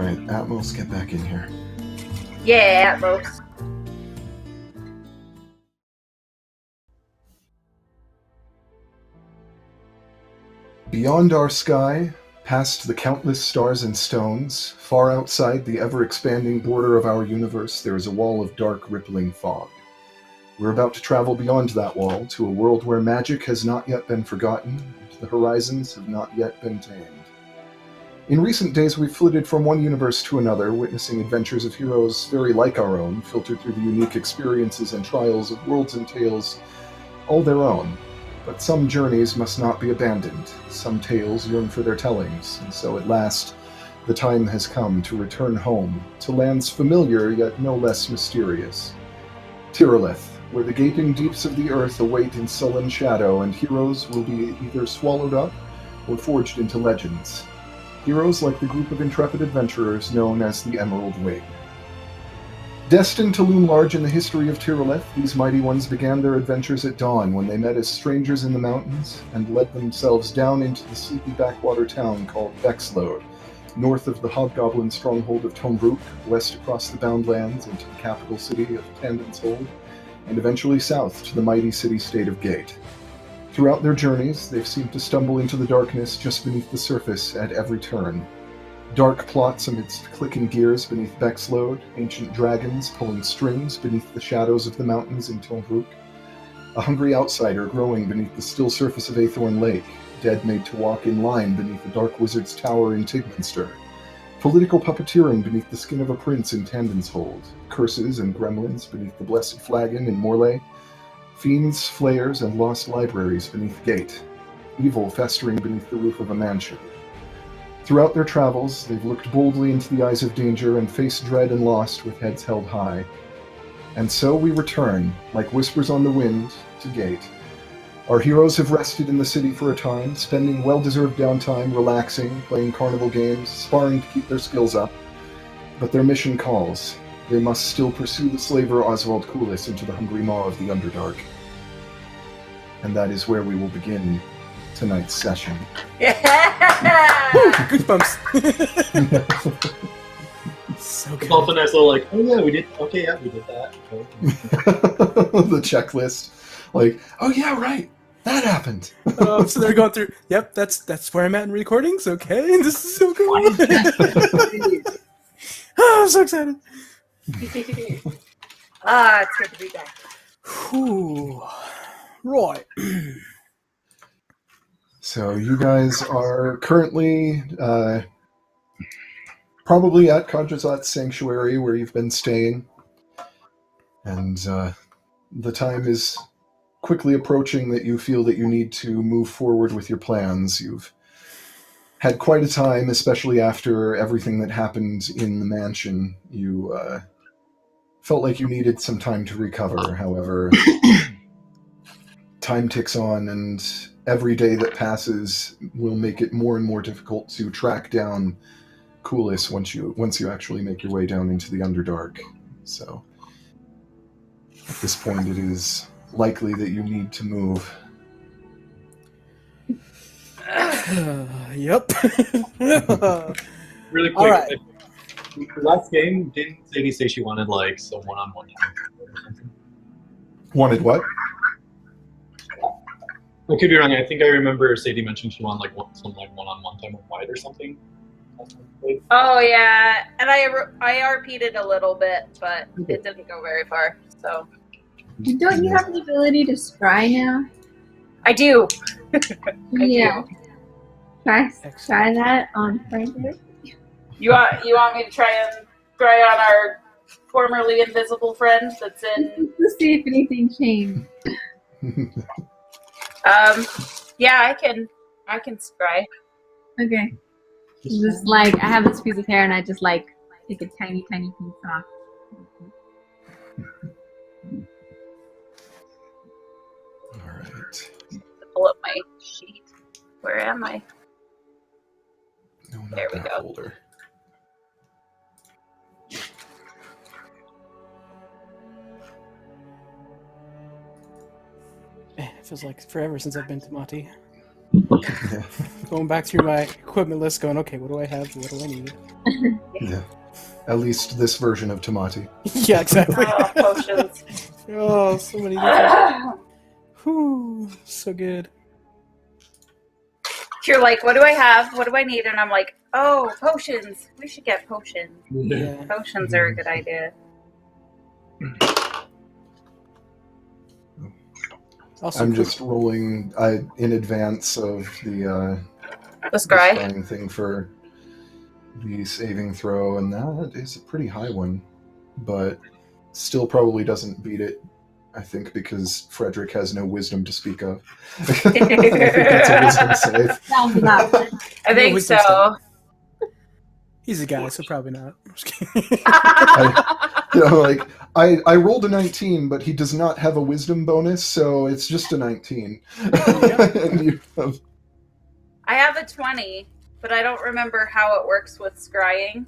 Alright, Atmos, get back in here. Yeah, Atmos. Beyond our sky, past the countless stars and stones, far outside the ever-expanding border of our universe, there is a wall of dark, rippling fog. We're about to travel beyond that wall to a world where magic has not yet been forgotten, and the horizons have not yet been tamed. In recent days, we've flitted from one universe to another, witnessing adventures of heroes very like our own, filtered through the unique experiences and trials of worlds and tales all their own. But some journeys must not be abandoned. Some tales yearn for their tellings, and so at last, the time has come to return home, to lands familiar yet no less mysterious. Tyrileth, where the gaping deeps of the earth await in sullen shadow, and heroes will be either swallowed up or forged into legends. Heroes like the group of intrepid adventurers known as the Emerald Wing. Destined to loom large in the history of Tyrileth, these mighty ones began their adventures at dawn when they met as strangers in the mountains and led themselves down into the sleepy backwater town called Bexlode, north of the hobgoblin stronghold of Tombruk, west across the Boundlands into the capital city of Tandenshold, and eventually south to the mighty city-state of Gate. Throughout their journeys, they've seemed to stumble into the darkness just beneath the surface at every turn. Dark plots amidst clicking gears beneath Bexlode, ancient dragons pulling strings beneath the shadows of the mountains in Tombruk, a hungry outsider growing beneath the still surface of Aethorn Lake, dead made to walk in line beneath the Dark Wizard's Tower in Tigminster, political puppeteering beneath the skin of a prince in Tandenshold, curses and gremlins beneath the Blessed Flagon in Morley, fiends, flayers, and lost libraries beneath Gate, evil festering beneath the roof of a mansion. Throughout their travels, they've looked boldly into the eyes of danger and faced dread and lost with heads held high. And so we return, like whispers on the wind, to Gate. Our heroes have rested in the city for a time, spending well-deserved downtime relaxing, playing carnival games, sparring to keep their skills up. But their mission calls. They must still pursue the slaver Oswald Koulis into the hungry maw of the Underdark. And that is where we will begin tonight's session. Yeah! Woo, goosebumps. So good. It's also nice little like, oh yeah, we did that. Okay. The checklist. Like, oh yeah, right. That happened. So they're going through, yep, that's where I'm at in recordings, okay? This is so cool. Oh, I'm so excited. It's good to be back. Whew. Right. So you guys are currently probably at Kajazat's Sanctuary where you've been staying. And the time is quickly approaching that you feel that you need to move forward with your plans. You've had quite a time, especially after everything that happened in the mansion. You felt like you needed some time to recover. However, time ticks on, and every day that passes will make it more and more difficult to track down Koulis once you actually make your way down into the Underdark. So at this point, it is likely that you need to move. Yep. Really quick, All right. the last game, didn't Sadie say she wanted like some one-on-one time or something? Wanted what? I could be wrong. I think I remember Sadie mentioned she wanted like some like one-on-one time with White or something. Oh yeah, and I RP'd it a little bit, but it didn't go very far. So Don't you have the ability to scry now? I do. Yeah. Try that on Franklin. You want me to try on our formerly invisible friend that's in? To see if anything changed. Yeah, I can scry. Okay. Just like I have this piece of hair and I just like take a tiny piece off. All right. Pull up my sheet. Where am I? No, not There we that go. folder. Man, it feels like forever since I've been to Mati. Going back through my equipment list, going, okay, what do I have? What do I need? Yeah. At least this version of Tamati. Yeah, exactly. Oh, potions. Oh, so many different. Whew, so good. You're like, what do I have? What do I need? And I'm like, oh, potions. We should get potions. Yeah. Potions are a good idea. Also, I'm just rolling in advance of the The scry. scrying thing for the saving throw, and that is a pretty high one, but still probably doesn't beat it, I think, because Frederick has no wisdom to speak of. I think that's a wisdom save. Sounds about right. I think wisdom so. he's a guy, so probably not. I'm just kidding. I rolled a 19, but he does not have a wisdom bonus, so it's just a 19. And you have... I have a 20, but I don't remember how it works with scrying.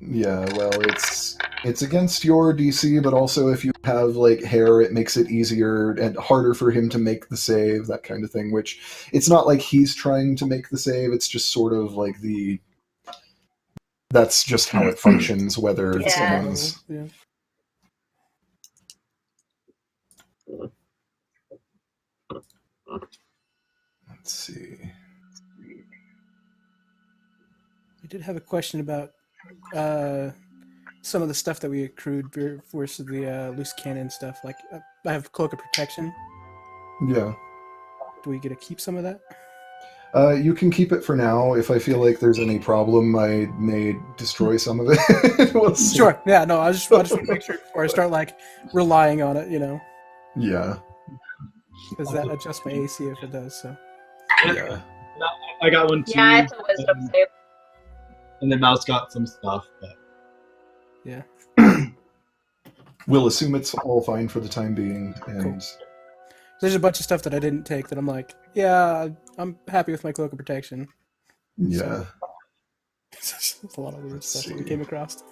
Yeah, well, it's against your DC, but also if you have like hair, it makes it easier and harder for him to make the save, that kind of thing. Which it's not like he's trying to make the save; it's just sort of like that's just how it functions. Whether Yeah. someone's Yeah. let's see. I did have a question about some of the stuff that we accrued versus the loose cannon stuff. Like, I have Cloak of Protection. Yeah. Do we get to keep some of that? You can keep it for now. If I feel like there's any problem, I may destroy some of it. We'll see. Sure. Yeah. No. I just want to make sure before I start like relying on it. You know, Yeah. because that adjusts my AC if it does. So. Yeah. I got one too. Yeah, it's a wisdom save. And then Mouse got some stuff, but Yeah. We'll assume it's all fine for the time being, and There's a bunch of stuff that I didn't take that I'm like, yeah, I'm happy with my Cloak of Protection. yeah. There's a lot of weird Let's stuff that we see. came across.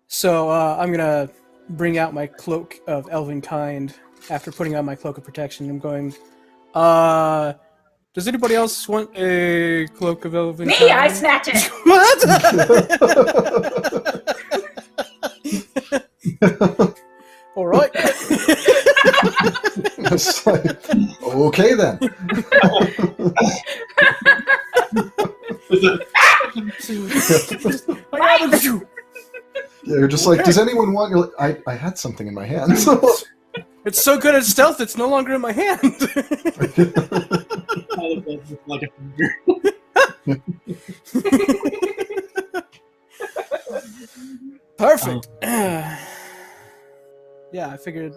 So I'm gonna bring out my Cloak of Elven Kind after putting on my Cloak of Protection. I'm going, does anybody else want a Cloak of Elven Me, Kind? I snatch it. What? All right. It's like, okay then. Yeah, you're just like, does anyone want? You're like, I had something in my hands. It's so good at stealth, it's no longer in my hand. like a finger. Perfect. Yeah, I figured,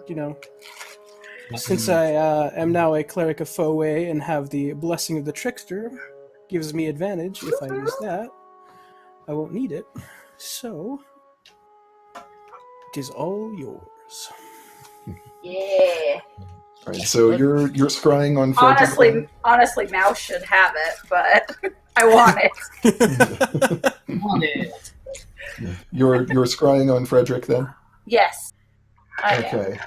since I am now a cleric of Foway and have the blessing of the trickster, gives me advantage. If I use that, I won't need it. So, it is all yours. Yeah. All right, so you're scrying on Frederick. Honestly, Mouse should have it, but I want it. On it. You're scrying on Frederick then. Yes. I am. Okay.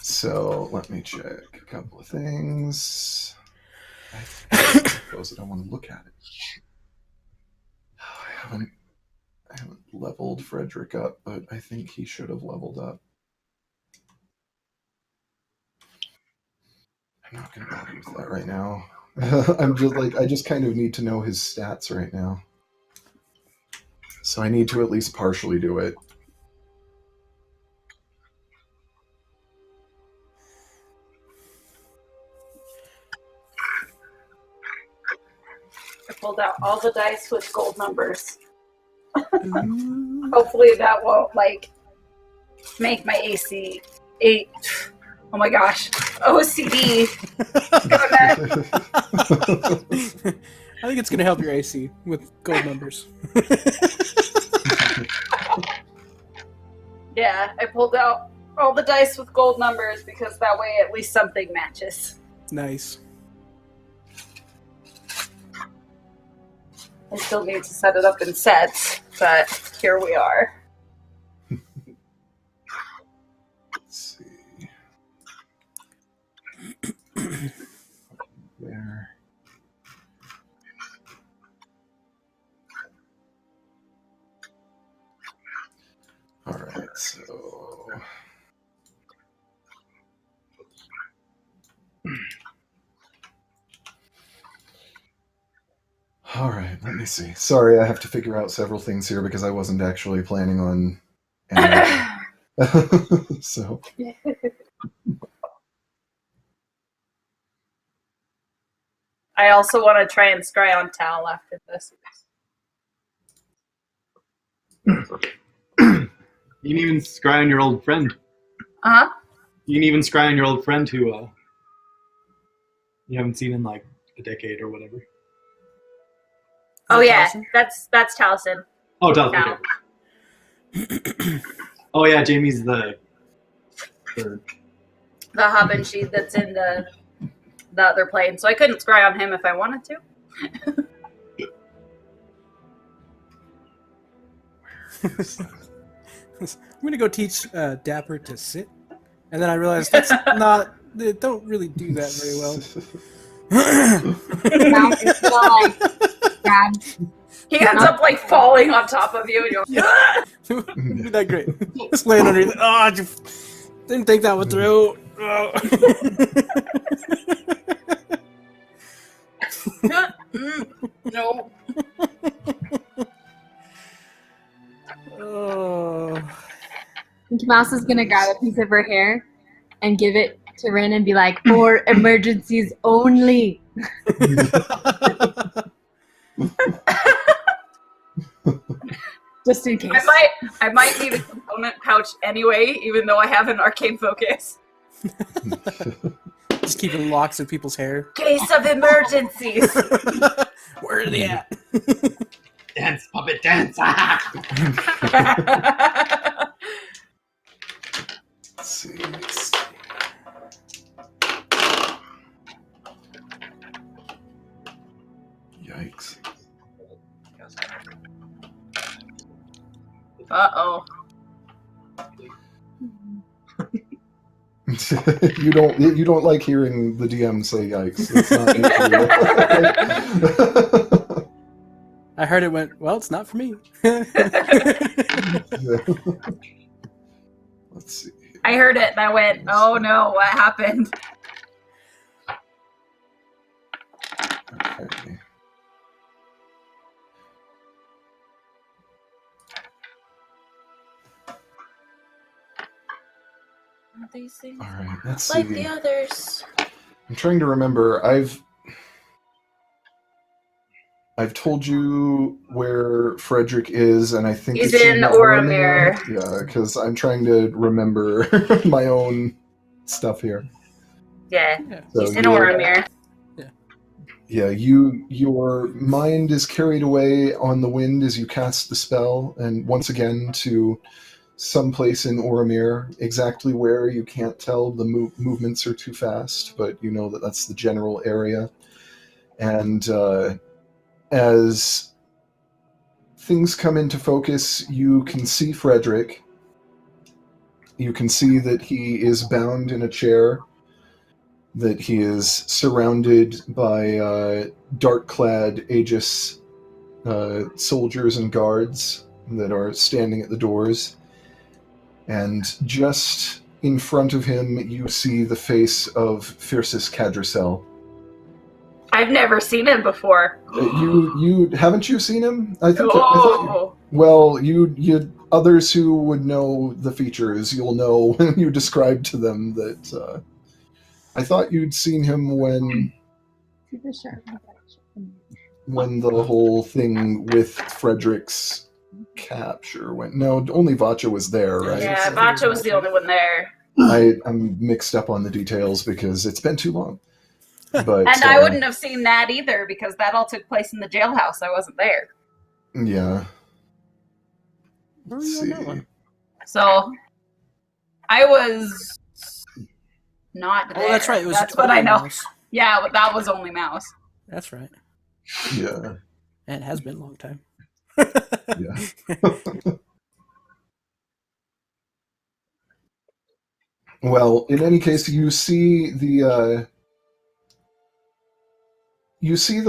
So let me check a couple of things. I suppose I don't want to look at it. I haven't leveled Frederick up, but I think he should have leveled up. I'm not going to bother with that right now. I just kind of need to know his stats right now. So I need to at least partially do it. I pulled out all the dice with gold numbers. Hopefully that won't make my AC 8. Oh my gosh. OCD. I think it's going to help your AC with gold numbers. Yeah, I pulled out all the dice with gold numbers because that way at least something matches. Nice. I still need to set it up in sets, but here we are. Let's see. There. So. All right, let me see. Sorry, I have to figure out several things here because I wasn't actually planning on anything. So. I also want to try and scry on Tal after this. You can even scry on your old friend. Uh-huh. You can even scry on your old friend who you haven't seen in like a decade or whatever. Oh yeah, Taliesin? that's Taliesin. Oh, Tal. Tal. Okay. Oh yeah, Jamie's the third. The Habanshi that's in the other plane. So I couldn't scry on him if I wanted to. I'm gonna go teach Dapper to sit, and then I realized that's not. They don't really do that very well. Mouse is still like grabs. He ends up like falling on top of you and you're Isn't that great? Just laying underneath. Oh, didn't think that one through. Oh. no. Oh. Mickey Mouse is gonna grab a piece of her hair and give it to Rin and be like, "For emergencies only." Just in case. I might need a component pouch anyway, even though I have an arcane focus. Just keeping locks of people's hair. Case of emergencies. Where are they at? Dance, puppet dance. Let's see. Yikes. Uh-oh. You don't like hearing the DM say yikes. That's not usually- I heard it went, well, it's not for me. Yeah. Let's see. I heard it and I went, oh no, what happened? Okay. These things All right, let's like see. the others. I'm trying to remember. I've told you where Frederick is, and I think He's it's in Oramir. Yeah, because I'm trying to remember my own stuff here. Yeah, So he's in you're- Oramir. Yeah, your mind is carried away on the wind as you cast the spell, and once again to someplace in Oramir. Exactly where, you can't tell. The movements are too fast, but you know that that's the general area. And as things come into focus, you can see Frederick. You can see that he is bound in a chair, that he is surrounded by dark-clad Aegis soldiers and guards that are standing at the doors. And just in front of him, you see the face of Fiercest Cadracel. I've never seen him before. You haven't you seen him? I thought Oh, well, you others who would know the features, you'll know when you describe to them that I thought you'd seen him when the whole thing with Frederick's capture went. No, only Vacha was there, right? yeah, So Vacha was the only one there. I'm mixed up on the details because it's been too long. But And I wouldn't have seen that either because that all took place in the jailhouse. I wasn't there. Yeah. Where were Let's you on that see. one? So I was not there. Oh, that's right. It was That's what I know. Mouse. Yeah, but that was only Mouse. That's right. Yeah. And it has been a long time. Yeah. Well, in any case, you see the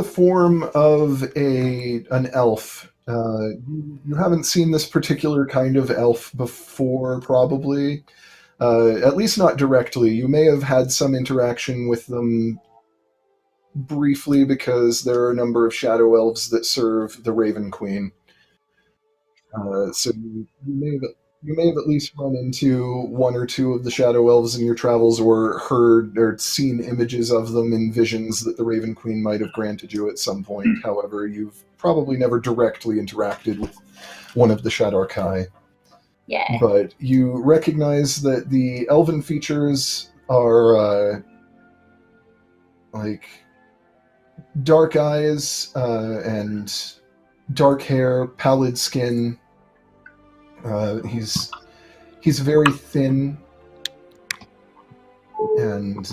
form of an elf You haven't seen this particular kind of elf before, probably. At least not directly. You may have had some interaction with them briefly because there are a number of shadow elves that serve the Raven Queen. So you may have at least run into one or two of the shadow elves in your travels, or heard or seen images of them in visions that the Raven Queen might have granted you at some point. However, you've probably never directly interacted with one of the Shadarkai. Yeah. But you recognize that the elven features are like dark eyes and dark hair, pallid skin. He's very thin, and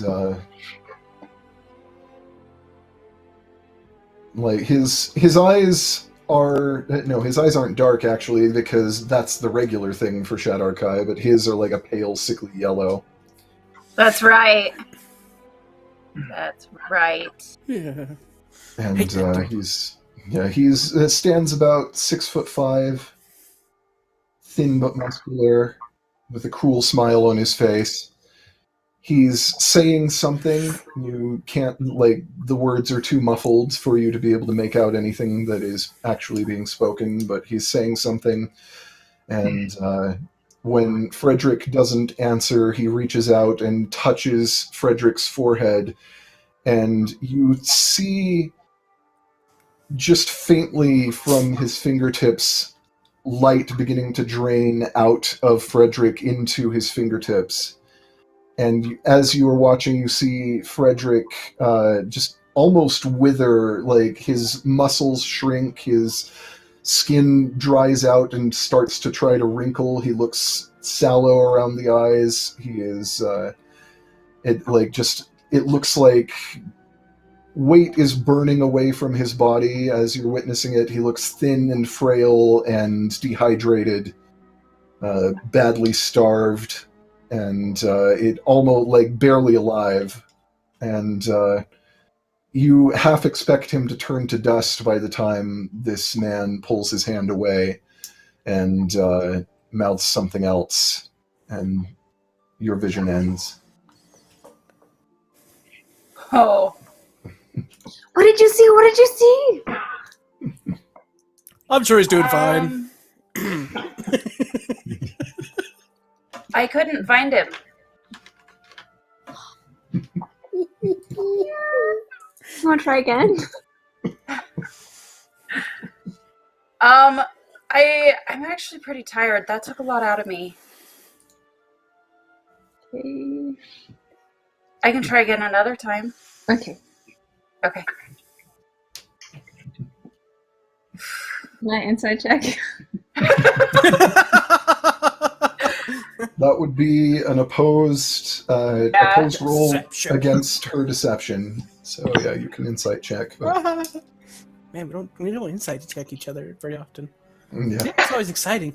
like his eyes are his eyes aren't dark actually, because that's the regular thing for Shadarkai, but his are like a pale, sickly yellow. That's right. That's right. Yeah. And Hey, he stands about 6'5", thin but muscular, with a cruel smile on his face. He's saying something. You can't, like, the words are too muffled for you to be able to make out anything that is actually being spoken, but he's saying something. And when Frederick doesn't answer, he reaches out and touches Frederick's forehead, and you see just faintly from his fingertips light beginning to drain out of Frederick into his fingertips. And as you are watching, you see Frederick just almost wither, like his muscles shrink, his skin dries out and starts to try to wrinkle. He looks sallow around the eyes. He is, it looks like weight is burning away from his body as you're witnessing it. He looks thin and frail and dehydrated, badly starved, and it almost like barely alive. And you half expect him to turn to dust by the time this man pulls his hand away and mouths something else, and your vision ends. Oh. What did you see? What did you see? I'm sure he's doing fine. I couldn't find him. You want to try again? I'm actually pretty tired. That took a lot out of me. Okay. I can try again another time. Okay. Okay. My insight check. That would be an opposed roll Deception. against her deception. So yeah, you can insight check. But, Man, we don't insight check each other very often. yeah. It's always exciting.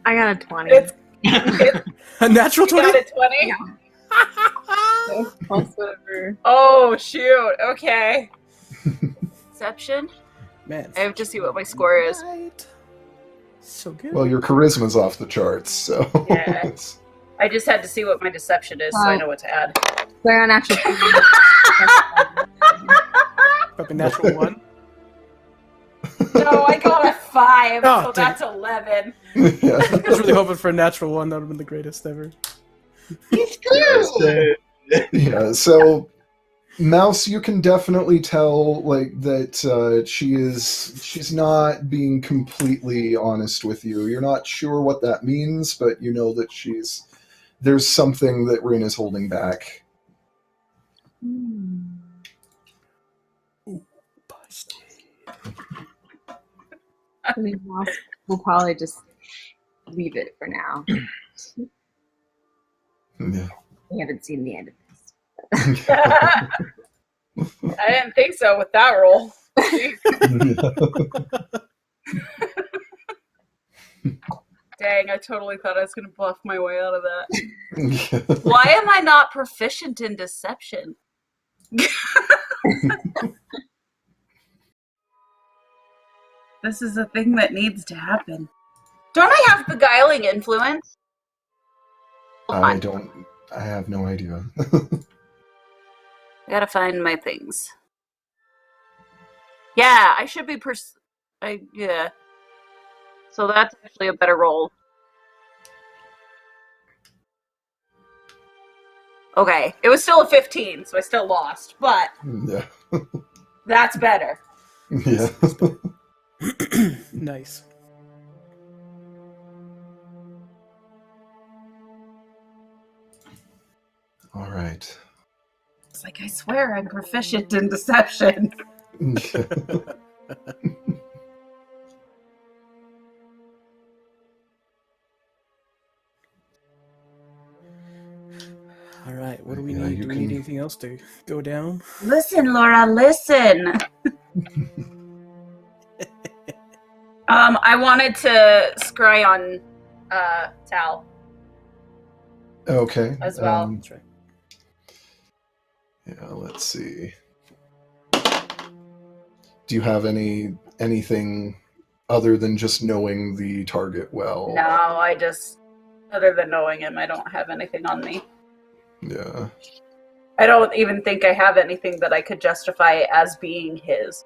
I got a 20. It's A natural you got 20? a 20? Yeah. So plus whatever. Oh, shoot. Okay. Deception? Man. I have to see what my score is. Right. So good. Well, your charisma's off the charts, so Yeah. I just had to see what my deception is so I know what to add. We're on actual. Probably natural 1. No, I got a 5, Oh, so dang. that's 11. yeah. I was really hoping for a natural 1. That would have been the greatest ever. Yeah, so Mouse, you can definitely tell like that she's not being completely honest with you. You're not sure what that means, but you know that there's something that Rin is holding back. Ooh, busted. I mean, we'll probably just leave it for now. Yeah. We haven't seen the end of this. I didn't think so with that roll. Dang, I totally thought I was going to bluff my way out of that. Why am I not proficient in deception? this is a thing that needs to happen. Don't I have beguiling influence? I have no idea. I gotta find my things. Yeah, I should be yeah. So that's actually a better roll. Okay, it was still a 15, so I still lost, but Yeah. that's better. Yeah. Nice. All right. It's like, I swear I'm proficient in deception. Yeah. All right. What do we Yeah, need? you Do we need can- anything else to go down? Listen, Laura, listen. I wanted to scry on Tal Okay. as well. That's right. Yeah, let's see. Do you have anything other than just knowing the target well? No, I just, other than knowing him, I don't have anything on me. Yeah. I don't even think I have anything that I could justify as being his.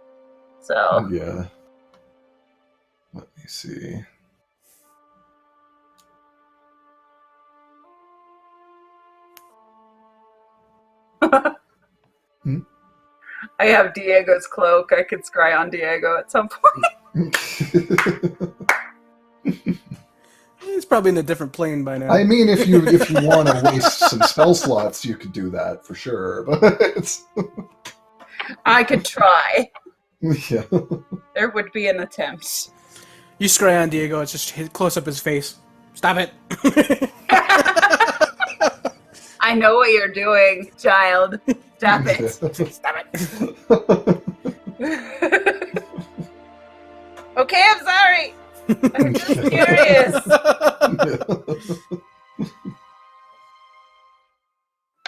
So, Yeah. Let me see. I have Diego's cloak. I could scry on Diego at some point. He's probably in a different plane by now. I mean, if you want to waste some spell slots, you could do that for sure. But I could try. yeah. There would be an attempt. You scry on Diego. It's just close up his face. Stop it. I know what you're doing, child. Stop it. Stop it. Okay, I'm sorry. I'm just curious.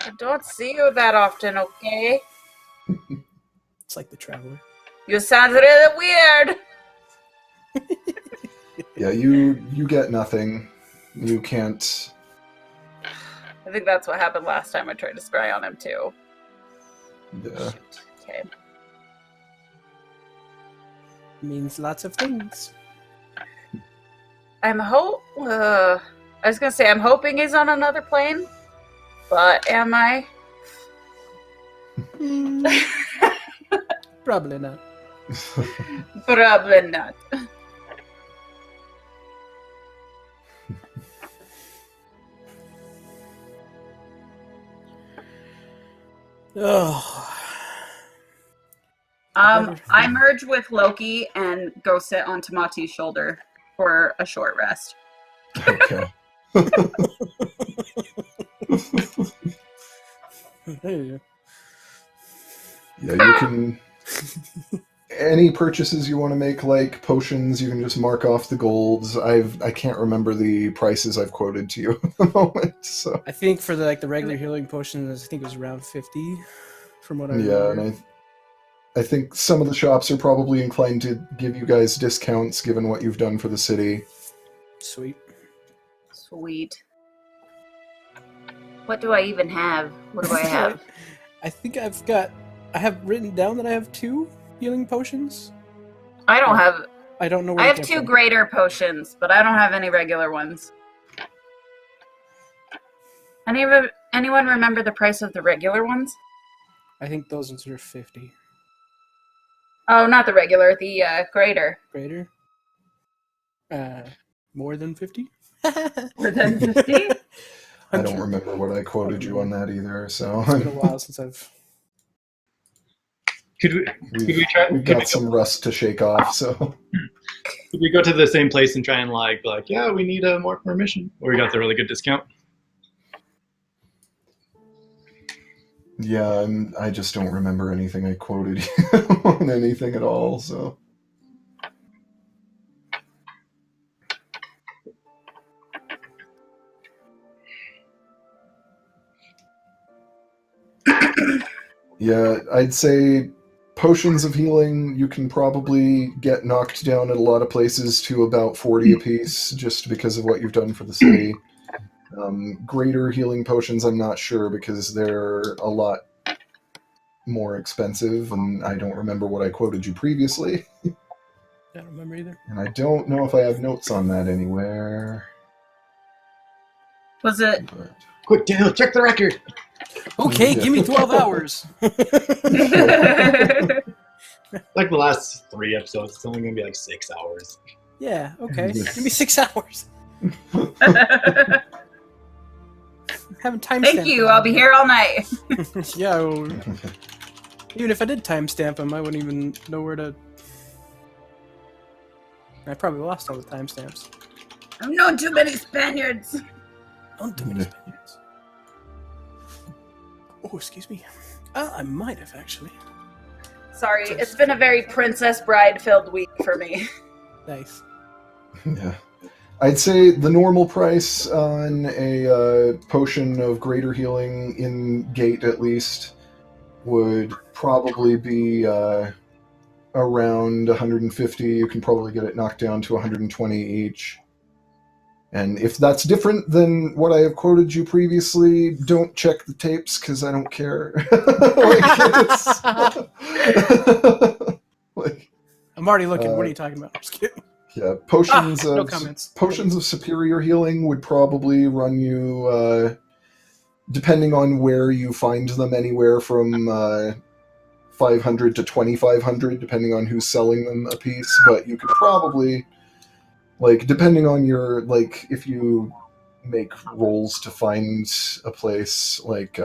I don't see you that often, okay? It's like the Traveler. You sound really weird. Yeah, you get nothing. You can't. I think that's what happened last time I tried to scry on him, too. Yeah. Shoot. Okay. Means lots of things. I was gonna say I'm hoping he's on another plane, but am I? Probably not. Probably not. Oh. I merge with Loki and go sit on Tamati's shoulder for a short rest. Okay. There you go. Yeah, you can. Any purchases you want to make, like potions, you can just mark off the golds. I can't remember the prices I've quoted to you at the moment. So I think for the regular healing potions, I think it was around 50, from what I yeah, remember. and I think some of the shops are probably inclined to give you guys discounts given what you've done for the city. Sweet. Sweet. What do I even have? What do I have? I think I have written down that I have 2 healing potions. I don't have. I don't know where I they have came 2 from. greater potions, but I don't have any regular ones. Anyone remember the price of the regular ones? I think those ones are 50. Oh, not the regular, the greater. Greater? More than 50? More than 50? I don't remember what I quoted you on that either. So It's been a while since I've... Could we try? We've got some rust to shake off. So Could we go to the same place and try and yeah, we need more permission, or we got the really good discount? yeah, and I just don't remember anything I quoted you on anything at all. So yeah, I'd say Potions of healing, you can probably get knocked down at a lot of places to about 40 apiece, just because of what you've done for the city. Greater healing potions, I'm not sure, because they're a lot more expensive, and I don't remember what I quoted you previously. I don't remember either. And I don't know if I have notes on that anywhere. Was it? But... Quick, Daniel, check the record. Okay, Yeah. give me 12 hours. Like the last 3 episodes, it's only gonna be like 6 hours. Yeah, okay. Yes. Give me 6 hours. Haven't timestamped. Thank you. I'll be here all night. Yeah, well, even if I did timestamp them, I wouldn't even know where to. I probably lost all the timestamps. I've known too many Spaniards. Don't do many Spaniards. Oh, excuse me. I might have actually. Sorry, it's been a very Princess Bride-filled week for me. Nice. Yeah. I'd say the normal price on a potion of greater healing in gate, at least, would probably be around 150. You can probably get it knocked down to 120 each. And if that's different than what I have quoted you previously, don't check the tapes, because I don't care. Like, I'm already looking. What are you talking about? I'm just kidding. yeah, potions No of comments. potions of superior healing would probably run you, depending on where you find them, anywhere from 500 to 2,500, depending on who's selling them a piece. But you could probably, like, depending on your, like, if you make rolls to find a place, like,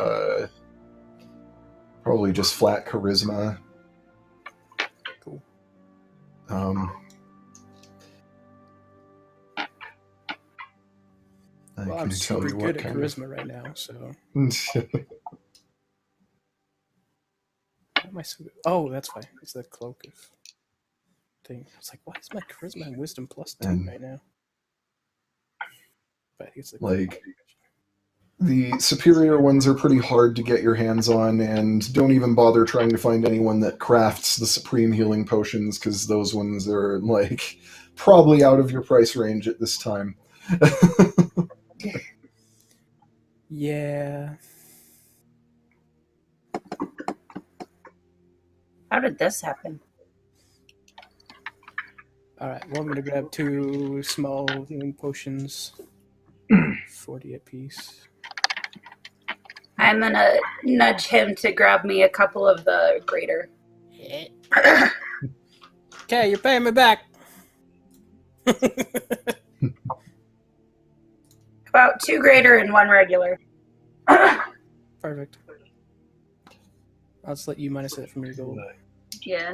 probably just flat charisma. Cool. Well, I'm super good at charisma right now, so. Why am I so good? Oh, that's why. It's the cloak of thing. I was like, why is my charisma and wisdom +2 right now? But I think it's like, the superior ones are pretty hard to get your hands on, and don't even bother trying to find anyone that crafts the supreme healing potions, because those ones are, like, probably out of your price range at this time. Yeah. How did this happen? Alright, well, I'm gonna grab 2 small healing potions. 40 apiece. I'm gonna nudge him to grab me a couple of the greater. Okay, you're paying me back. About 2 greater and 1 regular. Perfect. I'll just let you minus it from your gold. Yeah.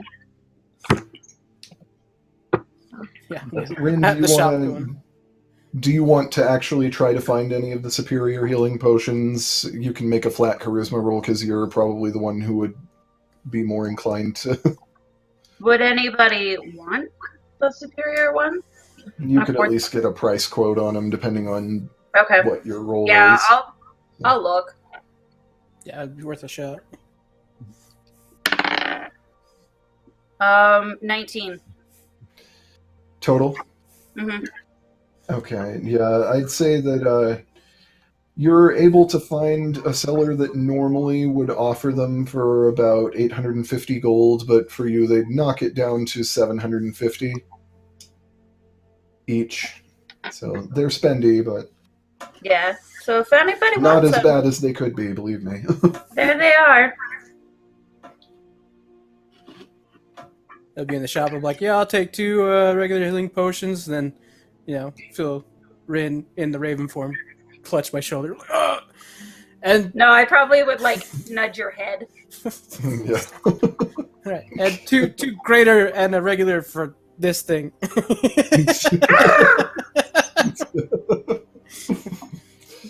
Yeah. Rin, At the shop going. do you want to actually try to find any of the superior healing potions? You can make a flat charisma roll, because you're probably the one who would be more inclined to. Would anybody want the superior one? You could at least get a price quote on them, depending on Okay. what your roll Yeah, is. I'll look. Yeah, it'd be worth a shot. 19. Total? Mm-hmm. Okay, yeah, I'd say that you're able to find a seller that normally would offer them for about 850 gold, but for you they'd knock it down to 750 each. So they're spendy, but Yeah. So if anybody not wants as them, bad as they could be, believe me. there they are. They'll be in the shop. I'm like, yeah, I'll take 2 regular healing potions, and then, feel Rin in the Raven form, clutch my shoulder, "Ugh!" and No, I probably would nudge your head. Yeah. right, and two greater and a regular for this thing.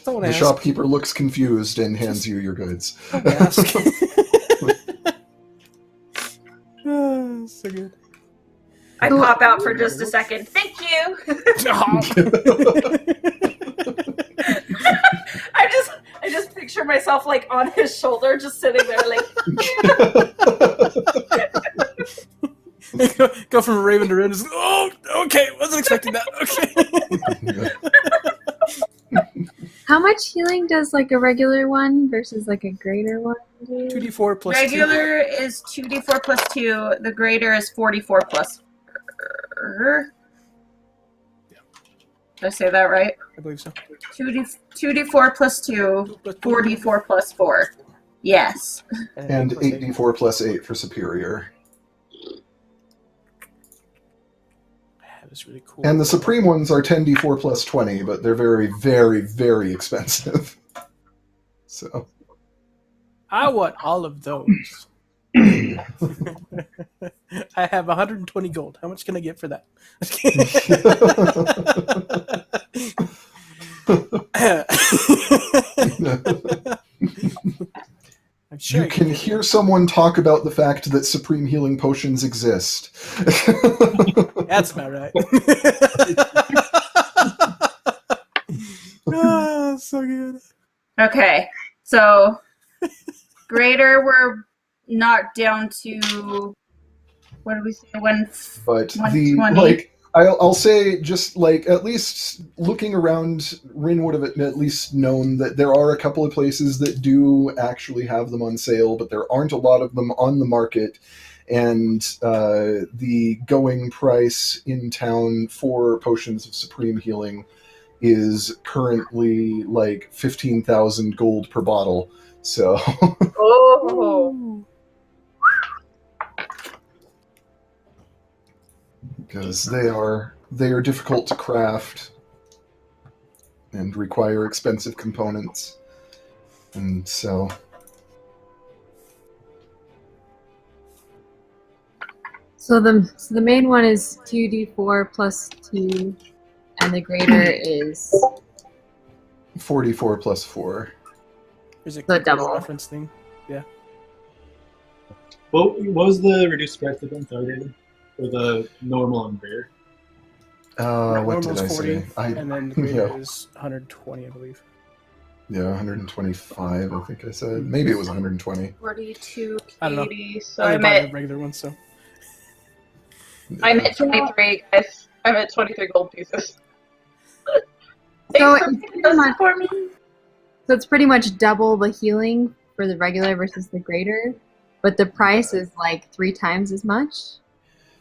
Don't The ask. shopkeeper looks confused and hands you your goods. Don't ask. Oh, so good. I pop out for just a second. Thank you. I just picture picture myself like on his shoulder, just sitting there, like. Go from Raven to Rin. Oh, okay. Wasn't expecting that. Okay. How much healing does like a regular one versus like a greater one do? 2d4 plus Regular is 2d4 plus 2. The greater is 44 plus. Did I say that right? 2. I believe so. 2d4 plus 2, 44 plus 4. Yes. And 8d4 plus 8 for superior. That is really cool. And the supreme ones are 10d4 plus 20, but they're very, very, very expensive. So I want all of those. I have 120 gold. How much can I get for that? I'm sure you can hear someone talk about the fact that supreme healing potions exist. That's about right. Oh, so good. Okay, so greater we're knocked down to what did we say? But the 120. like, I'll say just like at least looking around, Rin would have at least known that there are a couple of places that do actually have them on sale, but there aren't a lot of them on the market. And the going price in town for potions of supreme healing is currently like 15,000 gold per bottle. So Oh, because they are difficult to craft and require expensive components, and so So the main one is 2d4 plus 2, and the greater is 44 plus 4. There's a The quick double. reference thing. What was the reduced price again? Sorry, David? For the normal and rare? What did Normal's I 40, say? and then the greater Yeah. is 120, I believe. Yeah, 125, I think I said. Maybe it was 120. 42, I don't know. 80. So I I'm bought the at regular one, so. I'm at 23, guys. I'm at 23 gold pieces. So Thanks for it's picking pretty those much- for me. so it's pretty much double the healing for the regular versus the greater, but the price is like 3 times as much.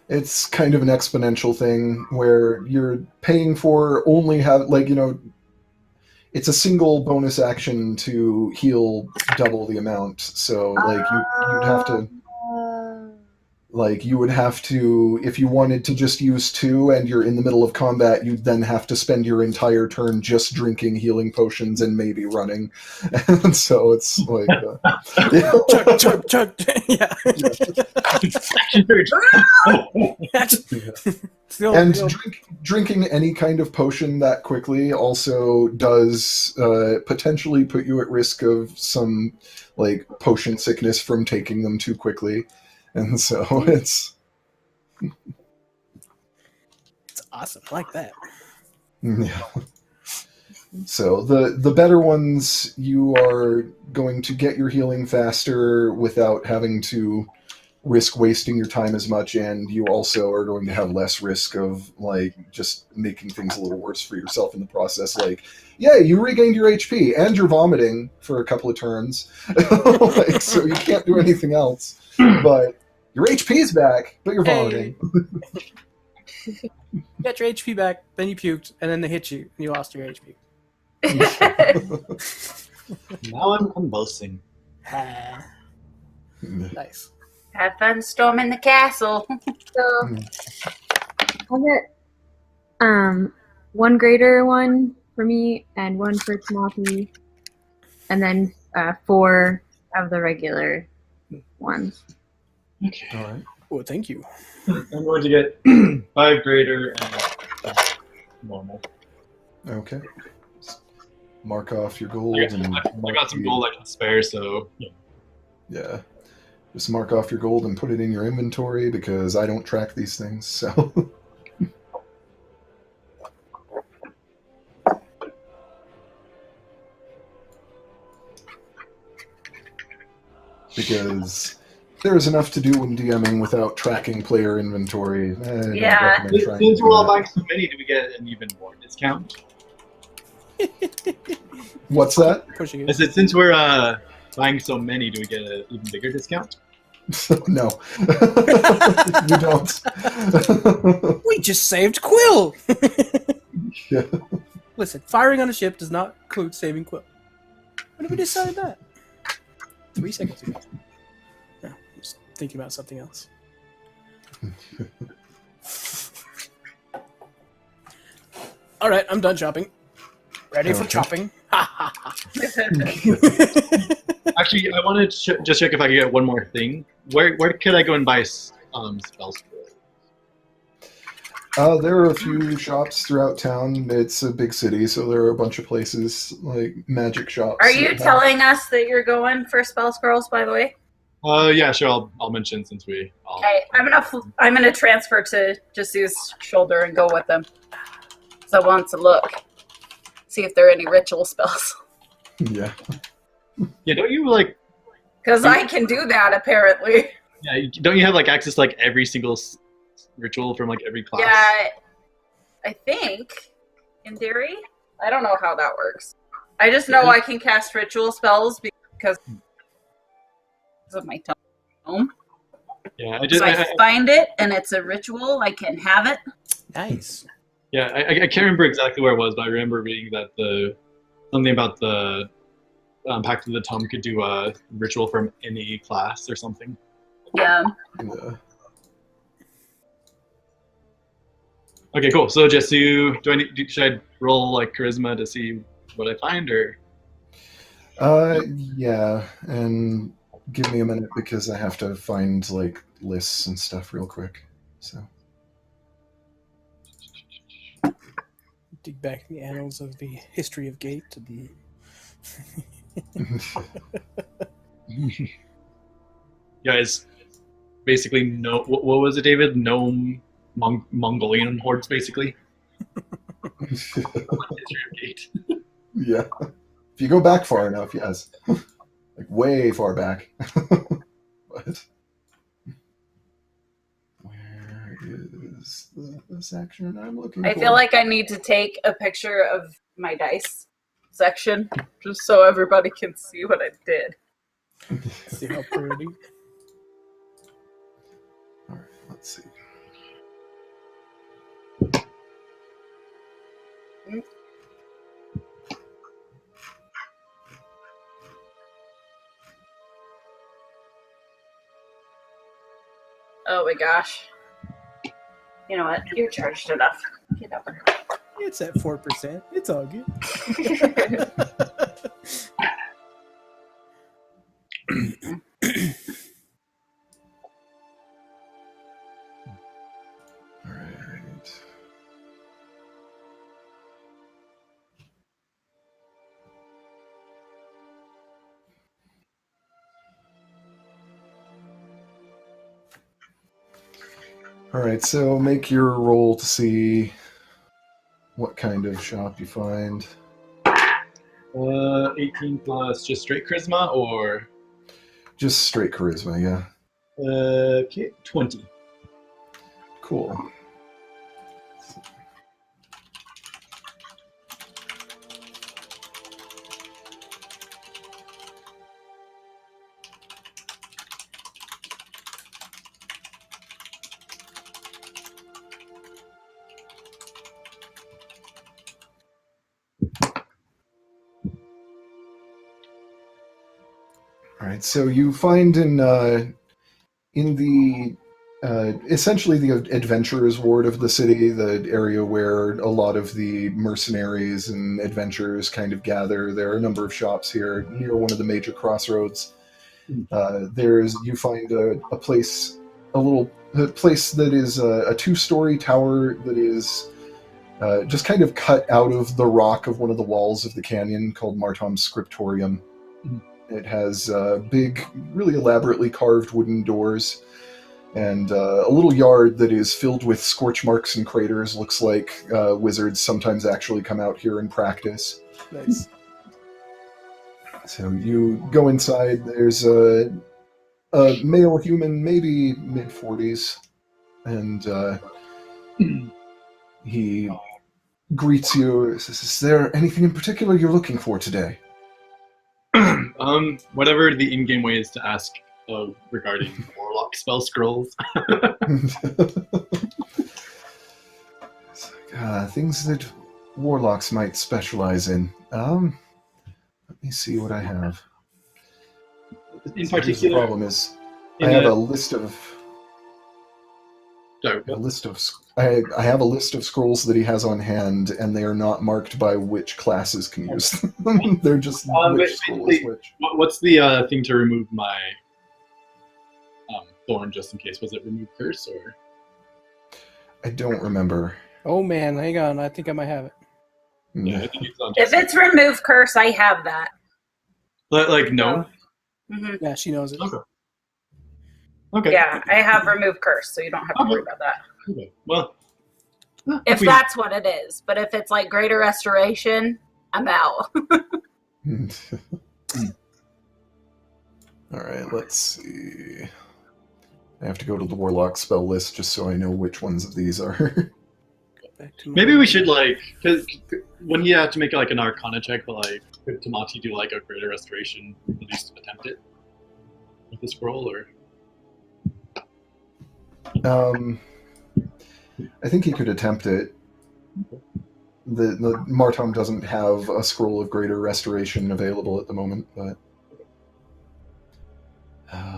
It's kind of an exponential thing where you're paying for only have like, you know, it's a single bonus action to heal double the amount. So like you'd have to like you would have to, if you wanted to just use 2 and you're in the middle of combat, you'd then have to spend your entire turn just drinking healing potions and maybe running. And so it's like Chug, chug, chug. Yeah. It's the old- And the old- drinking any kind of potion that quickly also does potentially put you at risk of some like potion sickness from taking them too quickly, and so it's awesome. I like that. yeah. So the better ones, you are going to get your healing faster without having to risk wasting your time as much, and you also are going to have less risk of like just making things a little worse for yourself in the process. Like, yeah, you regained your HP and you're vomiting for a couple of turns, like, so you can't do anything else. But your HP's back, but you're vomiting. You got your HP back, then you puked, and then they hit you, and you lost your HP. Now I'm boasting. Nice. Have fun storming the castle. So I'll get one greater one for me and one for Tomapi, and then 4 of the regular ones. Okay. All right. Oh, thank you. I'm going to get 5 greater and normal. Okay. Just mark off your gold. I and got some gold I can spare, so yeah. Yeah. Just mark off your gold and put it in your inventory because I don't track these things. So because there's enough to do when DMing without tracking player inventory. I don't Yeah. recommend trying to Since do we're all that. buying so many, do we get an even more discount? What's that? Pushing I it. said, since we're buying so many, do we get an even bigger discount? No. We don't. We just saved Quill! Yeah. Listen, firing on a ship does not include saving Quill. When did we decide that? 3 seconds ago. No, I'm just thinking about something else. Alright, I'm done shopping. Ready for Okay. chopping. Actually, I wanted to just check if I could get one more thing. Where could I go and buy spells? There are a few shops throughout town. It's a big city, so there are a bunch of places, like magic shops. Are you that have- telling us that you're going for spell scrolls, by the way? Yeah, sure. I'll mention since we. Okay, I'm gonna transfer to Jesu's shoulder and go with them. So I want to look, see if there are any ritual spells, Yeah. Yeah, don't you like? because I can do that apparently. Yeah, don't you have like access to like every single ritual from like every class? Yeah, I think, in theory. I don't know how that works. I just know I can cast ritual spells because of my tome. Yeah, So I find it and it's a ritual, I can have it. Nice. Yeah, I can't remember exactly where it was, but I remember reading that something about the Pact of the Tome could do a ritual from any class or something. Yeah. Yeah. Okay, cool. So Jesu, should I roll like charisma to see what I find, or? Yeah, and give me a minute because I have to find like lists and stuff real quick. So. Dig back in the annals of the history of Gate and Guys, basically no. What was it, David? Gnome Mongolian hordes, basically. History of Gate. Yeah. If you go back far enough, yes. Like way far back. But where is the section I'm looking I for? feel like I need to take a picture of my dice section just so everybody can see what I did. see how pretty. All right, let's see. Oh my gosh. You know what? You're charged enough. Get over. It's at 4%. It's all good. All right. All right, so make your roll to see what kind of shop you find. 18 plus just straight charisma, or Just straight charisma, yeah. okay, 20. Cool. All right, so you find in the essentially the adventurers ward of the city, the area where a lot of the mercenaries and adventurers kind of gather. There are a number of shops here near one of the major crossroads. You find a place, a place that is a two-story tower that is just kind of cut out of the rock of one of the walls of the canyon, called Martom's Scriptorium. It has big, really elaborately carved wooden doors, and a little yard that is filled with scorch marks and craters. Looks like wizards sometimes actually come out here and practice. Nice. So you go inside. There's a a male human, maybe mid-40s, and he greets you. Says, "Is there anything in particular you're looking for today?" Whatever the in-game way is to ask regarding warlock spell scrolls. Things that warlocks might specialize in. Let me see what I have. In So here's the particular, problem is I have a list of sorry, I have a list of scrolls that he has on hand, and they are not marked by which classes can use them. They're just which scroll is which. what's the thing to remove my thorn, just in case? Was it remove curse or? I don't remember. Oh man, hang on. I think I might have it. Yeah, I think it's on. If it's remove curse, I have that. Like no. Mhm. Yeah, she knows it. Okay. Yeah, I have remove curse, so you don't have to worry about that. Okay. Well, If that's what it is. But if it's like greater restoration, I'm out. Alright, let's see. I have to go to the warlock spell list just so I know which ones of these are. Back to my- maybe we should cause when you have to make like an Arcana check, but could Tamati do like a greater restoration, at least attempt it with the scroll, or? I think he could attempt it. The Martom doesn't have a scroll of greater restoration available at the moment, but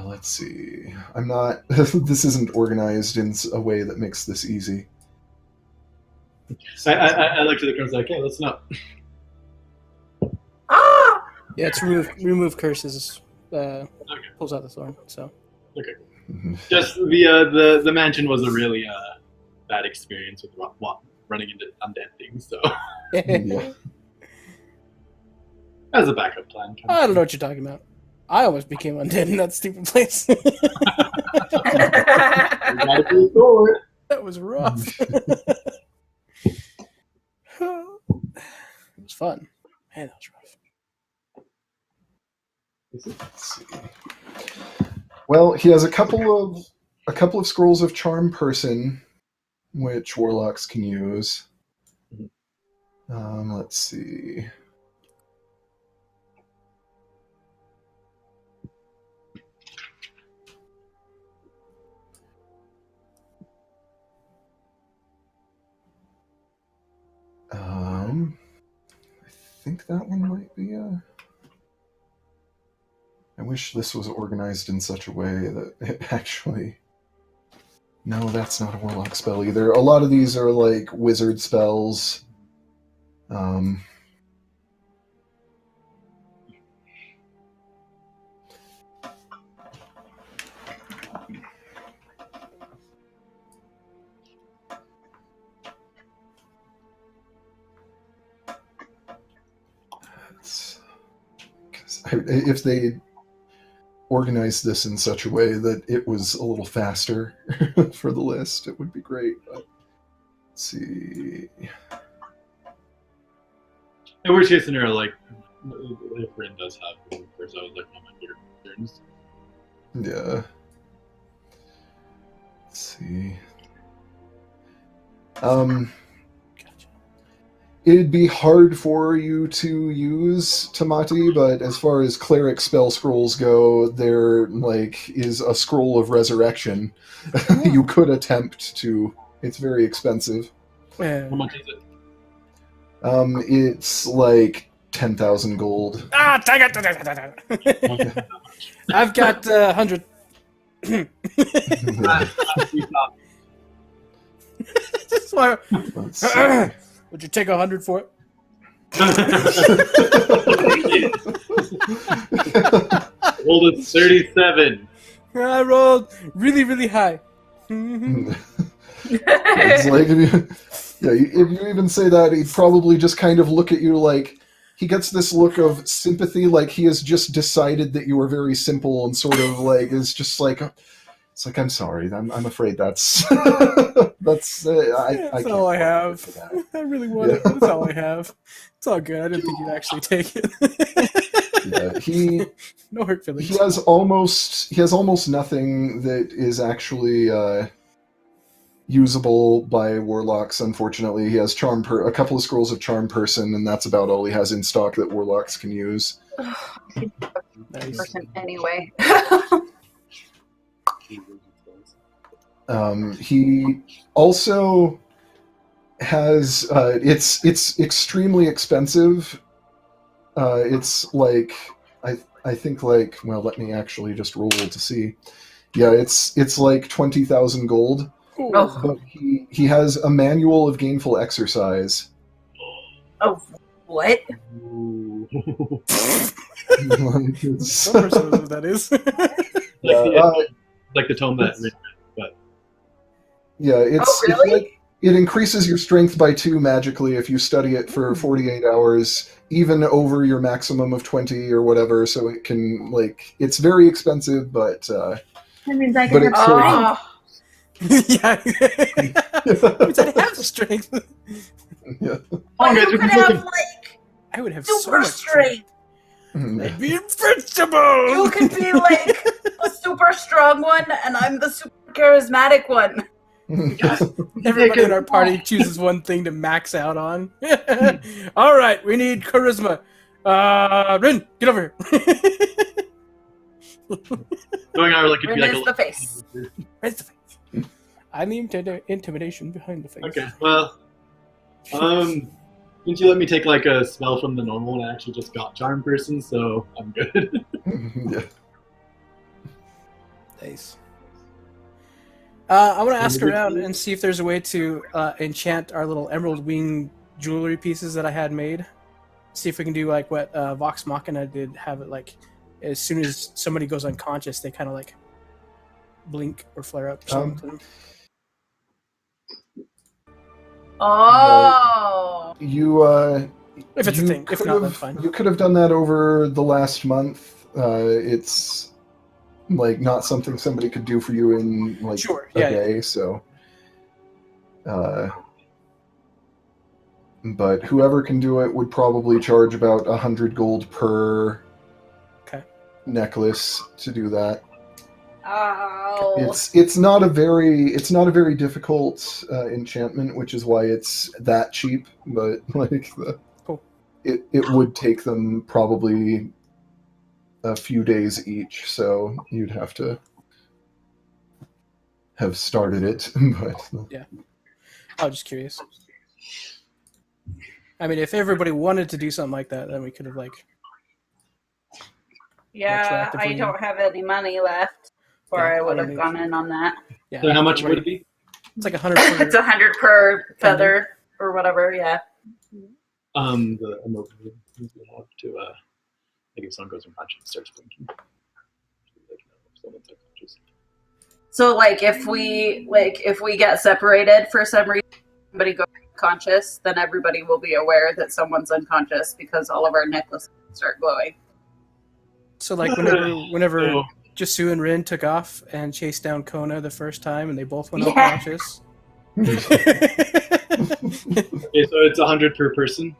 let's see. I'm not. This isn't organized in a way that makes this easy. I looked at the cards like, hey, let's not. Ah! Yeah, it's remove curses. Pulls out the thorn. So Okay. Just the mansion was a really bad experience with running into undead things. So Yeah. as a backup plan. I don't know what you're talking about. I almost became undead in that stupid place. That was rough. It was fun. Man, that was rough. Let's see. Well, he has a couple of scrolls of charm person, which warlocks can use. Let's see. I think that one might be I wish this was organized in such a way that it actually... No, that's not a warlock spell either. A lot of these are like wizard spells. If they organized this in such a way that it was a little faster for the list, it would be great. But let's see. In worst case scenario, like if Rin does have one first, I was like, one of my favorite concerns. Yeah. Let's see. It'd be hard for you to use Tamati, but as far as cleric spell scrolls go, there is a scroll of resurrection. You could attempt to. It's very expensive. Yeah. How much is it? It's like 10,000 gold. Ah, I've got 100. That's why. Let's see. Would you take 100 for it? Rolled a 37. I rolled really, really high. It's like if you even say that, he'd probably just kind of look at you like he gets this look of sympathy, like he has just decided that you are very simple and sort of like is just like. It's like, I'm sorry. I'm afraid that's that's all I have. I really want it. But that's all I have. It's all good. I didn't think you'd actually take it. Yeah, he No hurt feelings. he has almost nothing that is actually usable by warlocks. Unfortunately, he has a couple of scrolls of charm person, and that's about all he has in stock that warlocks can use. Nice. Person anyway. He also has it's extremely expensive. It's like I think like, well, let me actually just roll to see. Yeah, it's like 20,000 gold. Oh. But he has a manual of gainful exercise. Oh, what? Ooh. It's- One person knows what that is. Like the tome that. Yeah, Oh, really? like it increases your strength by 2 magically if you study it for 48 hours, even over your maximum of 20 or whatever. So it can it's very expensive, but That means I But can have it's strength. Yeah. Because I have strength. yeah. Oh, guys, you we could can have look like I would have so super much strength. strength. I'd be invincible. You could be like the super strong one, and I'm the super charismatic one. Everybody in our party chooses one thing to max out on. All right, we need charisma. Rin, get over here. Going out like it'd Rin be like is the face. Where's the face? I'm the intimidation behind the face. Okay, well, didn't you let me take like a spell from the normal and I actually just got charm person, so I'm good. Yeah. Nice. I want to ask around and see if there's a way to enchant our little emerald wing jewelry pieces that I had made. See if we can do like what Vox Machina did, have it like as soon as somebody goes unconscious, they kind of like blink or flare up or something. Oh. You If it's a you thing. If could not, have- that's fine. You could have done that over the last month. It's like not something somebody could do for you in like Sure, a yeah, day. So, but whoever can do it would probably charge about 100 gold per Okay. necklace to do that. Oh. It's not a very difficult enchantment, which is why it's that cheap. But like Cool. it would take them probably a few days each, so you'd have to have started it. But I was just curious. I mean, if everybody wanted to do something like that, then we could have like. Yeah, I retroactively- don't have any money left, or Yeah, I would I have don't gone in on that. Yeah. So how much would it be? It's like 100 per. It's 100 per feather or whatever. Yeah. The emerald we have to like if someone goes unconscious and starts blinking. Like, if someone's unconscious. So like if we get separated for some reason, somebody goes unconscious, then everybody will be aware that someone's unconscious because all of our necklaces start glowing. So like whenever So, Jasu and Rin took off and chased down Kona the first time, and they both went Yeah. unconscious. okay, so it's 100 per person.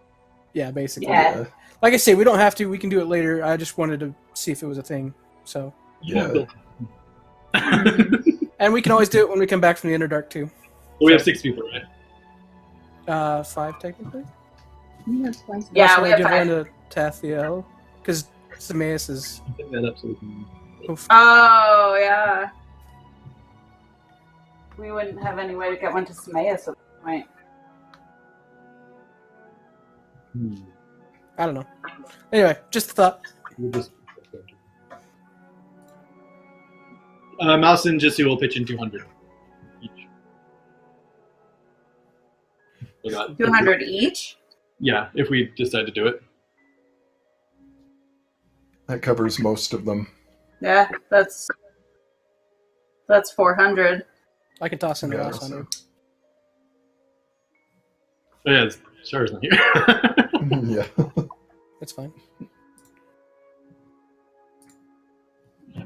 Yeah, basically. Yeah. Like I say, we don't have to. We can do it later. I just wanted to see if it was a thing. So, Yeah. and we can always do it when we come back from the Underdark too. We have 6 people, right? 5 technically. Yeah, twice. Yeah, Also, we wanna have give 5. one to Tathiel because Sameas is. I think that absolutely. Oof. Oh yeah. We wouldn't have any way to get one to Sameas at this point. I don't know. Anyway, just a thought. We'll just. Mouse and Jisoo will pitch in 200 each. We got 200 each. Yeah, if we decide to do it. That covers most of them. Yeah, that's 400. I can toss in the Yeah, last so- 100. Oh yeah, Sarah's not here. Yeah. That's fine.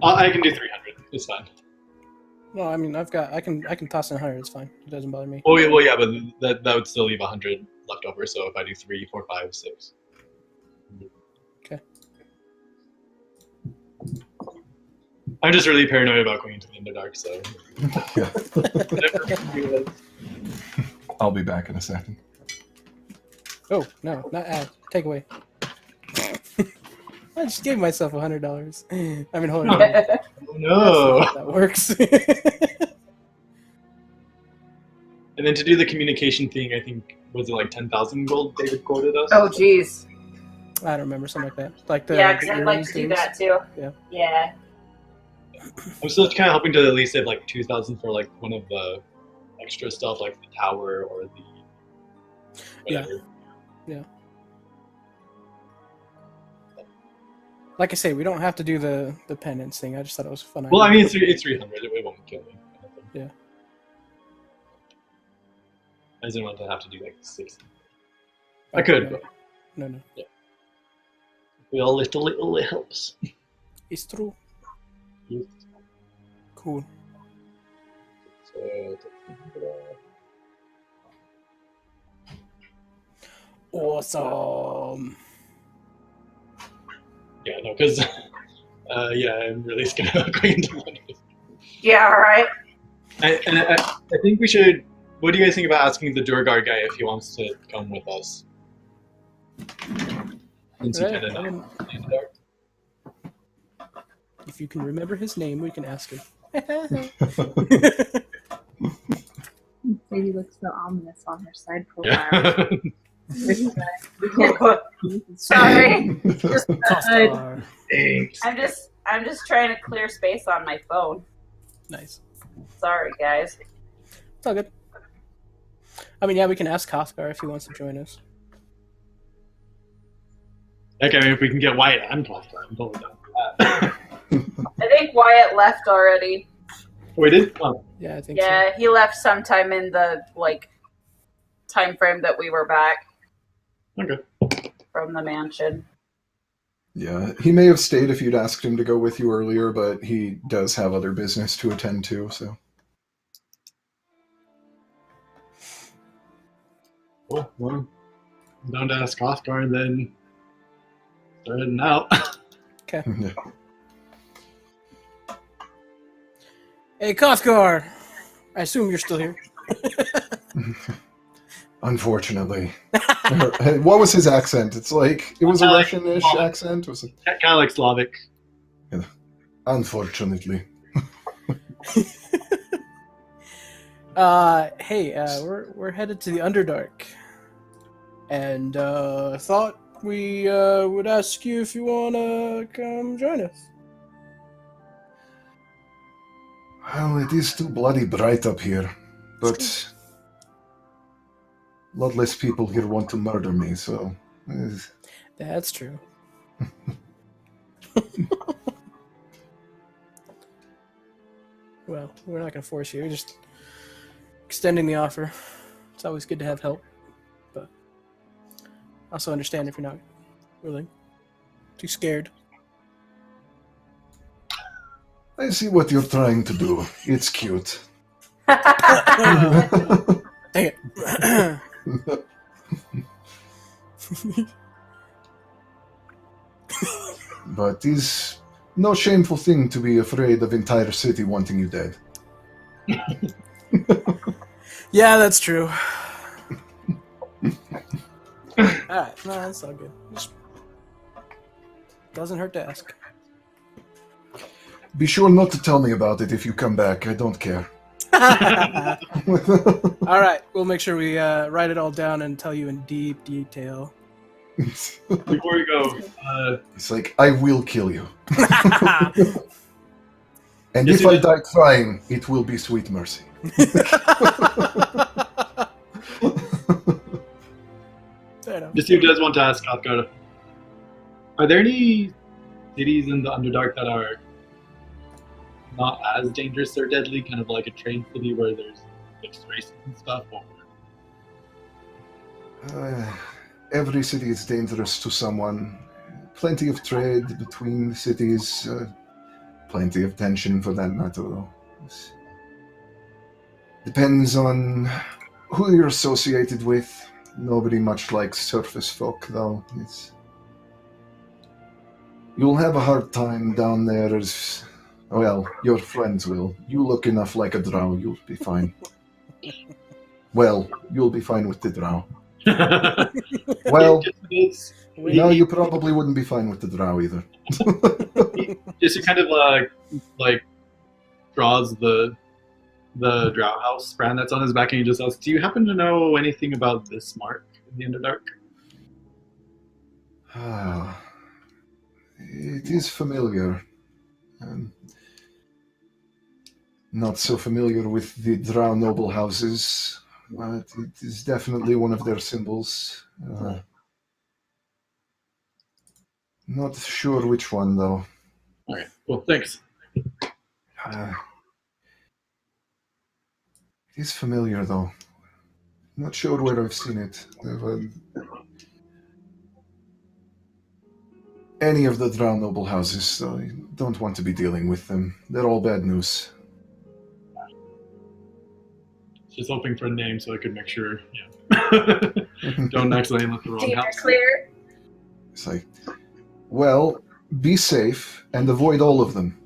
I can do 300. It's fine. No, I mean I can toss in 100. It's fine. It doesn't bother me. Oh yeah, well yeah, but that would still leave 100 left over. So if I do 3, 4, 5, 6. I'm just really paranoid about going into the Underdark, so. Yeah. I'll be back in a second. Oh, no, not add. Take away. I just gave myself $100. I mean, hold on. Oh, no. That works. And then to do the communication thing, I think, was it like 10,000 gold David quoted us? Oh, jeez. I don't remember, something like that. Like the, Yeah, the because I'd like earring to do things. that too. Yeah. Yeah. I'm still kind of hoping to at least save like 2,000 for like one of the extra stuff, like the tower or the. Yeah. Whatever. Yeah. Like I say, we don't have to do the penance thing. I just thought it was a fun. Well, I idea. mean, it's 300. It won't kill me. Yeah. I didn't want to have to do like 60. I could, but No. we all little it helps. It's true. Yes. Cool. So, Awesome. yeah, no, because yeah, I'm really scared of going into London. Yeah, all right. I think we should. What do you guys think about asking the Durgar guy if he wants to come with us? Since he Right, kind of I knows mean, in the dark. if you can remember his name, we can ask him. Sadie looks so ominous on her side profile. Yeah. Sorry. Costar. Thanks. I'm just trying to clear space on my phone. Nice. Sorry, guys. It's all good. I mean, yeah, we can ask Kothgar if he wants to join us. Heck, I mean, if we can get Wyatt and Costa, I'm totally down for that. I think Wyatt left already. We did? Oh. Yeah, I think Yeah, he left sometime in the time frame that we were back Okay. from the mansion. Yeah, he may have stayed if you'd asked him to go with you earlier, but he does have other business to attend to, so. Cool. Well, I'm down to ask Cothgar and then start heading out. so. Okay. Yeah. Hey, Kothgar! I assume you're still here. Unfortunately. What was his accent? It's like, it was a Russian-ish accent? Was it? Kind of like Slavic. Unfortunately. Hey, we're headed to the Underdark, and thought we would ask you if you wanna come join us. Well, it is too bloody bright up here, but bloodless people here want to murder me, so... That's true. Well, we're not gonna force you. We're just extending the offer. It's always good to have help, but also understand if you're not willing. Too scared. I see what you're trying to do. It's cute. Dang it. But it's no shameful thing to be afraid of entire city wanting you dead. Yeah, that's true. Alright, no, that's all good. Just doesn't hurt to ask. Be sure not to tell me about it if you come back. I don't care. Alright, we'll make sure we write it all down and tell you in deep detail. Before we go, It's like, I will kill you. And Yes, if you I did. die crying, it will be sweet mercy. Fair enough. just who does want to ask Kothgar, are there any cities in the Underdark that are not as dangerous or deadly, kind of like a train city where there's mixed races and stuff? Or... Every city is dangerous to someone. Plenty of trade between cities. Plenty of tension for that matter, though. Depends on who you're associated with. Nobody much likes surface folk, though. You'll have a hard time down there as Well, your friends will. You look enough like a drow, you'll be fine. Well, you'll be fine with the drow. Well, no, you probably wouldn't be fine with the drow either. Just kind of like draws the drow house brand that's on his back, and he just asks, "Do you happen to know anything about this mark in the Underdark?" It is familiar. Not so familiar with the drow noble houses, but it is definitely one of their symbols. Not sure which one, though. Okay, well, thanks. It is familiar, though. Not sure where I've seen it. Any of the drow noble houses, so I don't want to be dealing with them. They're all bad news. Just hoping for a name so I could make sure, yeah. Don't accidentally let the wrong house. Clear. It's like, well, be safe and avoid all of them.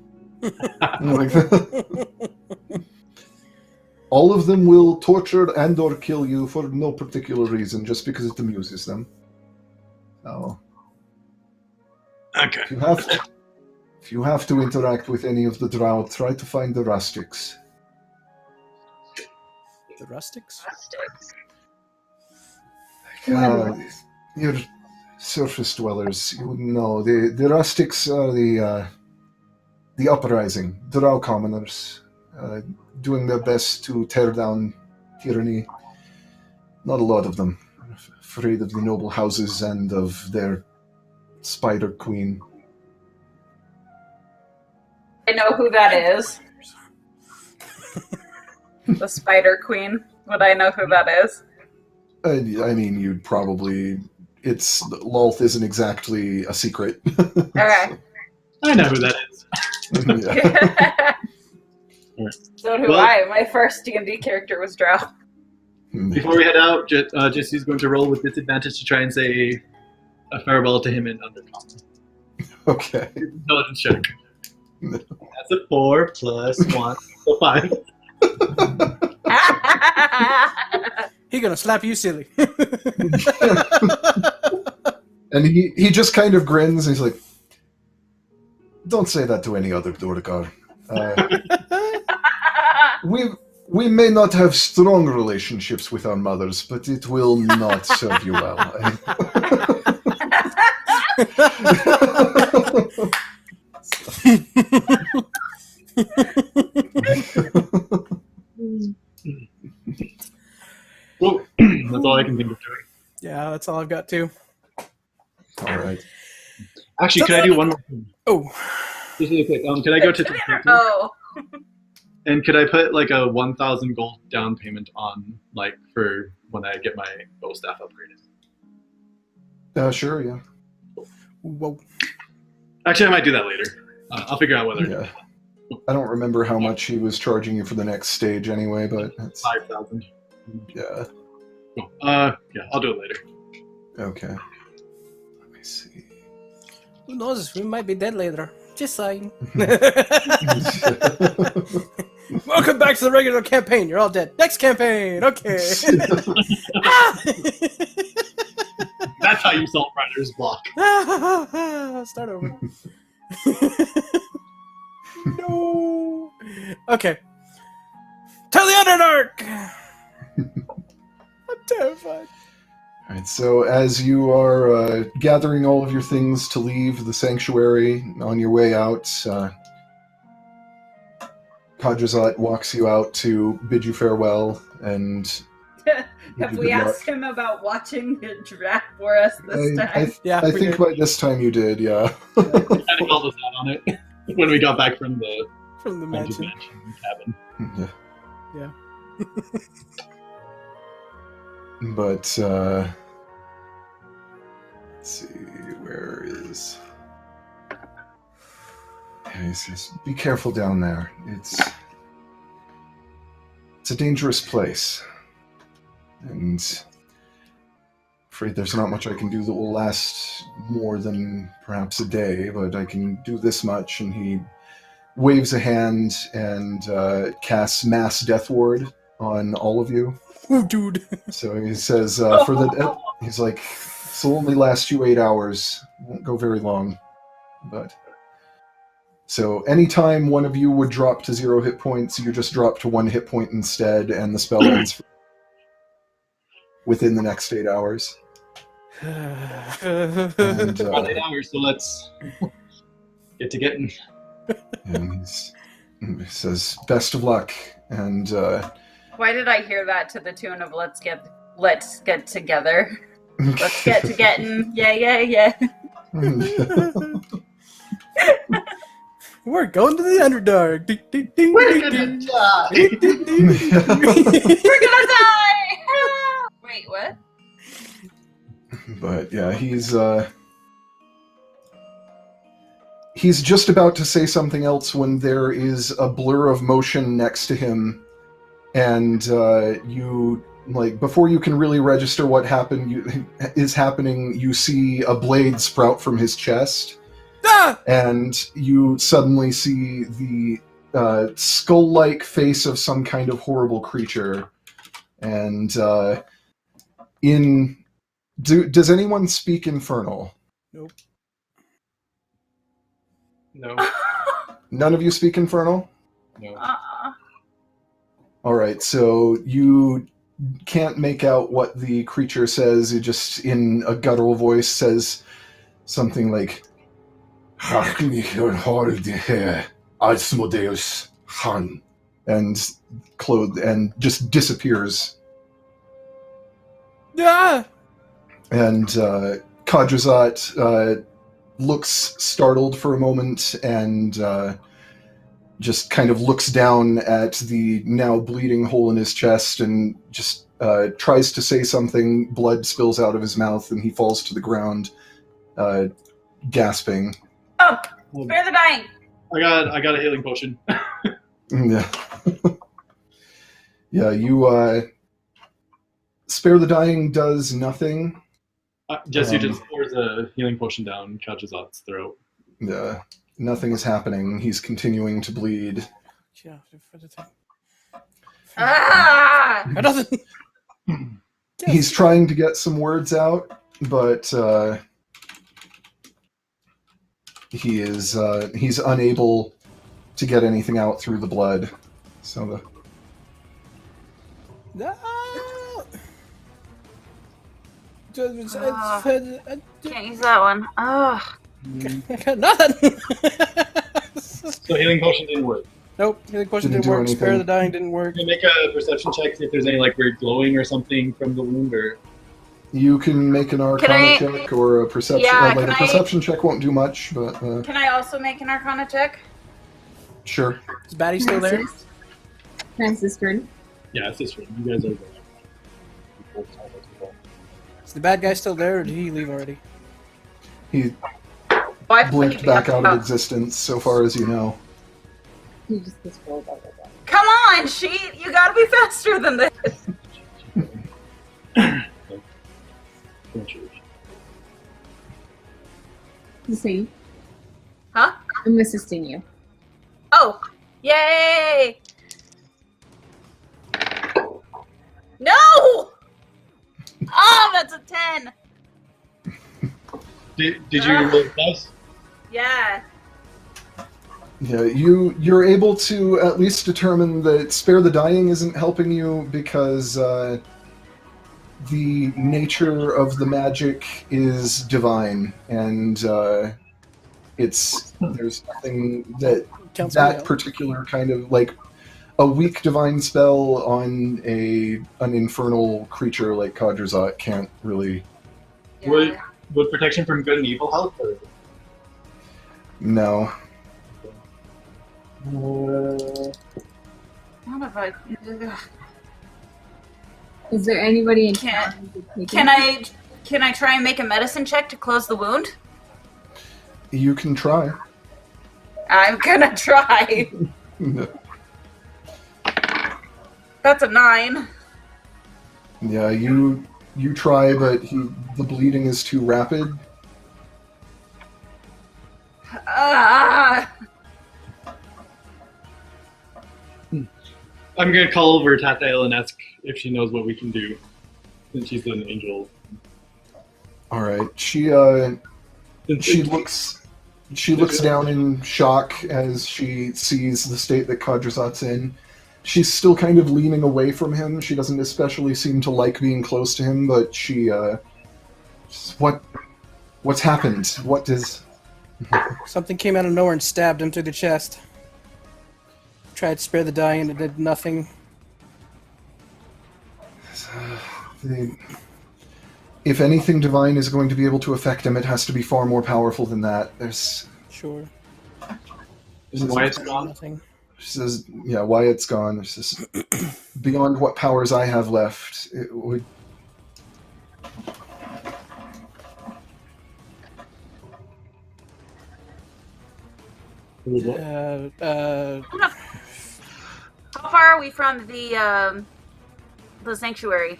All of them will torture and or kill you for no particular reason, just because it amuses them. So, Okay. if you have to interact with any of the drow, try to find the rustics. The rustics? Your surface dwellers, you wouldn't know. The rustics are the uprising, the drow commoners, doing their best to tear down tyranny. Not a lot of them. Afraid of the noble houses and of their spider queen. I know who that is. The Spider Queen. Would I know who that is? I mean, you'd probably... Lolth isn't exactly a secret. Okay. I know who that is. Yeah. So do I. My first D&D character was Drow. Before we head out, Jesse's going to roll with disadvantage to try and say a farewell to him in Undercommon. Okay. Intelligence check. That's a 4 plus 1, so 5. He gonna slap you silly. And he just kind of grins and he's like, don't say that to any other Dorgar. We may not have strong relationships with our mothers, but it will not serve you well. Well, that's all I can think of doing. Yeah, that's all I've got too. All right. Actually, can I do one more thing? Oh. Just really quick. Can I go to Oh. And could I put like a 1,000 gold down payment on, like, for when I get my bow staff upgraded? Sure, yeah. Whoa. Actually, I might do that later. I'll figure out whether. Yeah. I don't remember how much he was charging you for the next stage anyway, but it's 5,000. yeah. Cool. Yeah, I'll do it later. Okay. Let me see. Who knows? We might be dead later. Just saying. Welcome back to the regular campaign. You're all dead. Next campaign. Okay. That's how you solve writer's block. Start over. No. Okay. Tell the Underdark. I'm terrified. All right, so as you are gathering all of your things to leave the sanctuary on your way out, Kajazat walks you out to bid you farewell, and Have we asked him about watching the draft for us this time? I think by this time you did, yeah. I kind of called us out on it when we got back from the mansion cabin. Yeah. But, let's see, where is... Yeah, he says, be careful down there. It's a dangerous place. And afraid there's not much I can do that will last more than perhaps a day, but I can do this much. And he waves a hand and casts Mass Death Ward on all of you. Oh, dude. So he says, he's like, this will only last you 8 hours. Won't go very long. But so anytime one of you would drop to 0 hit points, you just drop to 1 hit point instead, and the spell ends within the next 8 hours. And, About 8 hours, so let's get to getting. and he says, "Best of luck." And Why did I hear that to the tune of "Let's get together"? Let's get to getting. Yeah. We're going to the Underdark. Ding, ding, ding, We're ding, gonna ding. die. Ding, ding, ding. We're gonna die! Wait, what? But yeah, he's just about to say something else when there is a blur of motion next to him, and you, like, before you can really register what is happening, you see a blade sprout from his chest, and you suddenly see the skull-like face of some kind of horrible creature, and does anyone speak Infernal? Nope. No. None of you speak Infernal? No. Alright, so you can't make out what the creature says. It just, in a guttural voice, says something like, Asmodeus Han, and clothed, and just disappears. Ah! And Kadrazat looks startled for a moment and just kind of looks down at the now bleeding hole in his chest and just tries to say something. Blood spills out of his mouth and he falls to the ground, gasping. Oh, spare the dying. I got a healing potion. Yeah. Yeah, you spare the dying does nothing. Jesse just pours a healing potion down Kajazat's throat. Yeah, nothing is happening. He's continuing to bleed. Yeah, for the thing. Ah! Nothing. He's trying to get some words out, but he's unable to get anything out through the blood. So No! Can't use that one. Oh. Nothing! So healing potion didn't work. Nope, healing potion Didn't didn't do work. Spare anything. the dying didn't work. Can you make a perception check, see if there's any like weird glowing or something from the wound, or you can make an Arcana I- check or a perception. Yeah, a can I- perception check won't do much, but Can I also make an Arcana check? sure. Is Batty still there? Can I assist turn? yeah, it's this one. You guys are good. Is the bad guy still there, or did he leave already? He Oh, I blinked played back the- out of existence, so far as you know. He just gets rolled out like that. Come on, sheet! You gotta be faster than this. You see, Huh? I'm assisting you. Oh, yay! No! Oh, that's a 10. Did you roll plus? Yeah. Yeah, you're able to at least determine that Spare the Dying isn't helping you because the nature of the magic is divine, and there's nothing that Counts me that out. particular kind of, like, a weak divine spell on an infernal creature like Kadrazat can't really. Yeah. Would protection from good and evil help? Or? No. What if I? Is there anybody in Can't- town who could take it? Can I try and make a medicine check to close the wound? You can try. I'm gonna try. That's a 9. Yeah, you try, but the bleeding is too rapid. I'm gonna call over Tathael and ask if she knows what we can do, since she's an angel. All right. She Since looks down in shock as she sees the state that Kadrazat's in. She's still kind of leaning away from him. She doesn't especially seem to like being close to him, but she what's happened? What is Something came out of nowhere and stabbed him through the chest. Tried to spare the dying and it did nothing. If anything divine is going to be able to affect him, it has to be far more powerful than that. There's Sure. why it's gone? Nothing. She says, yeah, why it's gone. It's just beyond what powers I have left. It would. How far are we from the sanctuary?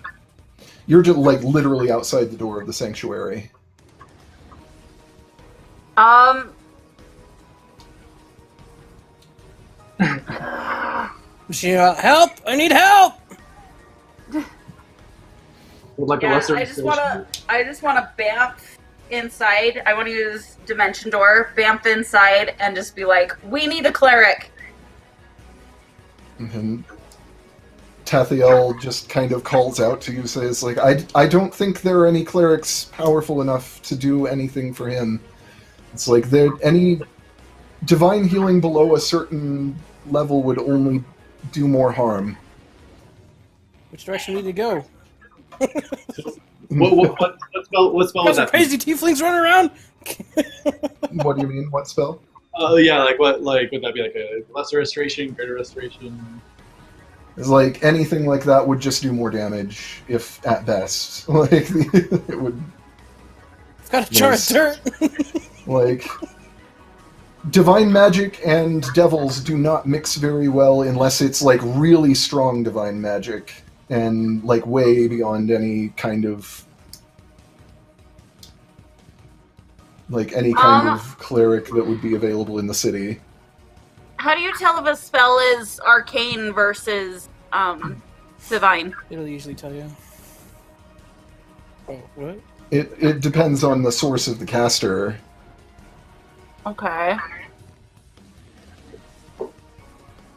You're just like literally outside the door of the sanctuary. Help! I need help! Like a Yeah, lesser I just wanna bamf inside. I want to use Dimension Door, bamf inside, and just be like, "We need a cleric." And Tathiel just kind of calls out to you, says, like, I don't think there are any clerics powerful enough to do anything for him. It's like, any divine healing below a certain level would only do more harm. Which direction do we need to go? What spell Got was some that? crazy tieflings running around? What do you mean? What spell? Yeah, like what? Like would that be like a lesser restoration, greater restoration? It's like anything like that would just do more damage, if at best. Like it would. I've got a jar of dirt! Like divine magic and devils do not mix very well unless it's like really strong divine magic and like way beyond any kind of cleric that would be available in the city. How do you tell if a spell is arcane versus divine? It'll usually tell you. Oh, what? It depends on the source of the caster. Okay.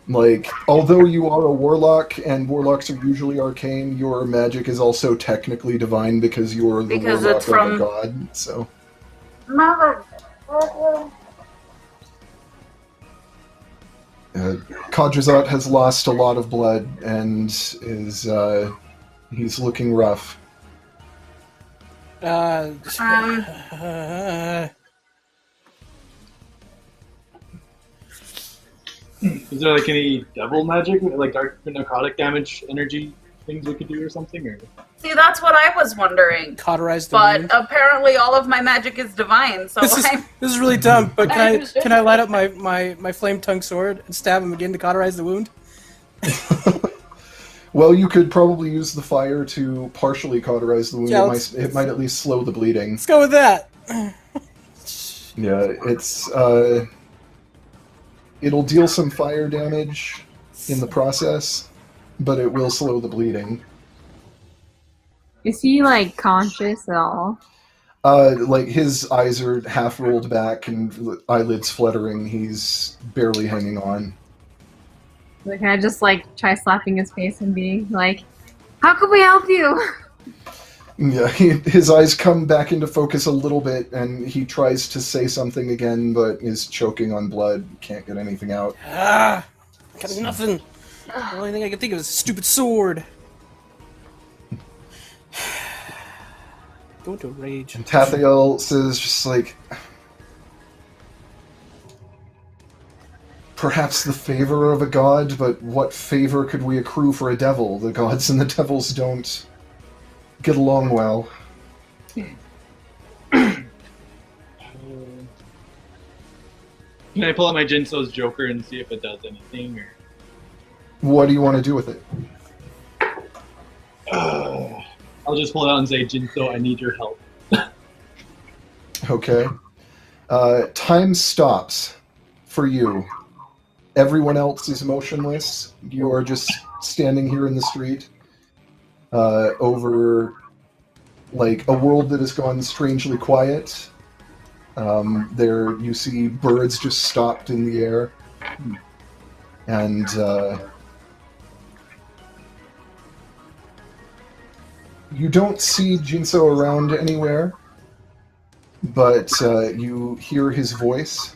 Like, although you are a warlock, and warlocks are usually arcane, your magic is also technically divine because you're the Because warlock it's from- of a god, so... Mother. Kadrazat has lost a lot of blood, and is, he's looking rough. Is there like any devil magic, like dark necrotic damage, energy things we could do or something? Or See, that's what I was wondering. Cauterize the But wound. apparently all of my magic is divine, so This I'm... is really dumb, but can I light up my flame tongue sword and stab him again to cauterize the wound? Well, you could probably use the fire to partially cauterize the wound. Yeah, It might at least slow the bleeding. Let's go with that! Yeah, it's, it'll deal some fire damage in the process, but it will slow the bleeding. Is he like conscious at all? Like, his eyes are half rolled back and eyelids fluttering. He's barely hanging on. Like, can I just like try slapping his face and be like, "How can we help you?" Yeah, his eyes come back into focus a little bit, and he tries to say something again, but is choking on blood. Can't get anything out. Got nothing. The only thing I can think of is a stupid sword. Go into a rage. And Tathael says, just like, perhaps the favor of a god, but what favor could we accrue for a devil? The gods and the devils don't get along well. can I pull out my Jinso's Joker and see if it does anything? Or What do you want to do with it? I'll just pull it out and say, Jinso, I need your help. Okay. Time stops for you everyone else is motionless. You are just standing here in the street over like a world that has gone strangely quiet. There you see birds just stopped in the air. And you don't see Jinso around anywhere, but you hear his voice.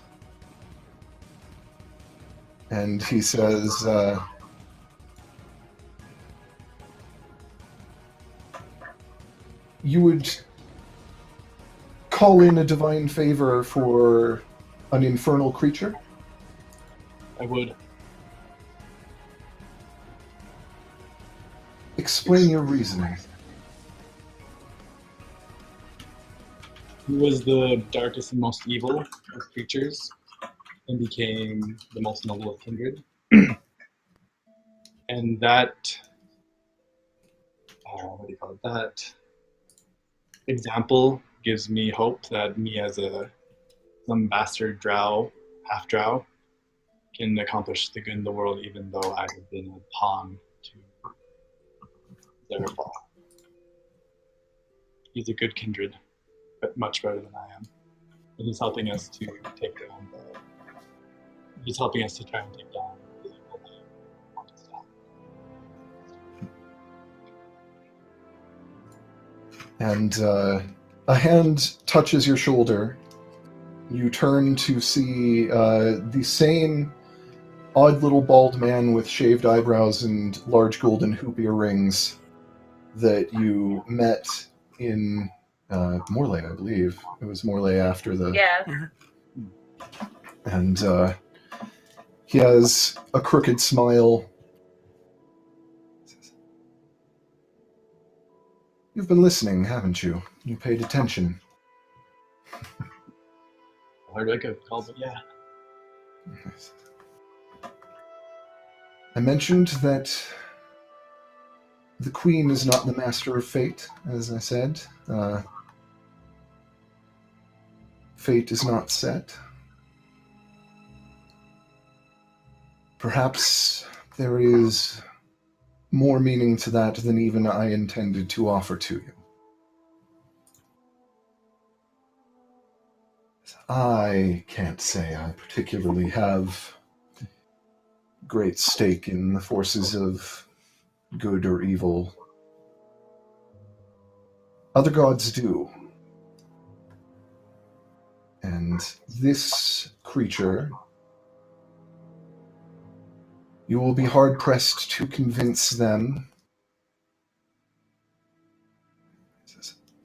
And he says, you would call in a divine favor for an infernal creature? I would. Explain your reasoning. He was the darkest and most evil of creatures and became the most noble of kindred. And that, what do you call it? That example gives me hope that me as some bastard drow, half drow, can accomplish the good in the world even though I have been a pawn to their fall. He's a good kindred, but much better than I am. And he's helping us to take down he's helping us to try and take down the evil that we want to stop. And a hand touches your shoulder. You turn to see the same odd little bald man with shaved eyebrows and large golden hoop earrings that you met in Morlaix, I believe. It was Morlaix after the... Yeah. And he has a crooked smile. You've been listening, haven't you? You paid attention. Hard like a call, but yeah. I mentioned that the Queen is not the master of fate, as I said. Fate is not set. Perhaps there is more meaning to that than even I intended to offer to you. I can't say I particularly have great stake in the forces of good or evil. Other gods do. And this creature, you will be hard-pressed to convince them.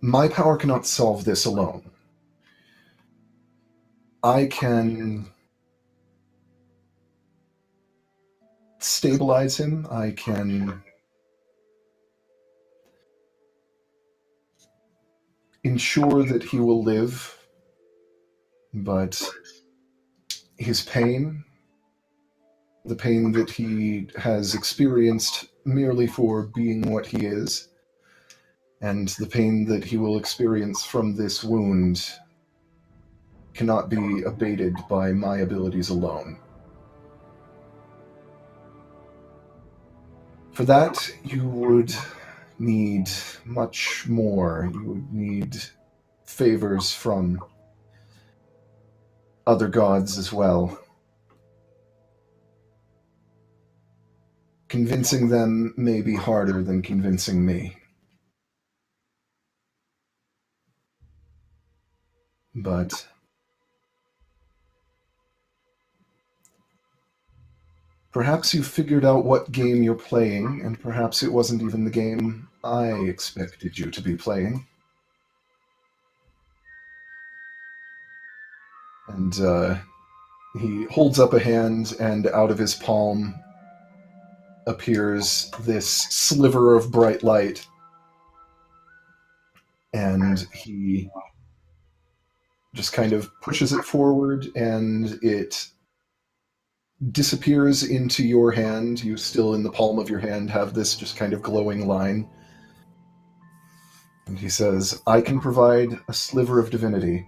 My power cannot solve this alone. I can stabilize him. I can ensure that he will live, but his pain, the pain that he has experienced merely for being what he is, and the pain that he will experience from this wound cannot be abated by my abilities alone. For that, you would need much more. You would need favors from other gods as well. Convincing them may be harder than convincing me. But perhaps you figured out what game you're playing, and perhaps it wasn't even the game I expected you to be playing. And he holds up a hand, and out of his palm appears this sliver of bright light. And he just kind of pushes it forward, and it disappears into your hand. You still, in the palm of your hand, have this just kind of glowing line. And he says, I can provide a sliver of divinity. .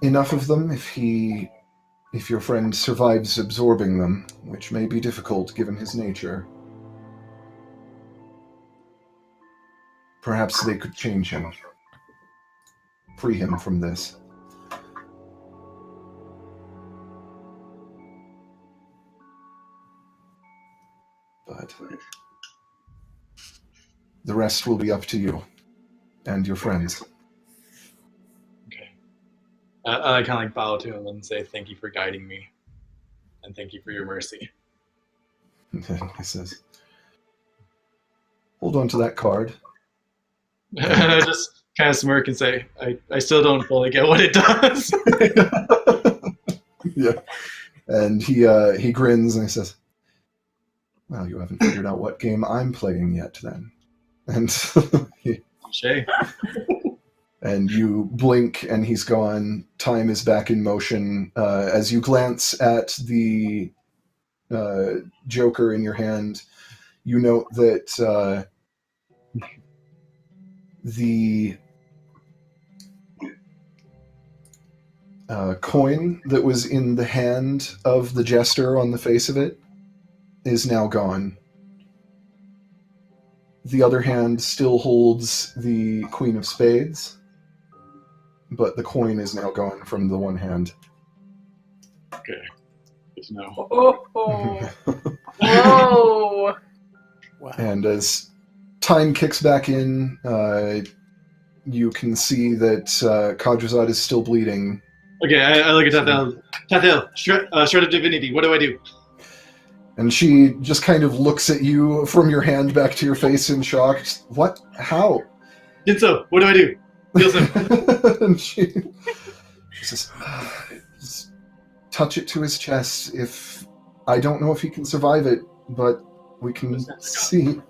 enough of them if your friend survives absorbing them, which may be difficult given his nature. Perhaps they could change him. Free him from this. But the rest will be up to you and your friends. Okay. I kind of like bow to him and say, "Thank you for guiding me, and thank you for your mercy." And then he says, "Hold on to that card." And I just kind of smirk and say, I still don't fully get what it does. Yeah. And he grins and he says, "Well, you haven't figured out what game I'm playing yet, then." And Touché. and you blink, and he's gone. Time is back in motion. As you glance at the Joker in your hand, you note that the coin that was in the hand of the jester on the face of it is now gone. The other hand still holds the Queen of Spades, but the coin is now gone from the one hand. Okay. Good to know. Oh. Whoa. Wow. And as time kicks back in, you can see that Khadrazad is still bleeding. Okay, I look at Tathel. Tathel, shred of divinity. What do I do? And she just kind of looks at you from your hand back to your face in shock. What? How? Jinso, what do I do? Heal him. And she says, "Just touch it to his chest. I don't know if he can survive it, but we can see."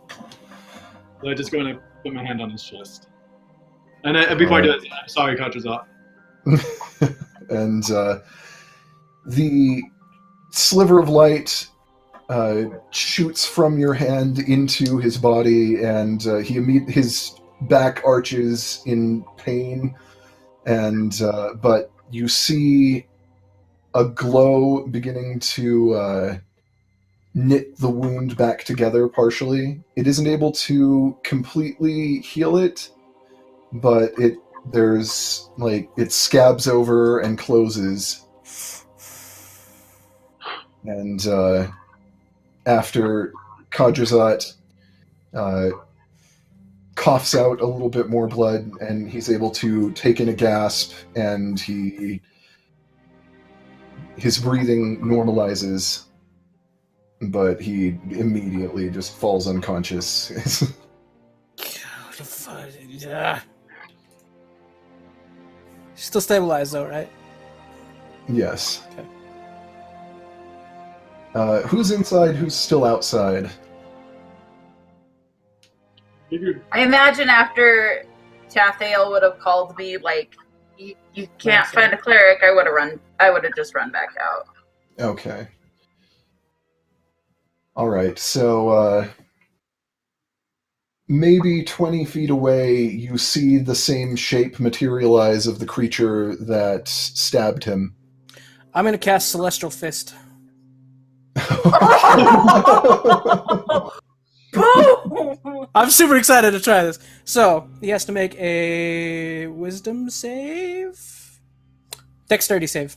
So I just go and put my hand on his chest. And before I do that, I'm sorry, Katrazat. And the sliver of light shoots from your hand into his body, and his back arches in pain, and but you see a glow beginning to knit the wound back together partially. It isn't able to completely heal it, but it scabs over and closes. And after Khadrazat coughs out a little bit more blood, and he's able to take in a gasp, and his breathing normalizes, but he immediately just falls unconscious. Still stabilized though, right? Yes. Okay. Who's inside? Who's still outside? I imagine after Tathael would have called me, like, you can't find a cleric, I would have just run back out. Okay. All right. So maybe 20 feet away, you see the same shape materialize of the creature that stabbed him. I'm gonna cast Celestial Fist. I'm super excited to try this. So he has to make a Wisdom save, Dexterity save.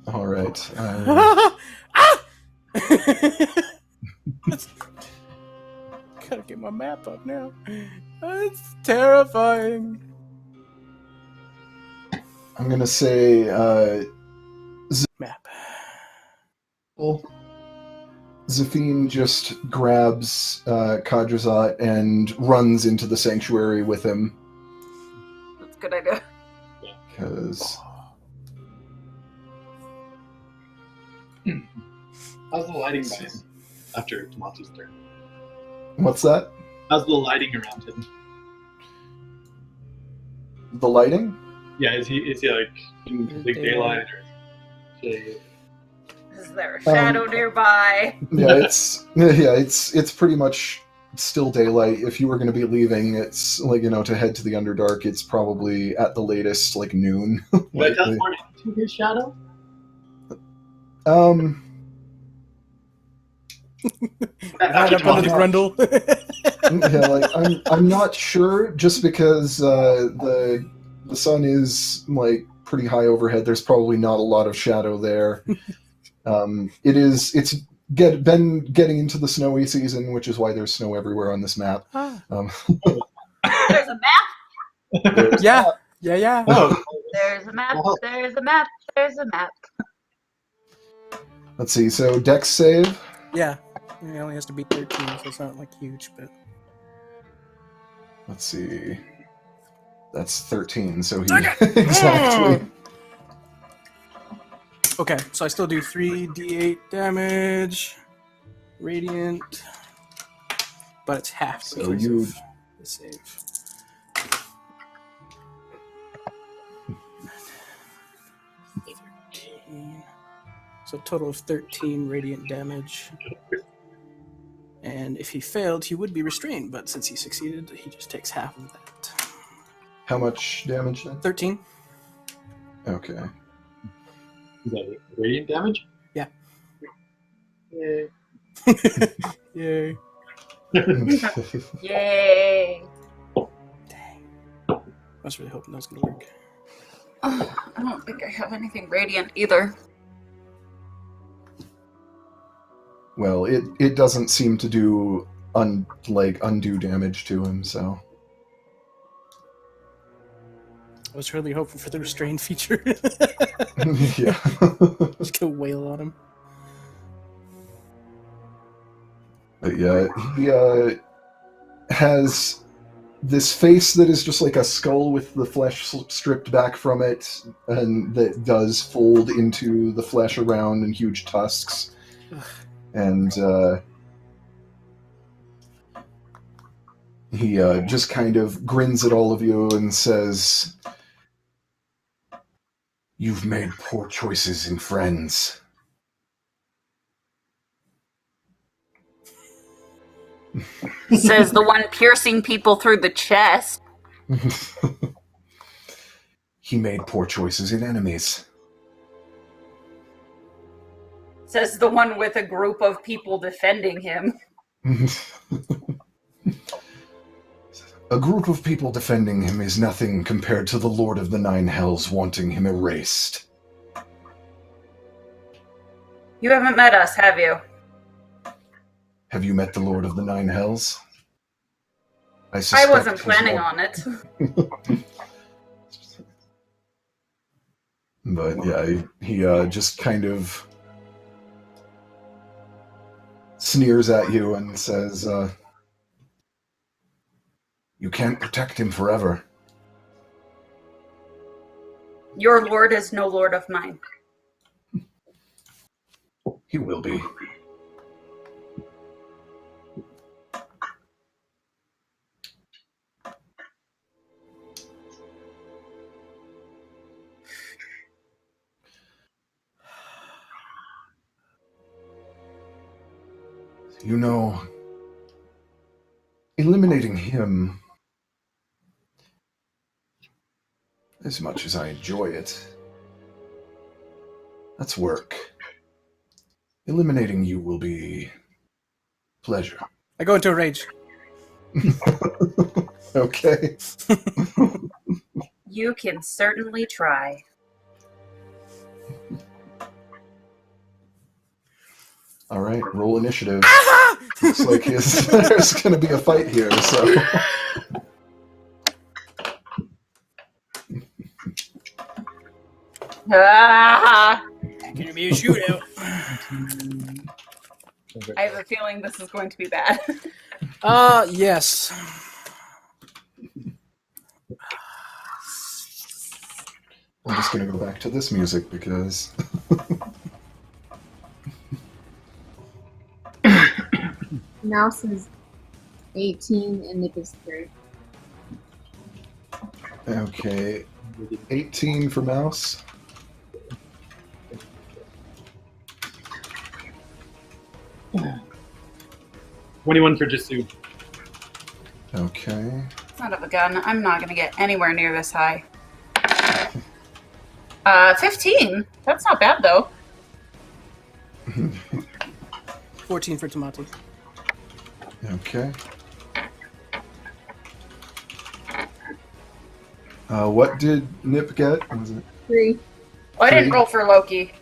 All right. Gotta get my map up now. It's terrifying. I'm gonna say Map. Zafine just grabs Khadrazat and runs into the sanctuary with him. That's a good idea. Because How's the lighting by him after Tomato's turn? what's that? How's the lighting around him? The lighting? Yeah, is he like in complete daylight or shade? Is there a shadow nearby? Yeah, it's pretty much still daylight. If you were going to be leaving, it's like, to head to the Underdark, it's probably at the latest like noon. Did I Likely. teleport into his shadow? Right up under the grundle. Yeah, like I'm not sure, just because the sun is like pretty high overhead. There's probably not a lot of shadow there. It's been getting into the snowy season, which is why there's snow everywhere on this map. Ah. There's a map. Yeah. Yeah. Oh, There's a map. Well- There's a map. There's a map. Let's see. So Dex save. Yeah. It only has to be 13, so it's not like huge, but Let's see. That's 13. So he Dang it! exactly. okay. So I still do 3d8 damage, radiant, but it's half. So because you- of the save. So total of 13 radiant damage. And if he failed, he would be restrained, but since he succeeded, he just takes half of that. How much damage then? 13. Okay. is that radiant damage? Yeah. Yeah. Yay. Yay! Dang. I was really hoping that was going to work. Oh, I don't think I have anything radiant either. Well, it doesn't seem to do undue damage to him, so. I was really hoping for the restrained feature. Yeah. Just go wail on him. But yeah, he has this face that is just like a skull with the flesh stripped back from it, and that does fold into the flesh around in huge tusks. And he just kind of grins at all of you and says, "You've made poor choices in friends." Says the one piercing people through the chest. He made poor choices in enemies. Says the one with a group of people defending him. A group of people defending him is nothing compared to the Lord of the Nine Hells wanting him erased. You haven't met us, have you? Have you met the Lord of the Nine Hells? I suspect wasn't he's planning one- on it. But yeah, he just kind of sneers at you and says, "You can't protect him forever." Your lord is no lord of mine. He will be. You know, eliminating him, as much as I enjoy it, that's work. Eliminating you will be pleasure. I go into a rage. Okay. You can certainly try. All right, roll initiative. Looks like there's going to be a fight here, so. Ah! Gonna be a shootout. I have a feeling this is going to be bad. Yes. I'm just going to go back to this music because. Mouse is 18 and Nick is 3. Okay, 18 for Mouse. $21 for Jisu. Okay. Son of a gun. I'm not going to get anywhere near this high. 15. That's not bad, though. 14 for Tamati. Okay. What did Nip get? Was it 3. Oh, I didn't 3? roll for Loki.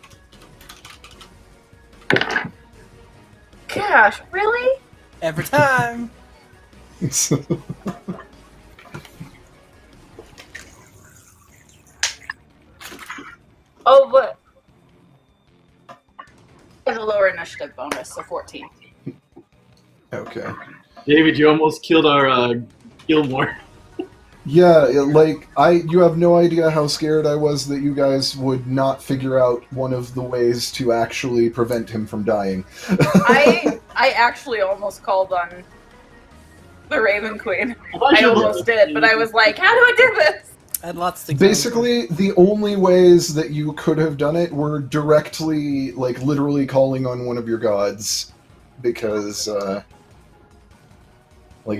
Gosh, really? Every time. Oh, but there's a lower initiative bonus, so 14. Okay. David, you almost killed our Gilmore. Yeah, you have no idea how scared I was that you guys would not figure out one of the ways to actually prevent him from dying. I actually almost called on the Raven Queen. I almost did, but I was like, how do I do this? I had lots to Basically, the only ways that you could have done it were directly, literally calling on one of your gods, because, it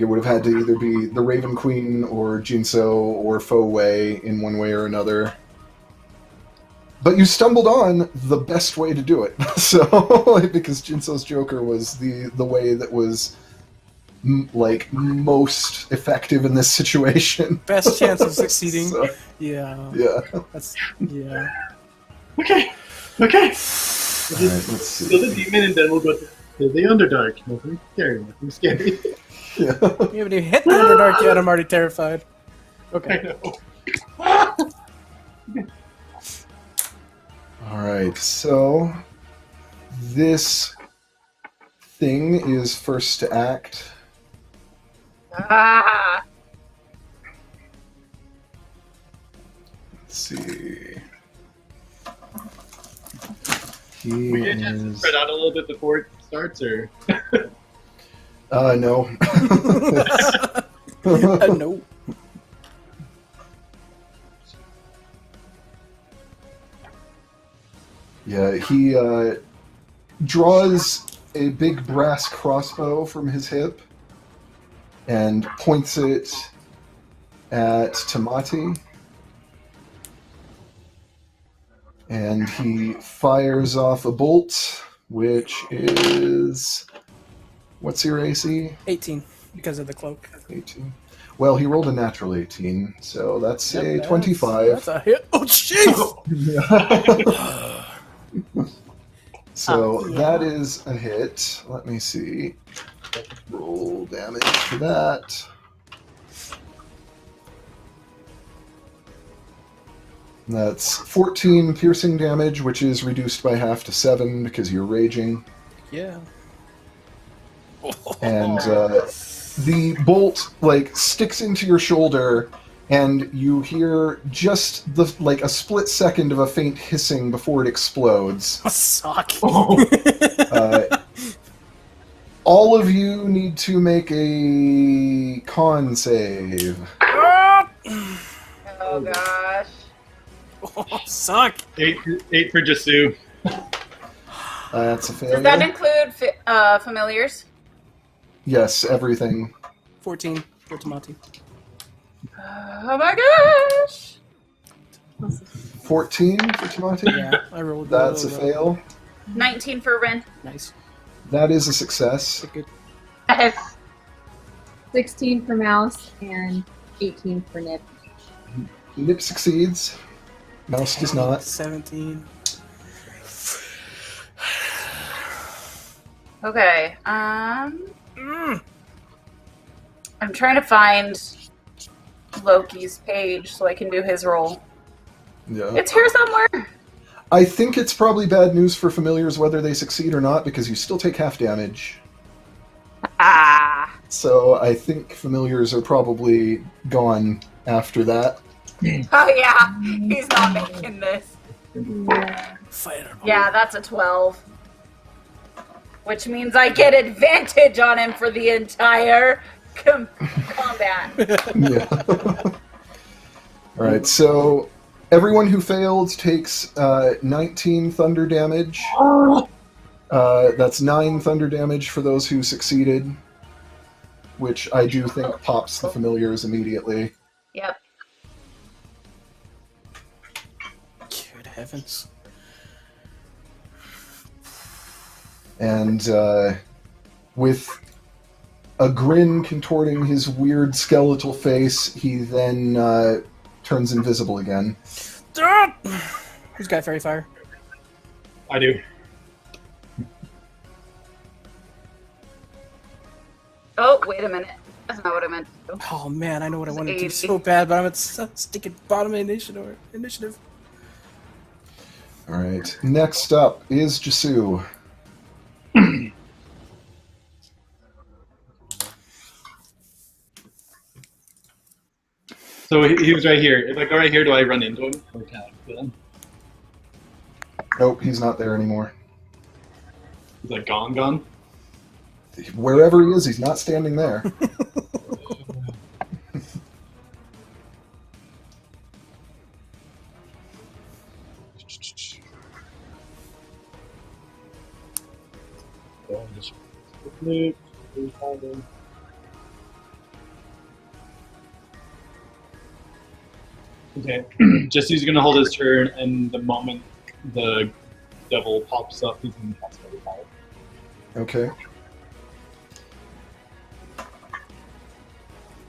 would have had to either be the Raven Queen or Jinso or Fo Wei in one way or another. But you stumbled on the best way to do it, so, because Jinso's Joker was the way that was, most effective in this situation. Best chance of succeeding. So, yeah. That's, yeah. Okay. Alright, let's see. Kill the demon and then we'll go to the Underdark. Nothing scary. Nothing scary. Yeah. You haven't even hit the Underdark yet, I'm already terrified. I Okay. know. Alright, so this thing is first to act. Ah, Let's see. He We get a chance to is... spread out a little bit before it starts, or no. No. Yeah, he draws a big brass crossbow from his hip and points it at Tamati. And he fires off a bolt, which is... What's your AC? 18, because of the cloak. 18. Well, he rolled a natural 18, so that's a Yep, 25. That's a hit. Oh, jeez! Yeah. So Yeah. that is a hit. Let me see. Roll damage for that. That's 14 piercing damage, which is reduced by half to 7 because you're raging. Yeah. And the bolt sticks into your shoulder, and you hear just a split second of a faint hissing before it explodes. Suck. All of you need to make a con save. oh gosh. Suck. 8 for Jasu. That's a failure. Does that include familiars? Yes, everything. 14 for Tamati. Oh my gosh. 14 for Tamati? Yeah, I rolled. That's a low. fail. 19 for Ren. Nice. That is a success. Good. 16 for Mouse and 18 for Nip. Nip succeeds. Mouse does not. 17. Okay. I'm trying to find Loki's page so I can do his roll. Yeah. It's here somewhere. I think it's probably bad news for familiars whether they succeed or not, because you still take half damage. Ah. So I think familiars are probably gone after that. Oh yeah, he's not making this. Yeah. Fire. Yeah, that's a 12. Which means I get advantage on him for the entire combat. Yeah. Alright, so everyone who failed takes 19 thunder damage. That's 9 thunder damage for those who succeeded. which I do think pops the familiars immediately. Yep. Good heavens. And with a grin contorting his weird skeletal face, he then turns invisible again. Who's got fairy fire? I do. Oh, wait a minute. That's not what I meant to do. Oh man, I know what I wanted to do It's so bad, but I'm at sticking bottom of initiative. All right. Next up is Jasu. So he was right here. If I go right here, do I run into him? Or can I kill him? Nope, he's not there anymore. He's like gone? Wherever he is, he's not standing there. Okay, just he's gonna hold his turn, and the moment the devil pops up, he's gonna cast fairy fire. Okay.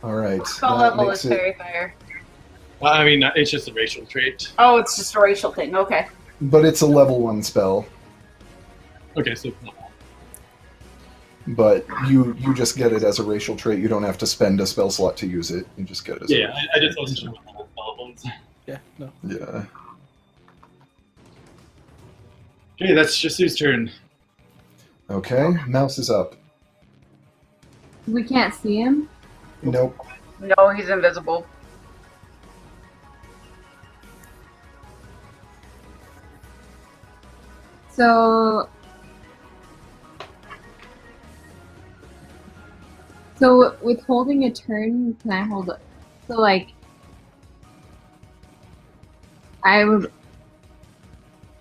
All right. What that level makes is it- fairy fire? I mean, it's just a racial trait. Oh, it's just a racial thing. Okay. But it's a level 1 spell. Okay, so no. But you just get it as a racial trait. You don't have to spend a spell slot to use it. You just get it as Yeah, I just wasn't sure what level spell was. Yeah, no. Yeah. Okay, that's Jasu's turn. Okay. Mouse is up. We can't see him. Nope. No, he's invisible. So with holding a turn, can I hold? So like, I would.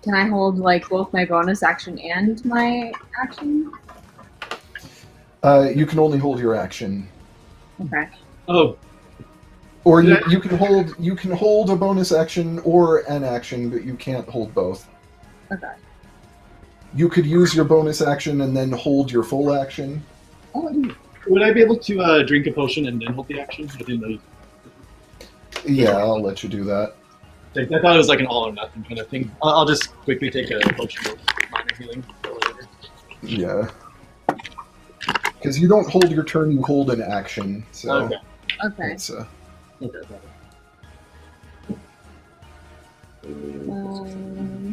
Can I hold like both my bonus action and my action? You can only hold your action. Okay. Oh, Or you can hold a bonus action or an action, but you can't hold both. Okay. You could use your bonus action and then hold your full action. Oh, I didn't- would I be able to drink a potion and then hold the action? I didn't know you Yeah, I'll let you do that. I thought it was like an all or nothing kind of thing. I'll just quickly take a potion of minor healing for later. Yeah. Because you don't hold your turn, you hold an action. So Okay. Okay. it's Okay.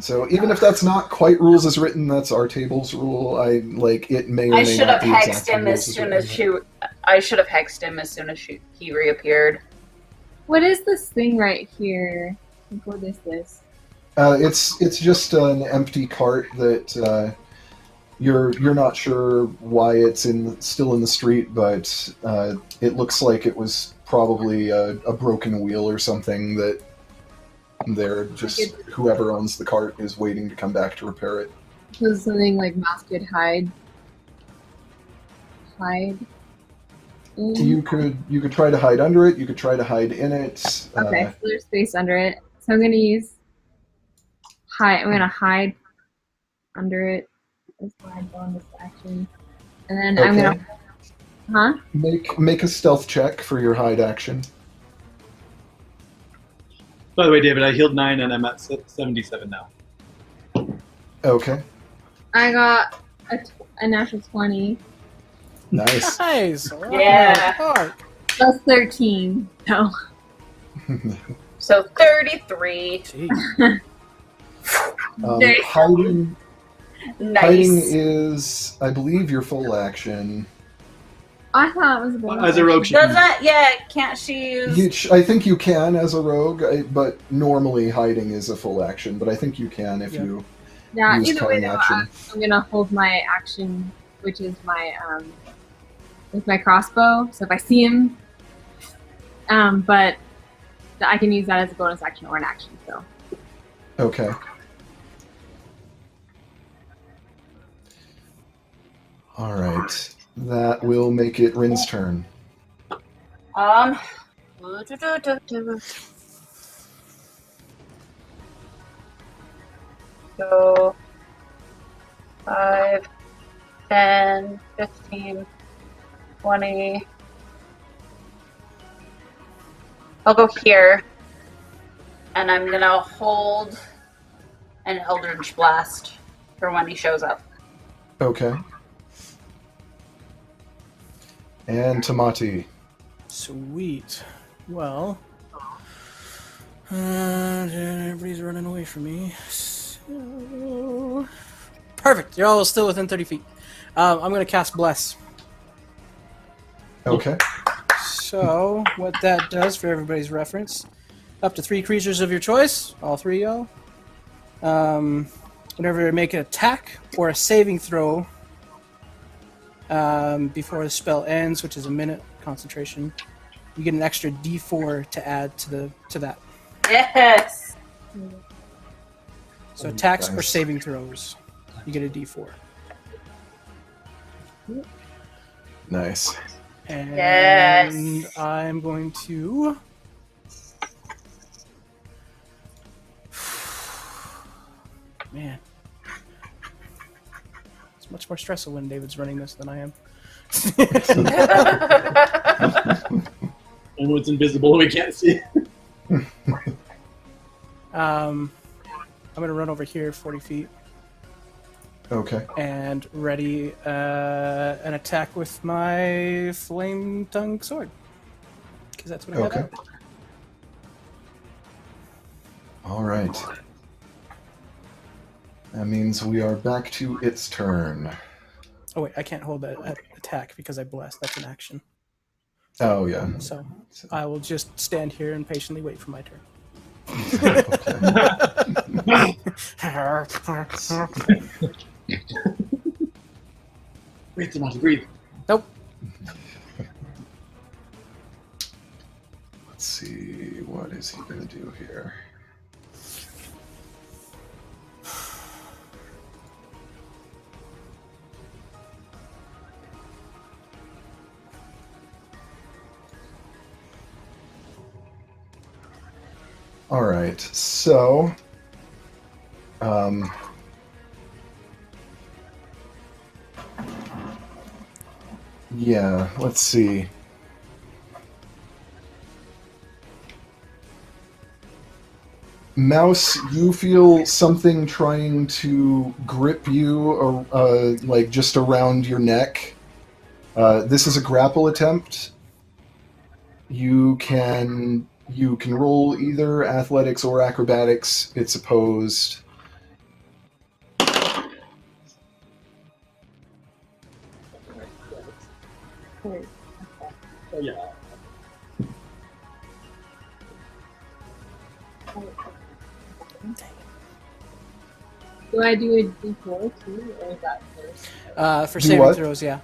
so even if that's not quite rules as written, that's our table's rule. It may or I may should not have be hexed exactly him rules as soon as written. I should have hexed him as soon as he reappeared. What is this thing right here? Like, what is this? It's just an empty cart that you're not sure why it's still in the street, but it looks like it was probably a broken wheel or something that they're just whoever owns the cart is waiting to come back to repair it. So something like mouse could hide. In? You could try to hide under it. You could try to hide in it. Okay, so there's space under it. So I'm gonna use hide. I'm gonna hide under it. That's my bonus action, and then I'm Okay. gonna. Huh? Make a stealth check for your hide action. By the way, David, I healed 9 and I'm at 77 now. Okay, I got a natural 20 nice. Nice. Yeah. Alright. plus 13. No. So 33. Gee. Very Hiding Nice. is, I believe, your full action. I thought it was a bonus. As a rogue, she Does can- that? Yeah. Can't she use? I think you can as a rogue, but normally hiding is a full action. But I think you can if Yeah. you Yeah. use Either way, cunning though, action. I'm gonna hold my action, which is my with my crossbow. So if I see him, but I can use that as a bonus action or an action. So Okay. All right. That will make it Rin's turn. So 5, 10, 15, 20. I'll go here. And I'm gonna hold an Eldritch Blast for when he shows up. Okay. And Tamati. Sweet. Well, everybody's running away from me. So... Perfect. You're all still within 30 feet. I'm going to cast Bless. Okay. So, what that does for everybody's reference, up to 3 creatures of your choice, all 3 y'all. Whenever you make an attack or a saving throw before the spell ends, which is a minute concentration, you get an extra D4 to add to that. Yes! So attacks or Nice. saving throws, you get a D4. Nice. And Yes. I'm going to... Man. It's much more stressful when David's running this than I am. And what's invisible we can't see. I'm going to run over here 40 feet Okay. and ready an attack with my flame tongue sword. Because that's what I have Okay. out. All right. That means we are back to its turn. Oh wait, I can't hold that attack because I blessed. That's an action. Oh, yeah. So I will just stand here and patiently wait for my turn. Breathe, Tomato, breathe. Nope. Let's see. What is he going to do here? All right, so yeah, let's see. Mouse, you feel something trying to grip you, like just around your neck. This is a grapple attempt. You can roll either athletics or acrobatics. It's opposed. Oh, yeah. Do I do a D4 too, or is that first? For Do saving what? throws, yeah.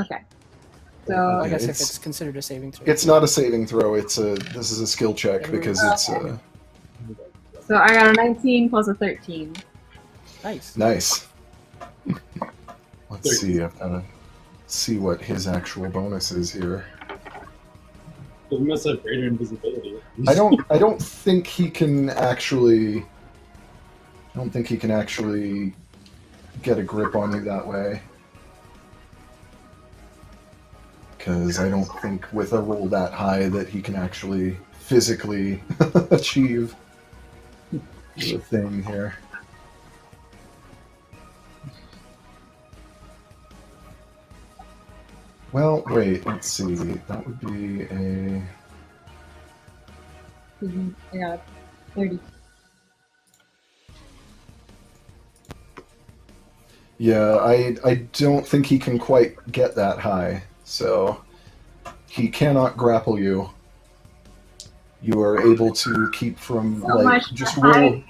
Okay. So I guess if it's- it's considered a saving throw. It's not a saving throw. This is a skill check because it's so I got a 19 plus a 13. Nice. nice. Let's see. I've got to see what his actual bonus is here. But we must have greater invisibility. I don't think he can actually. I don't think he can actually get a grip on you that way. Because I don't think with a roll that high that he can actually physically achieve the thing here. Well, wait, let's see. That would be a... I got 30. Yeah, I don't think he can quite get that high, so he cannot grapple you. You are able to keep from, So like, much just for roll...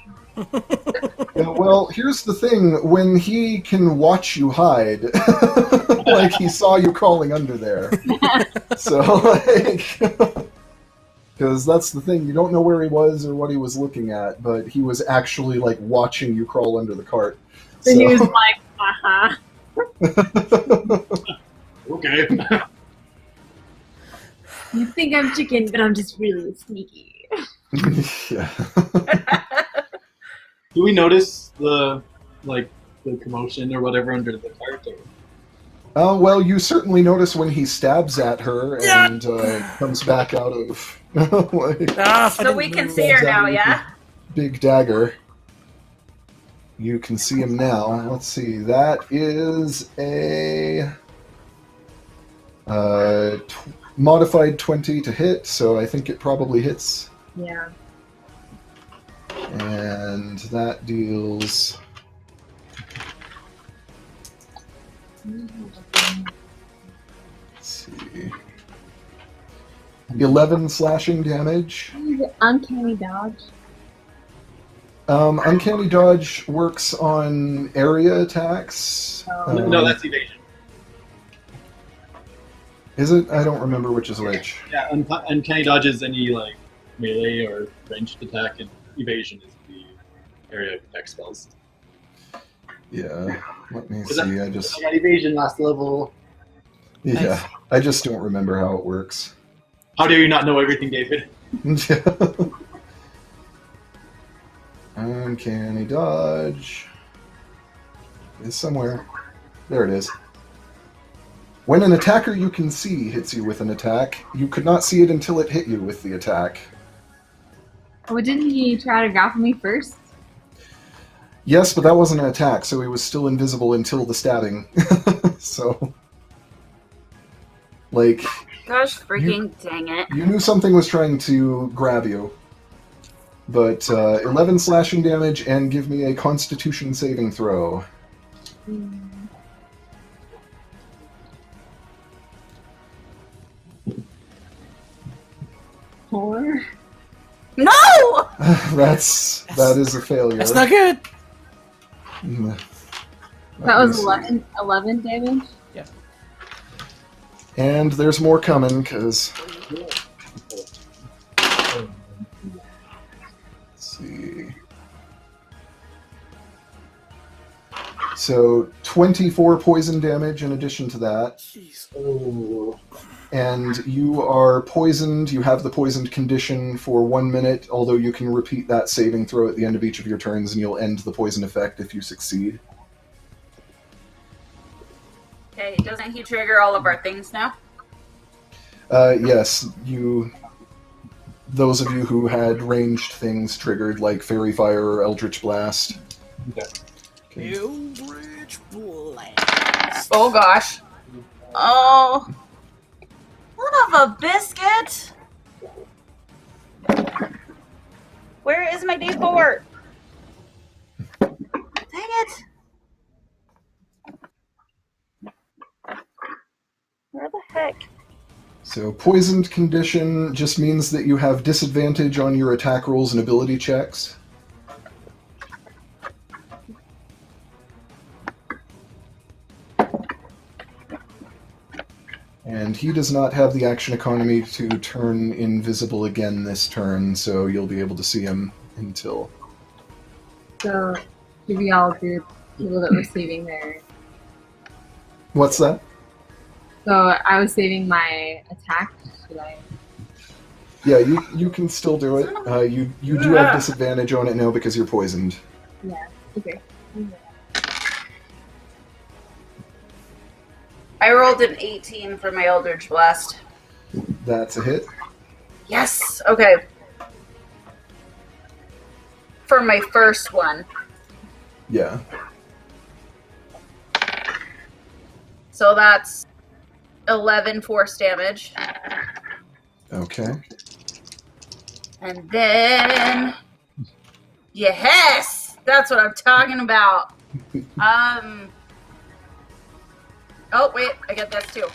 Yeah, well, here's the thing. When he can watch you hide, like he saw you crawling under there. So, like... Because that's the thing. You don't know where he was or what he was looking at, but he was actually, like, watching you crawl under the cart. So he was like, uh-huh. Okay. You think I'm chicken, but I'm just really sneaky. Yeah. Do we notice the commotion or whatever under the cart? Or... Well, you certainly notice when he stabs at her and comes back out of like, If I So we didn't can move. see her now, yeah? big dagger. You can see him now. Let's see. That is a modified 20 to hit, so I think it probably hits. Yeah. And that deals. Let's see. 11 slashing damage. Uncanny dodge. Uncanny dodge works on area attacks. no, that's evasion. Is it? I don't remember which is which. Yeah, uncanny dodge is any like melee or ranged attack, and evasion is the area attack spells. Yeah. Let me Was see. I got evasion last level. Yeah. I just don't remember how it works. How dare you not know everything, David? Uncanny dodge is somewhere. There it is. When an attacker you can see hits you with an attack, you could not see it until it hit you with the attack. Oh, didn't he try to grapple me first? Yes, but that wasn't an attack, so he was still invisible until the stabbing. So, like, Gosh freaking dang it. you knew something was trying to grab you. But 11 slashing damage, and give me a Constitution saving throw. Four. No! That is a failure. That's not good. That was 11 damage? And there's more coming, because... Let's see... So, 24 poison damage in addition to that. Jeez. Oh. And you are poisoned. You have the poisoned condition for 1 minute, although you can repeat that saving throw at the end of each of your turns, and you'll end the poison effect if you succeed. Okay, doesn't he trigger all of our things now? Yes, those of you who had ranged things triggered, like Fairy Fire or Eldritch Blast. Okay. Eldritch Blast. Oh gosh. Oh. Son of a biscuit! Where is my D4? Dang it! Where the heck? So, poisoned condition just means that you have disadvantage on your attack rolls and ability checks. And he does not have the action economy to turn invisible again this turn, so you'll be able to see him until... So, should we all do people that were saving their... What's that? So, I was saving my attack. Should I... Yeah, you can still do it. You do have disadvantage on it now because you're poisoned. Yeah, okay. I rolled an 18 for my Eldritch Blast. That's a hit. Yes! Okay. For my first one. Yeah. So that's 11 force damage. Okay. And then... Yes! That's what I'm talking about. Oh, wait. I get this too.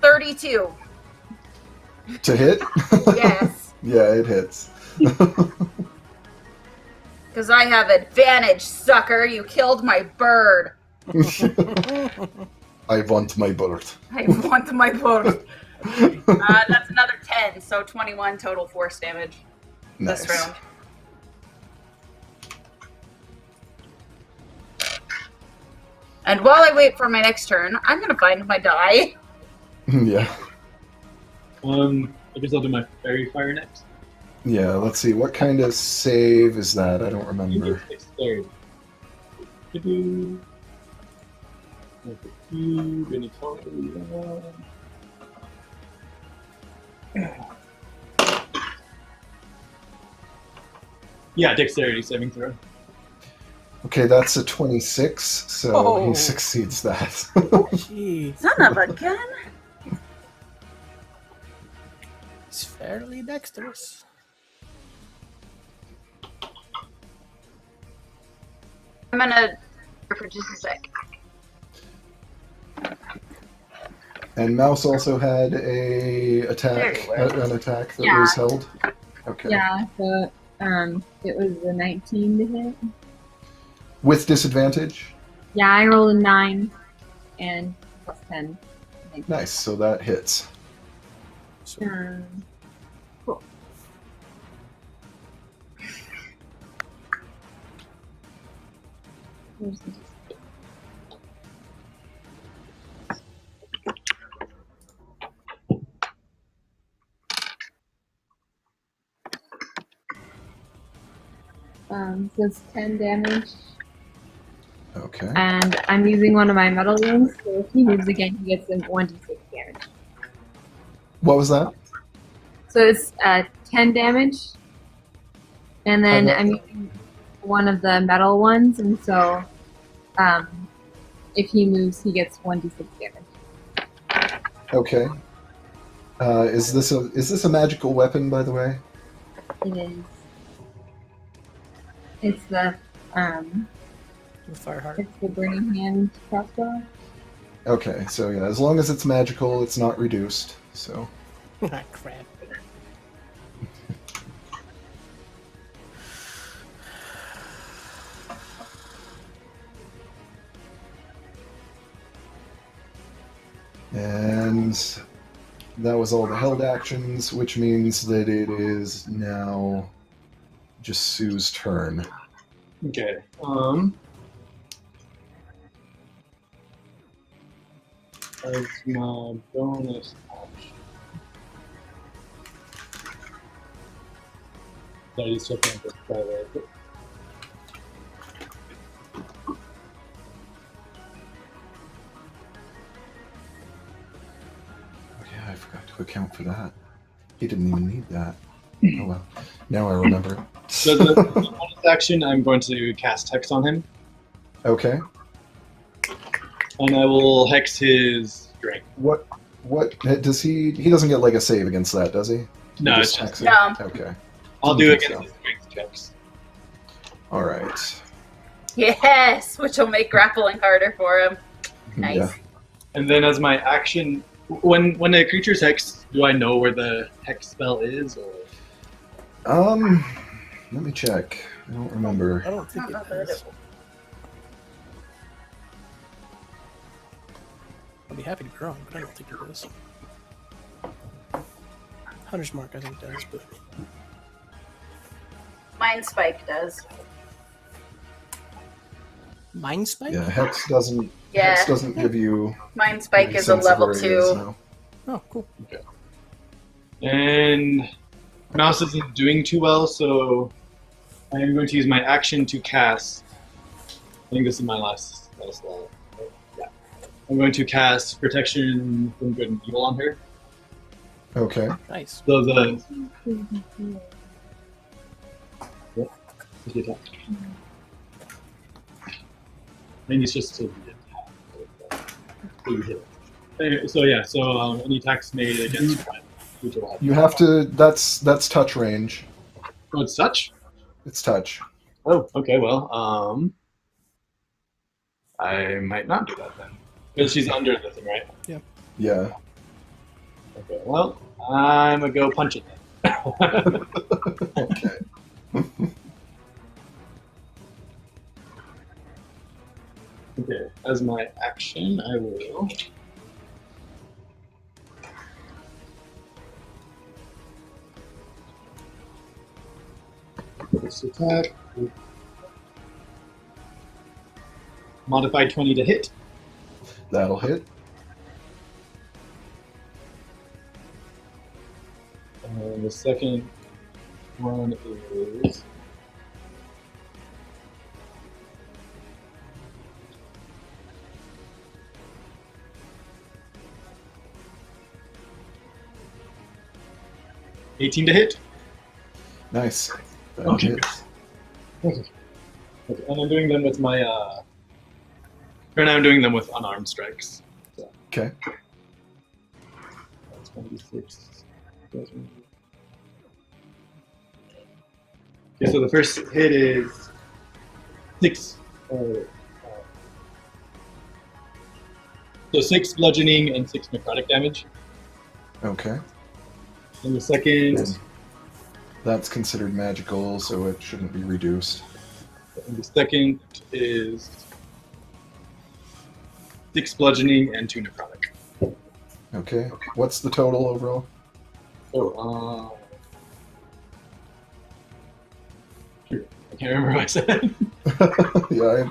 32. To hit? Yes. Yeah, it hits. Because I have advantage, sucker. You killed my bird. I want my bird. I want my bird. That's another 10, so 21 total force damage Nice. this round. And while I wait for my next turn, I'm gonna find my die. Yeah. I guess I'll do my fairy fire next. Yeah, let's see. What kind of save is that? I don't I think remember. it's dexterity. Do-do. Number 2, inequality. Yeah, dexterity saving throw. Okay, that's a 26, so Oh. he succeeds that. Gee, Son of a gun. he's fairly dexterous. I'm gonna for just a sec. And Mouse also had an attack that Yeah. was held. Okay. Yeah, so it was a 19 to hit. With disadvantage? Yeah, I rolled a 9 and plus 10. Nice, so that hits. Cool. Where's the- So it's 10 damage, Okay. and I'm using one of my metal wounds, so if he moves again, he gets an 1d6 damage. What was that? So it's 10 damage, and then I know- I'm using one of the metal ones, and so if he moves, he gets 1d6 damage. Okay. Is this a magical weapon, by the way? It is. It's the With Fireheart. it's the burning hand crossbow. Okay, so yeah, as long as it's magical, it's not reduced. So Crap. and that was all the held actions, which means that it is now just Sue's turn. Okay. As my bonus action. That is something to try there. Oh yeah, I forgot to account for that. He didn't even need that. Oh well. Now I remember. So the bonus action, I'm going to cast Hex on him, Okay. and I will Hex his strength. What does he doesn't get like a save against that, does he? No, He it's hacks just, it? No. Okay. I'll do it Didn't against think his strength checks. All right. Yes, which will make grappling harder for him. Nice. Yeah. And then as my action, when a creature's Hex, do I know where the Hex spell is? Or? Let me check. I don't remember. I don't think I don't it know that is. it- I'll be happy to be wrong, but I don't think it is. Hunter's Mark, I think, does, but Mind Spike does. Mind Spike? Yeah, Hex doesn't Yeah. give you Mind Spike any is a sense of level where it 2. is, no. Oh, cool. And Mouse isn't doing too well, so I am going to use my action to cast. I think this is my last slot. Yeah. I'm going to cast Protection from Good and Evil on her. Okay. Nice. So the. What? What's the attack? I think it's just to the attack. So you hit it. Anyway, so yeah, so any attacks made against creature will have. You have to. That's touch range. Oh, it's such? It's touch. Oh, okay, well, I might not do that then. Because she's under the thing, right? Yeah. Okay, well, I'm gonna go punch it then. Okay. Okay, as my action, I will. This attack. Modified 20 to hit. That'll hit. And the second one is 18 to hit. Nice. That Okay. hits. Okay. And I'm doing them with my right now I'm doing them with unarmed strikes. So Okay. that's 26. Okay, so the first hit is 6 so 6 bludgeoning and 6 necrotic damage. Okay. And the second And that's considered magical, so it shouldn't be reduced. is 6 bludgeoning and 2 necrotic. Okay. What's the total overall? Oh, I can't remember what I said. Yeah,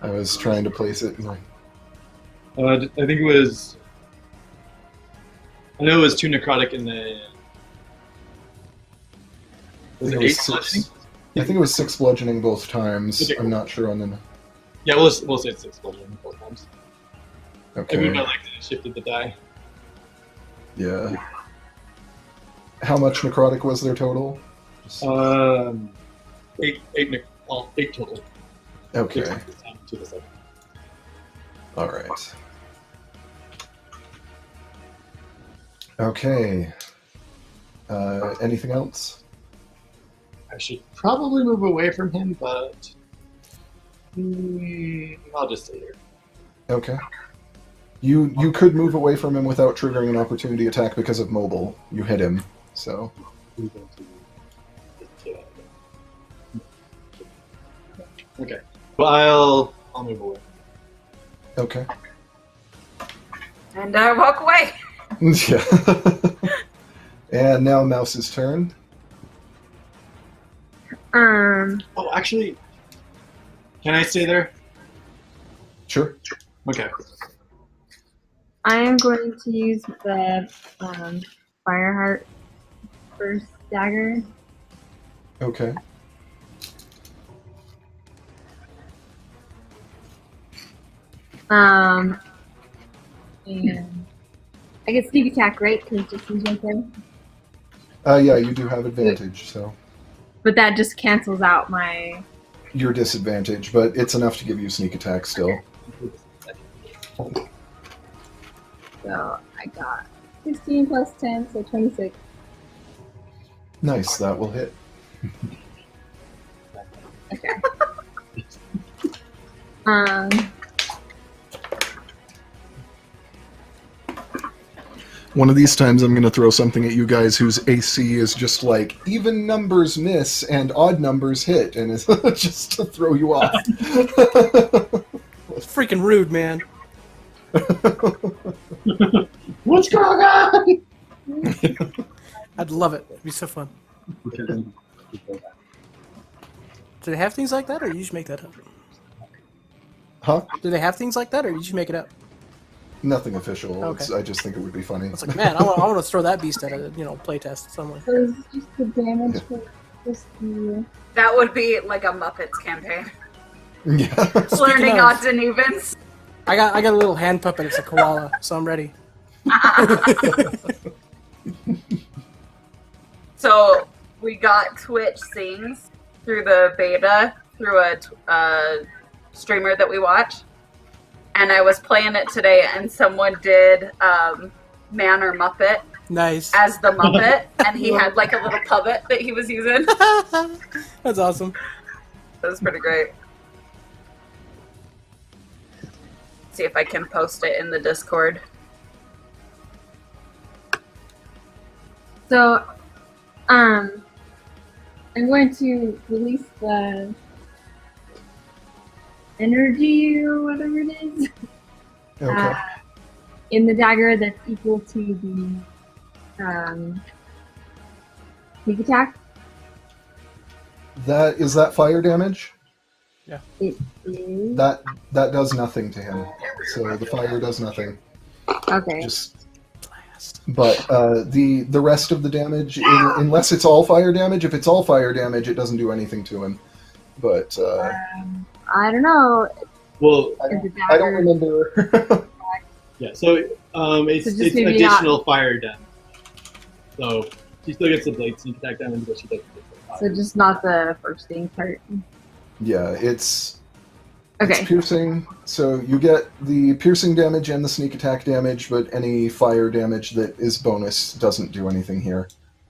I was trying to place it. And I think it was. I know it was 2 necrotic and then. Was it 8 bludgeoning? I think it was 6 bludgeoning both times. Okay, cool. I'm not sure on the. Yeah, we'll say it's 6 bludgeoning both times. I moved Okay. my legs and shifted the die. Yeah. How much necrotic was there total? 8 total. Okay. To the second. All right. Okay. Anything else? I should probably move away from him, but I'll just stay here. Okay. You could move away from him without triggering an opportunity attack because of mobile. You hit him, so. Okay. Well, I'll move away. Okay. And I walk away. Yeah. And now Mouse's turn. Oh, actually, can I stay there? Sure. Okay. I am going to use the Fireheart first dagger. Okay. And I get sneak attack, right? Because just right there. Yeah, you do have advantage, so. But that just cancels out my. Your disadvantage, but it's enough to give you sneak attack still. So I got 16 plus 10, so 26. Nice, that will hit. Okay. One of these times I'm going to throw something at you guys whose AC is just like even numbers miss and odd numbers hit, and it's just to throw you off. It's freaking rude, man. What's going on? I'd love it. It'd be so fun. Do they have things like that, or you just make that up? Huh? Do they have things like that, or you just make it up? Nothing official. Okay. I just think it would be funny. It's like, man, I want to throw that beast at a playtest somewhere. So is this just the damage for just the. That would be like a Muppets campaign. Yeah. Learning of- odds and evens. I got a little hand puppet. It's a koala, so I'm ready. So we got Twitch Sings through the beta through a streamer that we watch, and I was playing it today, and someone did Man or Muppet Nice. as the Muppet, and he had like a little puppet that he was using. That's awesome. It was pretty great. See if I can post it in the Discord. So, I'm going to release the energy or whatever it is Okay. in the dagger that's equal to the sneak attack. That is that fire damage? It is That does nothing to him. So the fire does nothing. okay. But the rest of the damage, unless it's all fire damage, if it's all fire damage, it doesn't do anything to him. But I don't know. Well, Is it I don't dagger? remember. yeah. So it's So just it's maybe additional fire damage. So she still gets the blade sneak attack damage, but she doesn't get the fire. So just not the first thing part. Yeah, it's Okay. piercing. So you get the piercing damage and the sneak attack damage, but any fire damage that is bonus doesn't do anything here.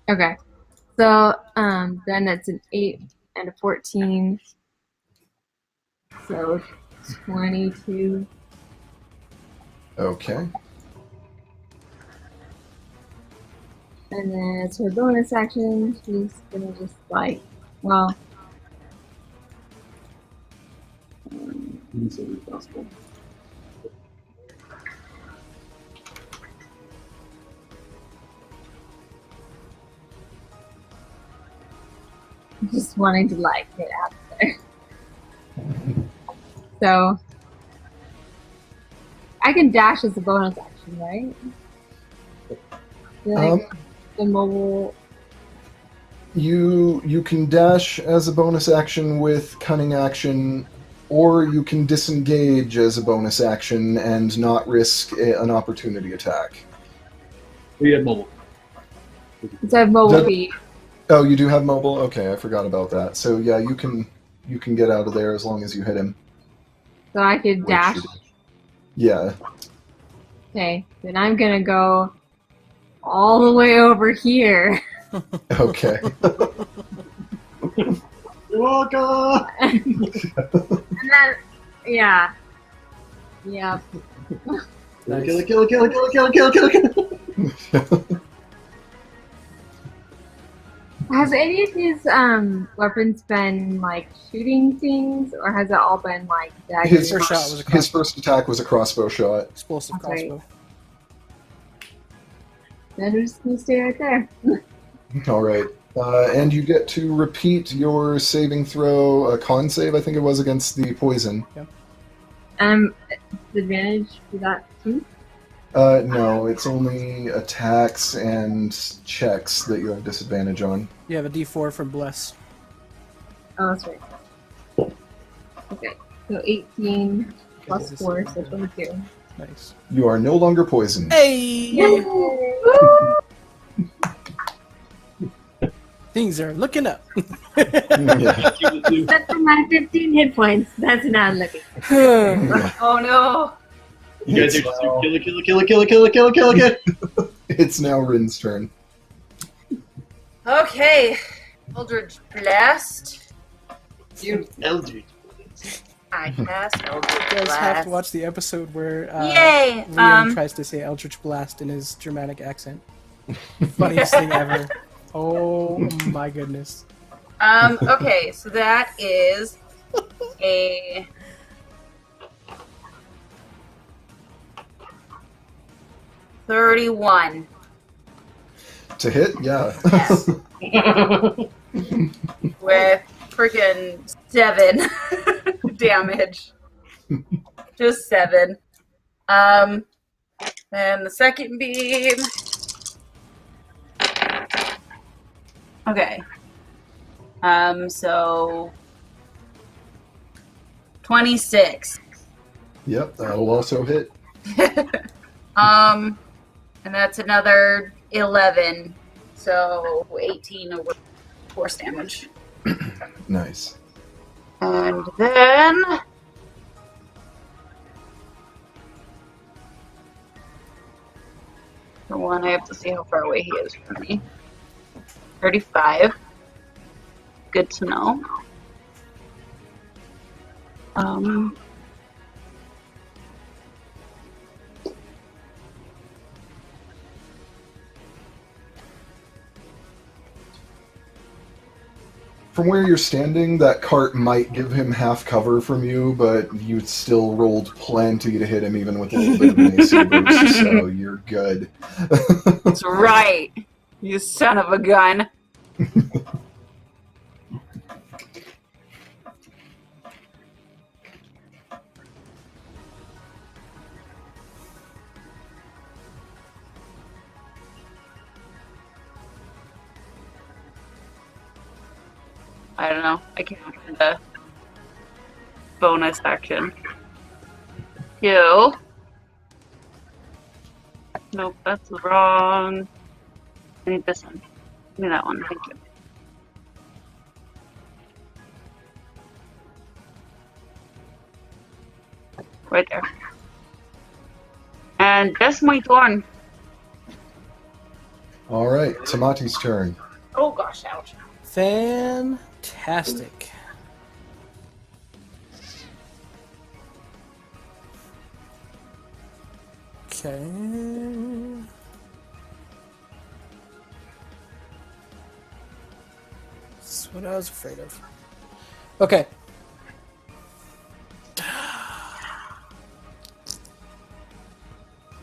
Okay. So then it's an 8 and a 14. So 22. Okay. And then it's her bonus action. She's gonna just like, well, just wanting to like get out of there. So I can dash as a bonus action, right? Like the mobile. You can dash as a bonus action with cunning action, or you can disengage as a bonus action and not risk an opportunity attack. We have mobile. So I have mobile Does- feet. Oh, you do have mobile? Okay, I forgot about that. So yeah, you can get out of there as long as you hit him. So I could dash. Yeah. Okay, then I'm gonna go all the way over here. Okay. You're welcome. And then, yeah. Yep. Kill. Has any of his weapons been like shooting things, or has it all been like daggers? His first shot was a his crossbow. first attack was a crossbow shot. Explosive Okay. crossbow. Then we're just gonna stay right there. All right. And you get to repeat your saving throw, a con save, I think it was, against the poison. Advantage for that too. No, it's only attacks and checks that you have disadvantage on. You have a D4 for bless. Oh, that's right. Okay, so 18 plus 4, so 22. Nice. You are no longer poisoned. Hey! Woo! Things are looking up. Yeah. That's my 15 hit points. That's not looking. Oh no. You guys are It's just now- kill. It's now Rin's turn. Okay. Eldritch Blast. You Eldritch. I cast Eldritch You guys have Blast. to watch the episode where Yay! Liam tries to say Eldritch Blast in his Germanic accent. Funniest thing ever. Oh my goodness. Okay, so that is a $31. To hit? Yeah. With freaking 7 damage. Just 7. Then the second beam. Okay. So 26. Yep, that'll also hit. And that's another 11. So 18 over force damage. Nice. And then for one, I have to see how far away he is from me. 35. Good to know. From where you're standing, that cart might give him half cover from you, but you still rolled plenty to hit him even with a little bit of an AC boost, so you're good. That's right. You son of a gun. I don't know. I can't find the bonus action. Kill. Nope, that's wrong. I need this one. Give me that one. Thank you. Right there. And that's my turn. All right, Tamati's turn. Oh gosh, ouch. Fantastic. Okay. That's what I was afraid of. Okay.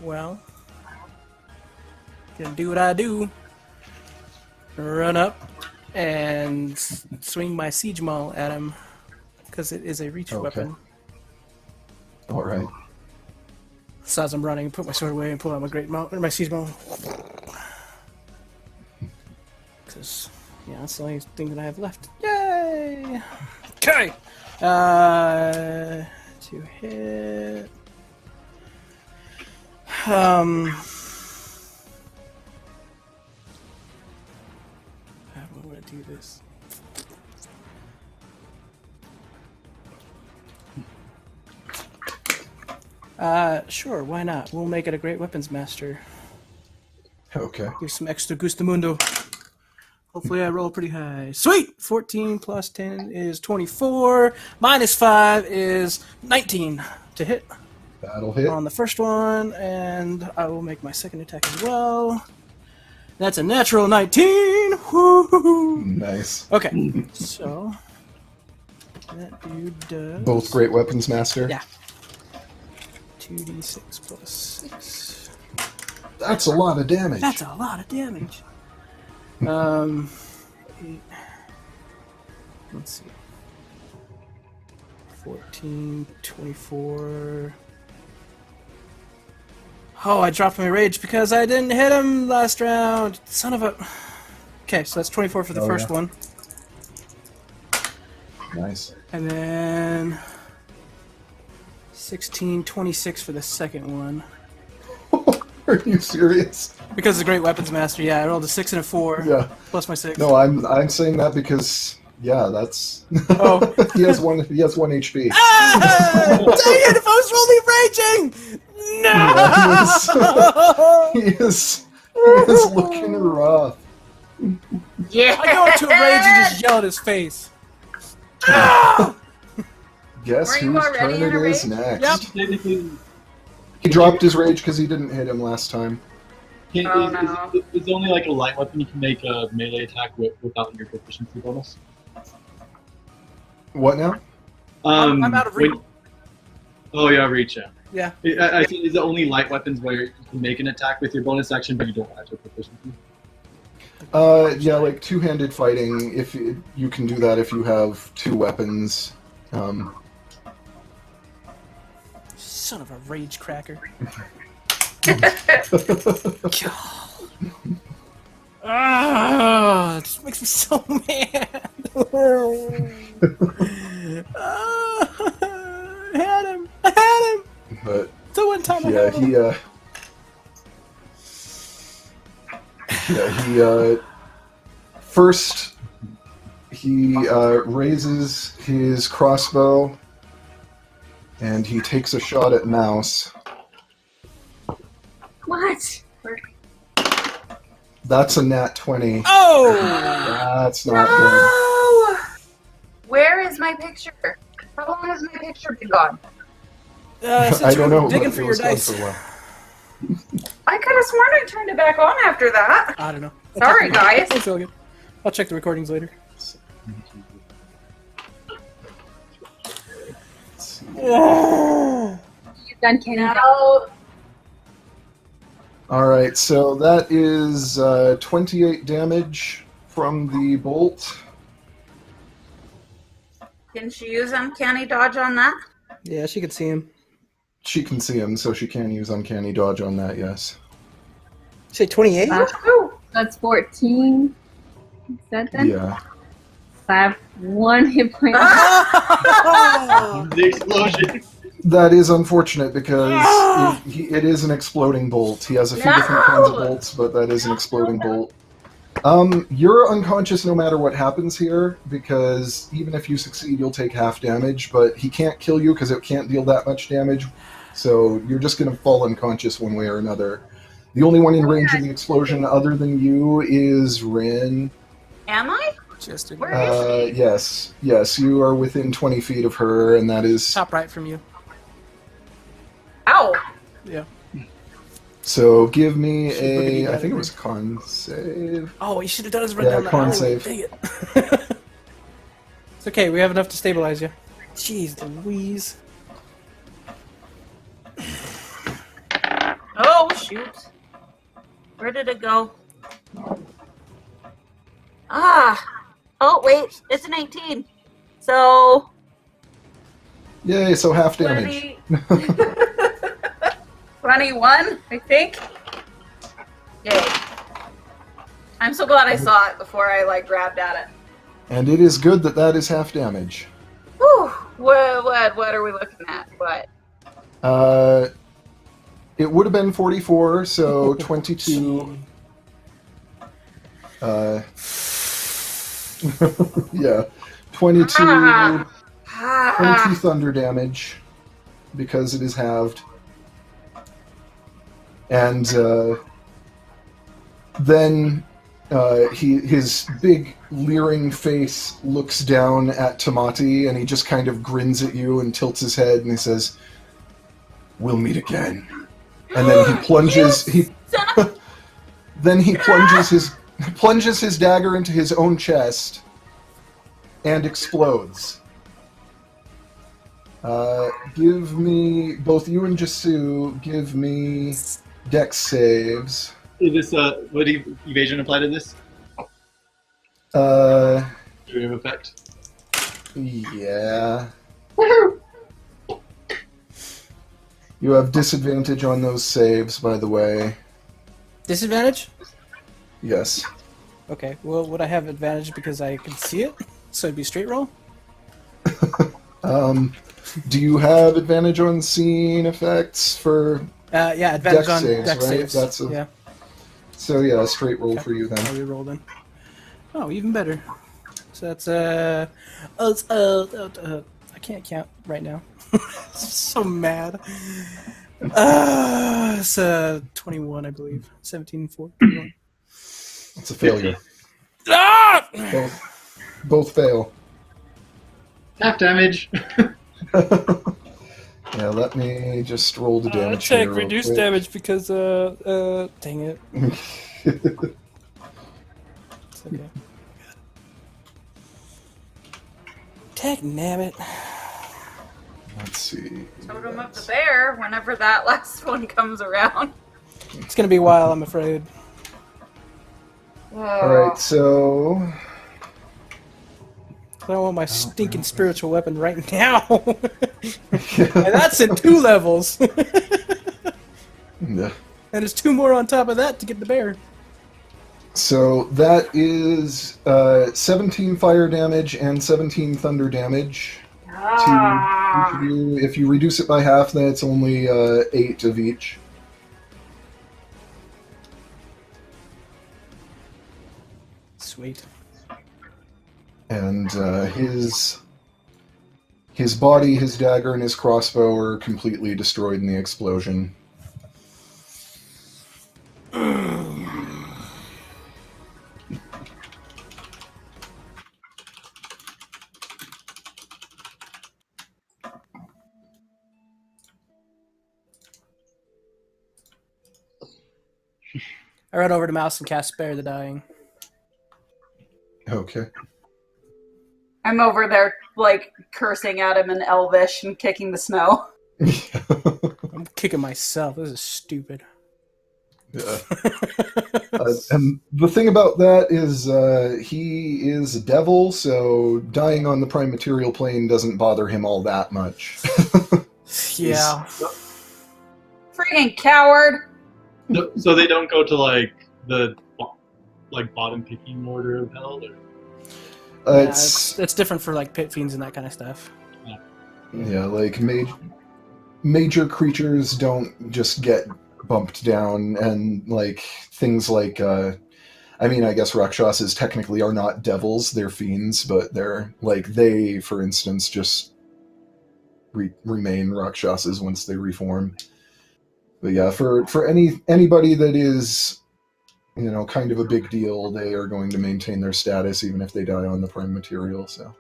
Well, gonna do what I do. Run up and swing my siege maul at him because it is a reach Okay. weapon. All right. So as I'm running, put my sword away and pull out my great maul or my siege maul. Because that's the only thing that I have left. Yay! Okay. To hit. How do I want to do this? Sure, why not? We'll make it a great weapons master. Okay. Give some extra gustamundo. Hopefully I roll pretty high. Sweet! 14 plus 10 is 24. Minus 5 is 19 to hit That'll hit. on the first one, and I will make my second attack as well. That's a natural 19! Woo-hoo-hoo. Nice. Okay, so that dude does... Both great weapons master. Yeah. 2d6 plus 6. That's a lot of damage. That's a lot of damage. 8. Let's see. 14, 24. Oh, I dropped my rage because I didn't hit him last round. Son of a... Okay, so that's 24 for the first one. Nice. And then... 16, 26 for the second one. Are you serious? Because it's a great weapons master, yeah, I rolled a 6 and a 4. Yeah. Plus my 6. No, I'm saying that because that's Oh. he has one HP. Ah! Dang it! If I was only raging! No! He is looking rough. Yeah. I go into a rage and just yell at his face. Ah! Guess Were you whose already turn in it a is rage? next? Yep. Technically, He dropped his rage because he didn't hit him last time. Oh, no. it's only like a light weapon. You can make a melee attack without your proficiency bonus. What now? I'm out of reach. Oh yeah, reach. Yeah. Yeah. I think it's the only light weapons where you can make an attack with your bonus action, but you don't have your proficiency. Yeah, like two-handed fighting. If you can do that if you have two weapons. Son of a rage cracker. Ah, it just makes me so mad. I had him. But The one time I yeah, had him. First he raises his crossbow and he takes a shot at Mouse. What? That's a nat 20. Oh! That's not good. No! Where is my picture? How long has my picture been gone? Since I you don't were know. digging but for it your was gone dice. for a while. I could have sworn I turned it back on after that. I don't know. Sorry, guys. It's all good. I'll check the recordings later. You've done candy. No. Alright, so that is 28 damage from the bolt. Can she use uncanny dodge on that? Yeah, she could see him. She can see him, so she can use Uncanny Dodge on that, yes. Say 28? Woohoo! That's 14. Is that then? Yeah. I have 1 hit point. The explosion. That is unfortunate because it is an exploding bolt. He has a few different kinds of bolts, but that is an exploding bolt. You're unconscious no matter what happens here, because even if you succeed, you'll take half damage, but he can't kill you because it can't deal that much damage, so you're just going to fall unconscious one way or another. The only one in range of the explosion other than you is Rin. Am I? Just Where is she? Yes, you are within 20 feet of her, and that is... top right from you. Ow! Yeah. So give me Should look at you I better think it than was con save. Oh, what you should have done is run Yeah, down the con alleyway. save. Dang it. It's okay, we have enough to stabilize you. Jeez Louise. Oh, shoot. Where did it go? Ah! Oh, wait. It's an 18. So... Yay, so half damage. 21, I think. Yay. I'm so glad I saw it before I, grabbed at it. And it is good that that is half damage. Whew. What are we looking at? What? It would have been 44, so 22. Yeah, 22, 20 thunder damage, because it is halved. And then his big leering face looks down at Tamati, and he just kind of grins at you and tilts his head, and he says, "We'll meet again." And then he plunges. Then he plunges his dagger into his own chest and explodes. Give me, both you and Jasu, give me dex saves. Is this would evasion apply to this? Derivative effect. Yeah. You have disadvantage on those saves, by the way. Disadvantage? Yes. Okay, well, would I have advantage because I can see it? So it'd be straight roll? Do you have advantage on scene effects for Yeah, advantage dex on saves, dex right? saves. That's a, Yeah, So yeah, straight roll Okay. for you I'll then. re-roll then. Oh, even better. So that's I can't count right now. So mad. It's 21, I believe. 17, 4, 21. It's a failure. Ah! Both fail. Half damage. Yeah, let me just roll the damage Check here real reduced quick. damage because dang it. It's okay. Tech nabbit. Let's see. Totem of the bear, whenever that last one comes around. It's gonna be a while, I'm afraid. Alright, so... I want my stinking spiritual weapon right now. And that's in 2 levels. Yeah. And there's 2 more on top of that to get the bear. So that is 17 fire damage and 17 thunder damage to each of you. If you reduce it by half, then it's only 8 of each. Sweet. And his body, his dagger, and his crossbow are completely destroyed in the explosion. I run over to Mouse and cast Spare the Dying. Okay. I'm over there, cursing at him in Elvish and kicking the snow. I'm kicking myself. This is stupid. Yeah. And the thing about that is he is a devil, so dying on the prime material plane doesn't bother him all that much. Yeah. Freaking coward! So they don't go to the bottom picking order of hell, It's different for like pit fiends and that kind of stuff. Yeah, like major creatures don't just get bumped down, and like things like I guess Rakshasas technically are not devils, they're fiends, but they, for instance, just remain Rakshasas once they reform. But yeah, for anybody that is, kind of a big deal, they are going to maintain their status even if they die on the prime material, so.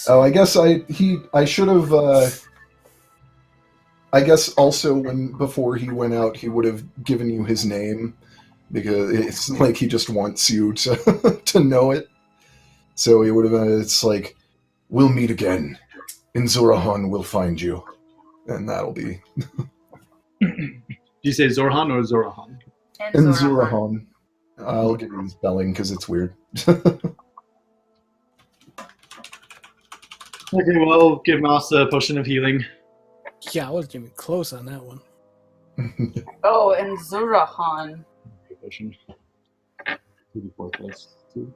Oh, I guess I should have. I guess also before he went out, he would have given you his name, because it's like he just wants you to to know it. So he would have been. It's like, we'll meet again. In Zorahan, we'll find you, and that'll be. Do you say Zorhan or Zorahan? In Zorahan. I'll give you his spelling because it's weird. Okay, well, give Mouse a potion of healing. Yeah, I wasn't even close on that one. Oh, and Zurahan. Potion. 2d4 plus 2.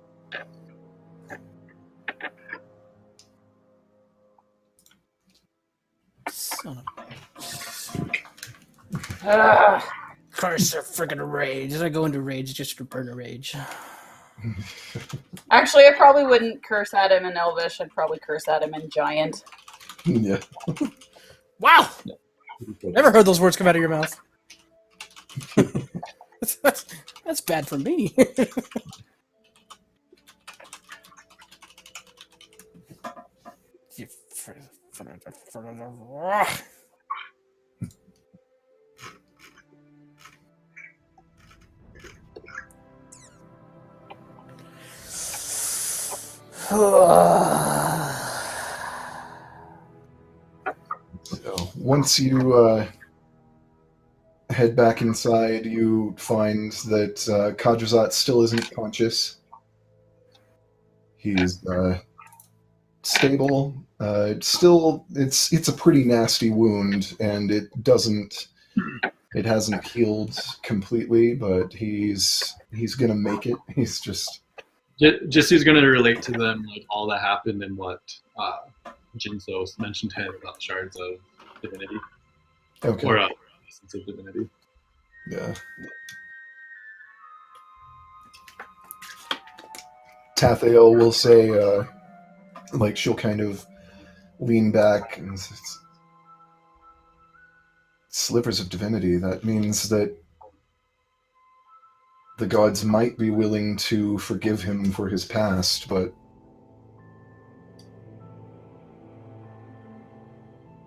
Son of Ugh. curse or friggin' rage. Did I go into rage just to burn a rage? Actually, I probably wouldn't curse at him in Elvish. I'd probably curse at him in Giant. Yeah. Wow! Never heard those words come out of your mouth. That's bad for me. So once you head back inside, you find that Kajazat still isn't conscious. He's stable. It's a pretty nasty wound, and it hasn't healed completely, but he's gonna make it. He's just He's going to relate to them like all that happened and what Jinso mentioned to him about shards of divinity. okay. Or essence of divinity. Yeah. Tathael will say, she'll kind of lean back and says, slivers of divinity. That means that the gods might be willing to forgive him for his past, but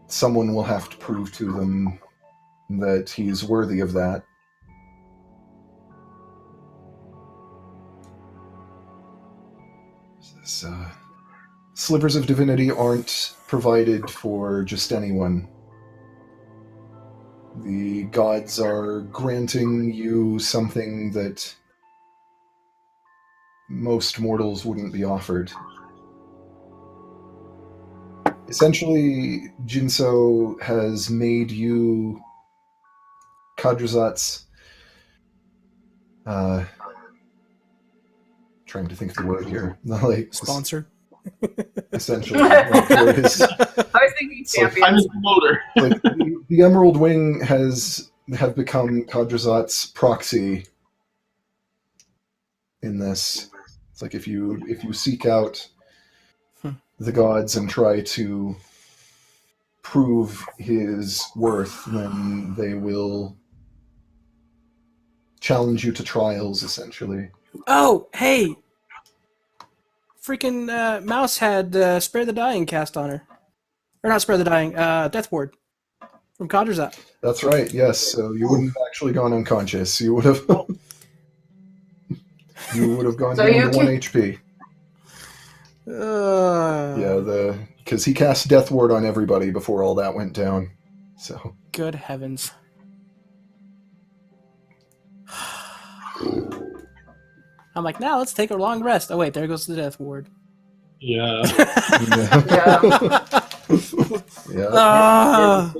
someone will have to prove to them that he's worthy of that. Slivers of divinity aren't provided for just anyone. The gods are granting you something that most mortals wouldn't be offered. Essentially, Jinso has made you Kadrazat's trying to think of the word here. Sponsor. Essentially. I was thinking champion. I'm his promoter. The Emerald Wing have become Kadrazat's proxy in this. It's like if you seek out the gods and try to prove his worth, then they will challenge you to trials, essentially. Oh, hey! Freaking Mouse had Spare the Dying cast on her. Or not Spare the Dying, Death Ward. From Kadrazat. That's right, yes. So you wouldn't have actually gone unconscious. You would have gone So down to 1 HP. Yeah, because he cast Death Ward on everybody before all that went down. So good heavens. I'm like, now let's take a long rest. Oh wait, there goes the Death Ward. Yeah. yeah.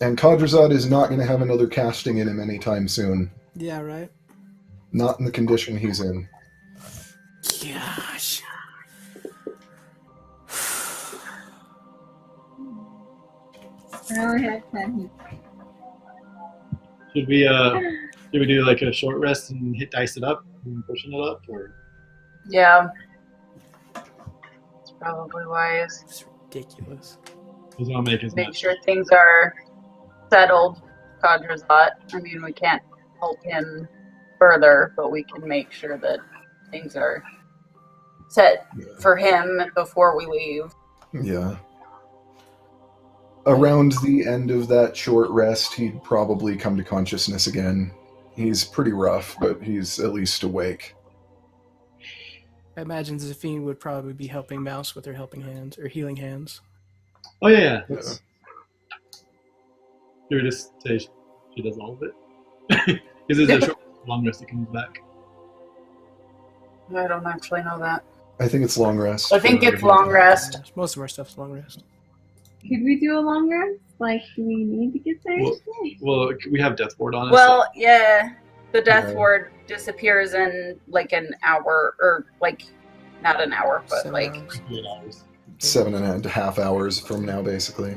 And Kadrazad is not going to have another casting in him anytime soon. Yeah, right? Not in the condition he's in. Gosh. I only have 10. Should we do like a short rest and hit dice it up and pushing it up, or Yeah. It's probably wise. It's ridiculous. does it make as Make much? sure things are settled. Kadrazat. I mean, we can't help him further, but we can make sure that things are set for him before we leave. Yeah. Around the end of that short rest, he'd probably come to consciousness again. He's pretty rough, but he's at least awake. I imagine Zafine would probably be helping Mouse with her helping hands, or healing hands. Oh yeah. Let's, Should we just say she does all of it? Is it a short, long rest? He comes back. I don't actually know that. I think it's long rest. I think it's long rest. Most of our stuff's long rest. Could we do a long rest? Like, do we need to get there? Well, we have Death Ward on us. Well, yeah. The death Yeah. ward disappears in like an hour, or like not an hour, but 7 like hours. 8 hours. 7.5 hours from now, basically.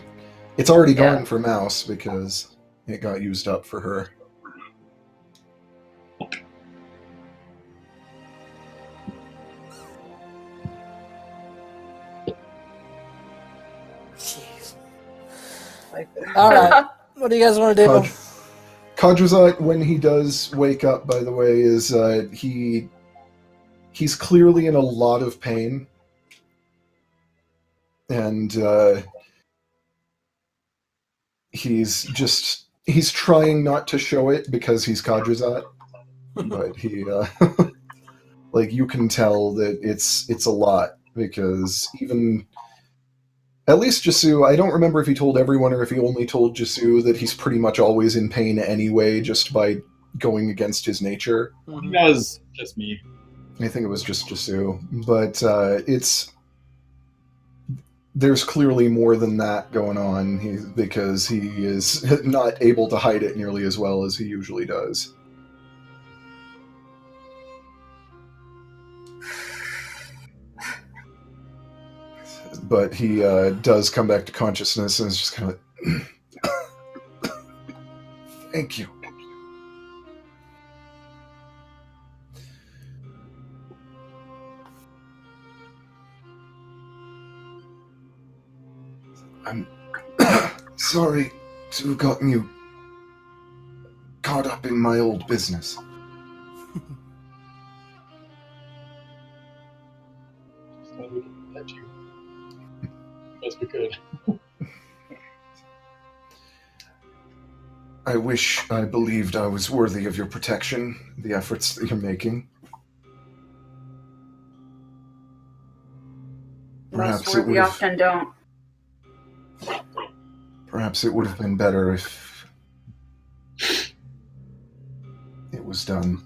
It's already Yeah. gone for Mouse because it got used up for her. Jeez. like All right. What do you guys want to do? Kadrazat, when he does wake up, by the way, is he's clearly in a lot of pain, and he's trying not to show it because he's Kadrazat, but he like you can tell that it's a lot because even. At least Jasu, I don't remember if he told everyone or if he only told Jasu that he's pretty much always in pain anyway, just by going against his nature. Mhm. That was just me. I think it was just Jasu. But there's clearly more than that going on because he is not able to hide it nearly as well as he usually does. But he does come back to consciousness and is just kind of like, thank you. I'm sorry to have gotten you caught up in my old business. Just thought we could protect you. Best we could. I wish I believed I was worthy of your protection, the efforts that you're making. most Perhaps it worthy would have, often don't. perhaps it would have been better if it was done.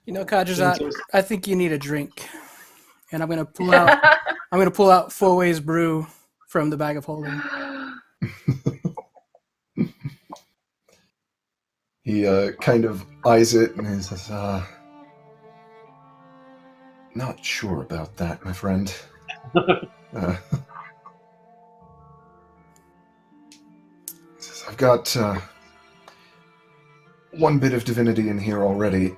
You know, Kadrazat, I think you need a drink, and I'm gonna pull out Fourway's brew from the bag of holding. He kind of eyes it and he says, not sure about that, my friend. He says, I've got one bit of divinity in here already.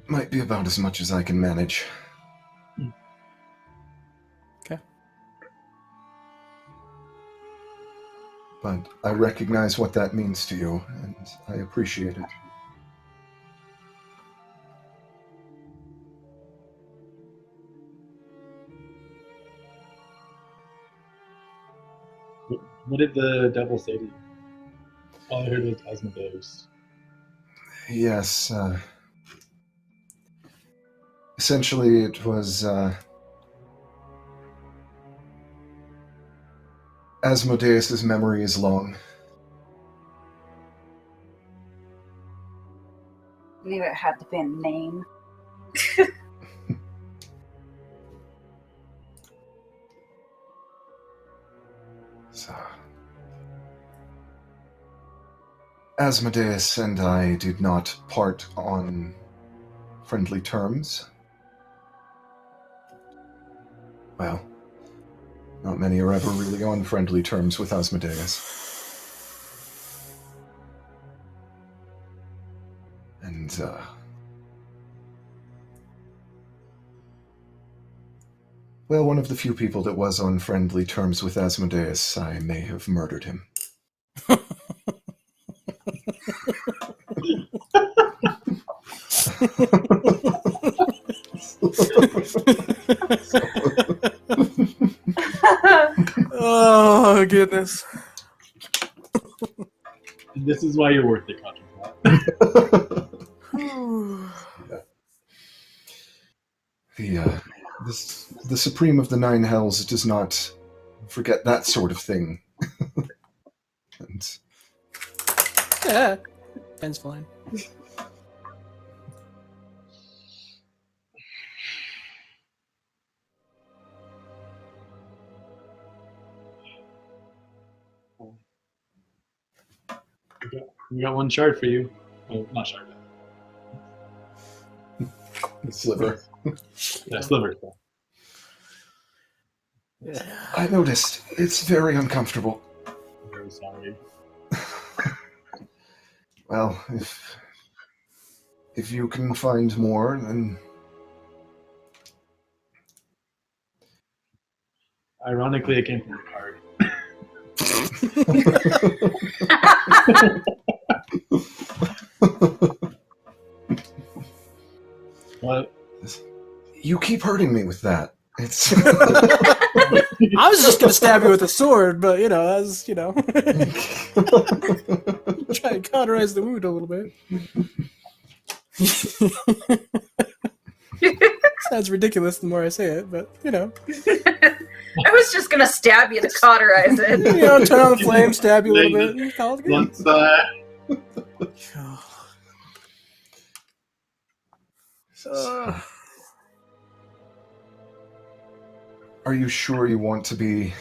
Might be about as much as I can manage. Okay. But I recognize what that means to you, and I appreciate it. What did the devil say to you? All I heard was Asmodeus. Yes, essentially it was, Asmodeus' memory is long. Knew it had to be a name. Asmodeus and I did not part on friendly terms. Well, not many are ever really on friendly terms with Asmodeus. And, well, one of the few people that was on friendly terms with Asmodeus, I may have murdered him. Oh, goodness. And this is why you're worth it, Contra. The Supreme of the Nine Hells does not forget that sort of thing. And Yeah, Ben's fine. We got one shard for you. Oh, not shard. Sliver. Yeah, Sliver. Yeah. I noticed. It's very uncomfortable. I'm very sorry. Well, if you can find more, then Ironically, it came from a card. What? you keep hurting me with that. It's I was just gonna stab you with a sword, but as try to cauterize the wound a little bit. Sounds ridiculous the more I say it, but I was just gonna stab you to cauterize it. turn on the flame, stab you a little bit. Call it good. Let's, Are you sure you want to be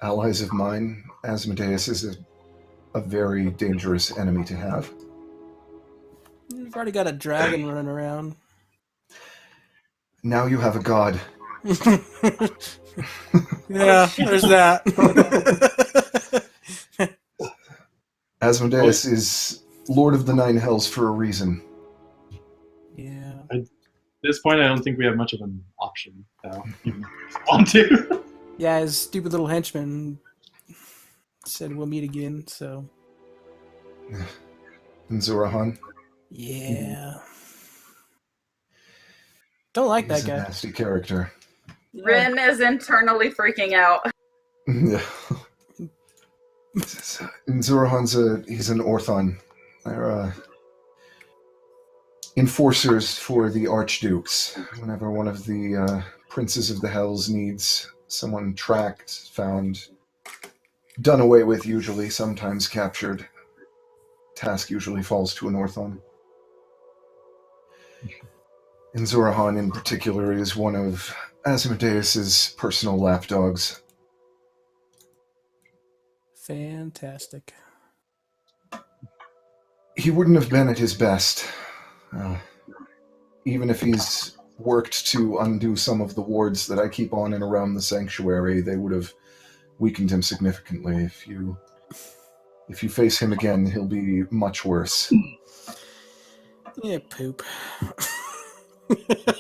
allies of mine? Asmodeus is a very dangerous enemy to have. You've already got a dragon running around. Now you have a god. Yeah, there's that. Asmodeus is Lord of the Nine Hells for a reason. Yeah. At this point, I don't think we have much of an option. So, even if we want to. Yeah, his stupid little henchman said we'll meet again, so. And Zurahan. Yeah. Don't like He's that a guy. nasty character. Rin is internally freaking out. Yeah. And Zurahan's he's an Orthon. They're enforcers for the Archdukes. Whenever one of the princes of the Hells needs someone tracked, found, done away with usually, sometimes captured, task usually falls to an Orthon. And Zurahan in particular is one of Asmodeus's personal lapdogs. Fantastic. He wouldn't have been at his best. Even if he's worked to undo some of the wards that I keep on and around the sanctuary, they would have weakened him significantly. If you face him again, he'll be much worse. Yeah, poop.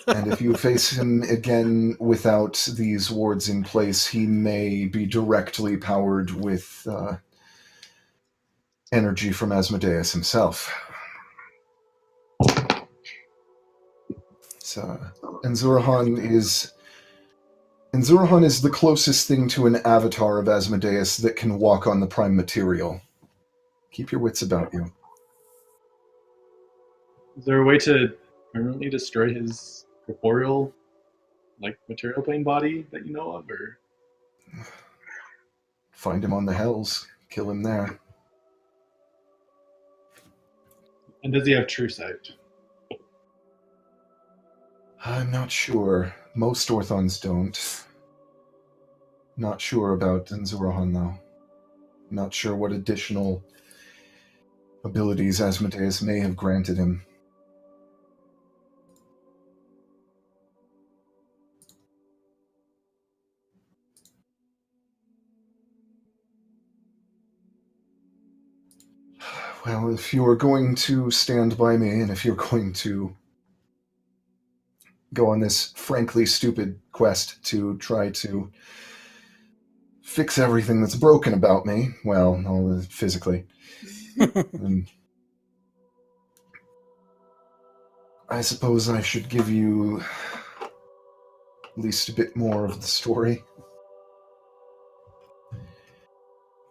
And if you face him again without these wards in place, he may be directly powered with energy from Asmodeus himself. And Zurahan is the closest thing to an avatar of Asmodeus that can walk on the prime material. Keep your wits about you. Is there a way to permanently destroy his corporeal, material plane body that you know of, or? Find him on the Hells. Kill him there. And does he have true sight? I'm not sure. Most Orthons don't. Not sure about Zurahan, though. Not sure what additional abilities Asmodeus may have granted him. Well, if you're going to stand by me, and if you're going to go on this frankly stupid quest to try to fix everything that's broken about me, well, no, physically, then I suppose I should give you at least a bit more of the story.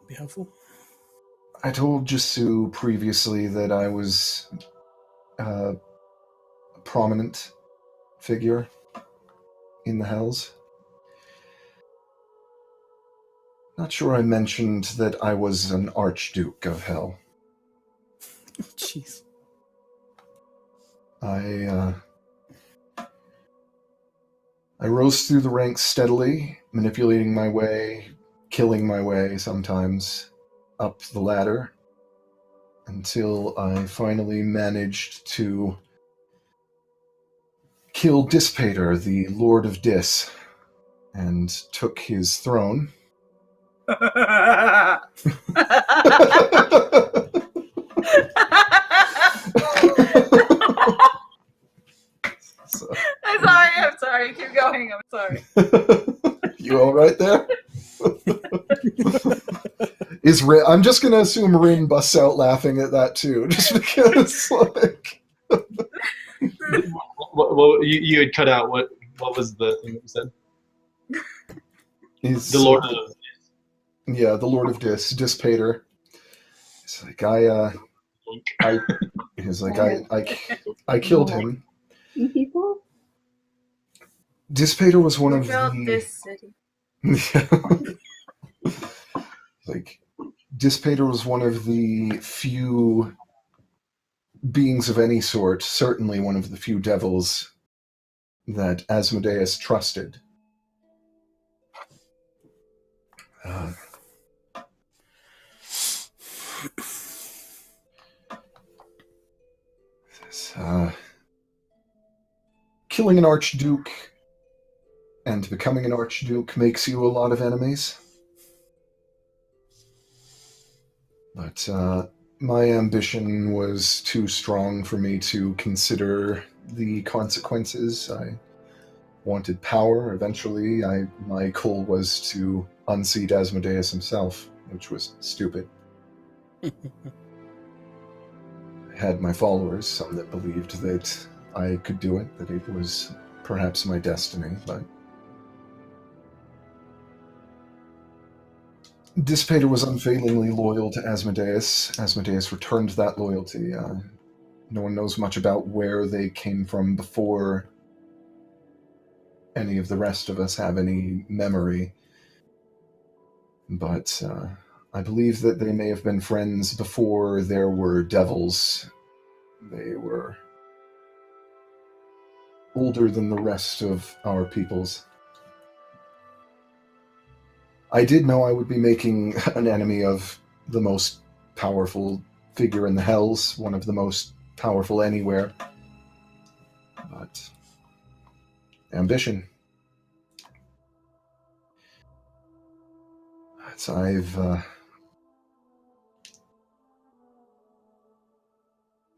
Be helpful. I told Jisu previously that I was a prominent figure in the Hells. Not sure I mentioned that I was an Archduke of Hell. Jeez. I rose through the ranks steadily, manipulating my way, killing my way sometimes up the ladder, until I finally managed to kill Dispater, the Lord of Dis, and took his throne. So, I'm sorry. Keep going. I'm sorry. you all right there? I'm just going to assume Rin busts out laughing at that too, just because, like... Well, you had cut out. What was the thing that you said? He's The Lord of Yeah, the Lord of Dispater. It's like, he's like, I killed him. People? Dispater was one of Built the... this city. Like, Dispater was one of the few beings of any sort, certainly one of the few devils that Asmodeus trusted. Killing an Archduke and becoming an Archduke makes you a lot of enemies. But my ambition was too strong for me to consider the consequences. I wanted power. Eventually, my goal was to unseat Asmodeus himself, which was stupid. I had my followers, some that believed that I could do it, that it was perhaps my destiny, but Dispater was unfailingly loyal to Asmodeus. Asmodeus returned that loyalty. No one knows much about where they came from before any of the rest of us have any memory. But I believe that they may have been friends before there were devils. They were older than the rest of our peoples. I did know I would be making an enemy of the most powerful figure in the Hells, one of the most powerful anywhere. But ambition.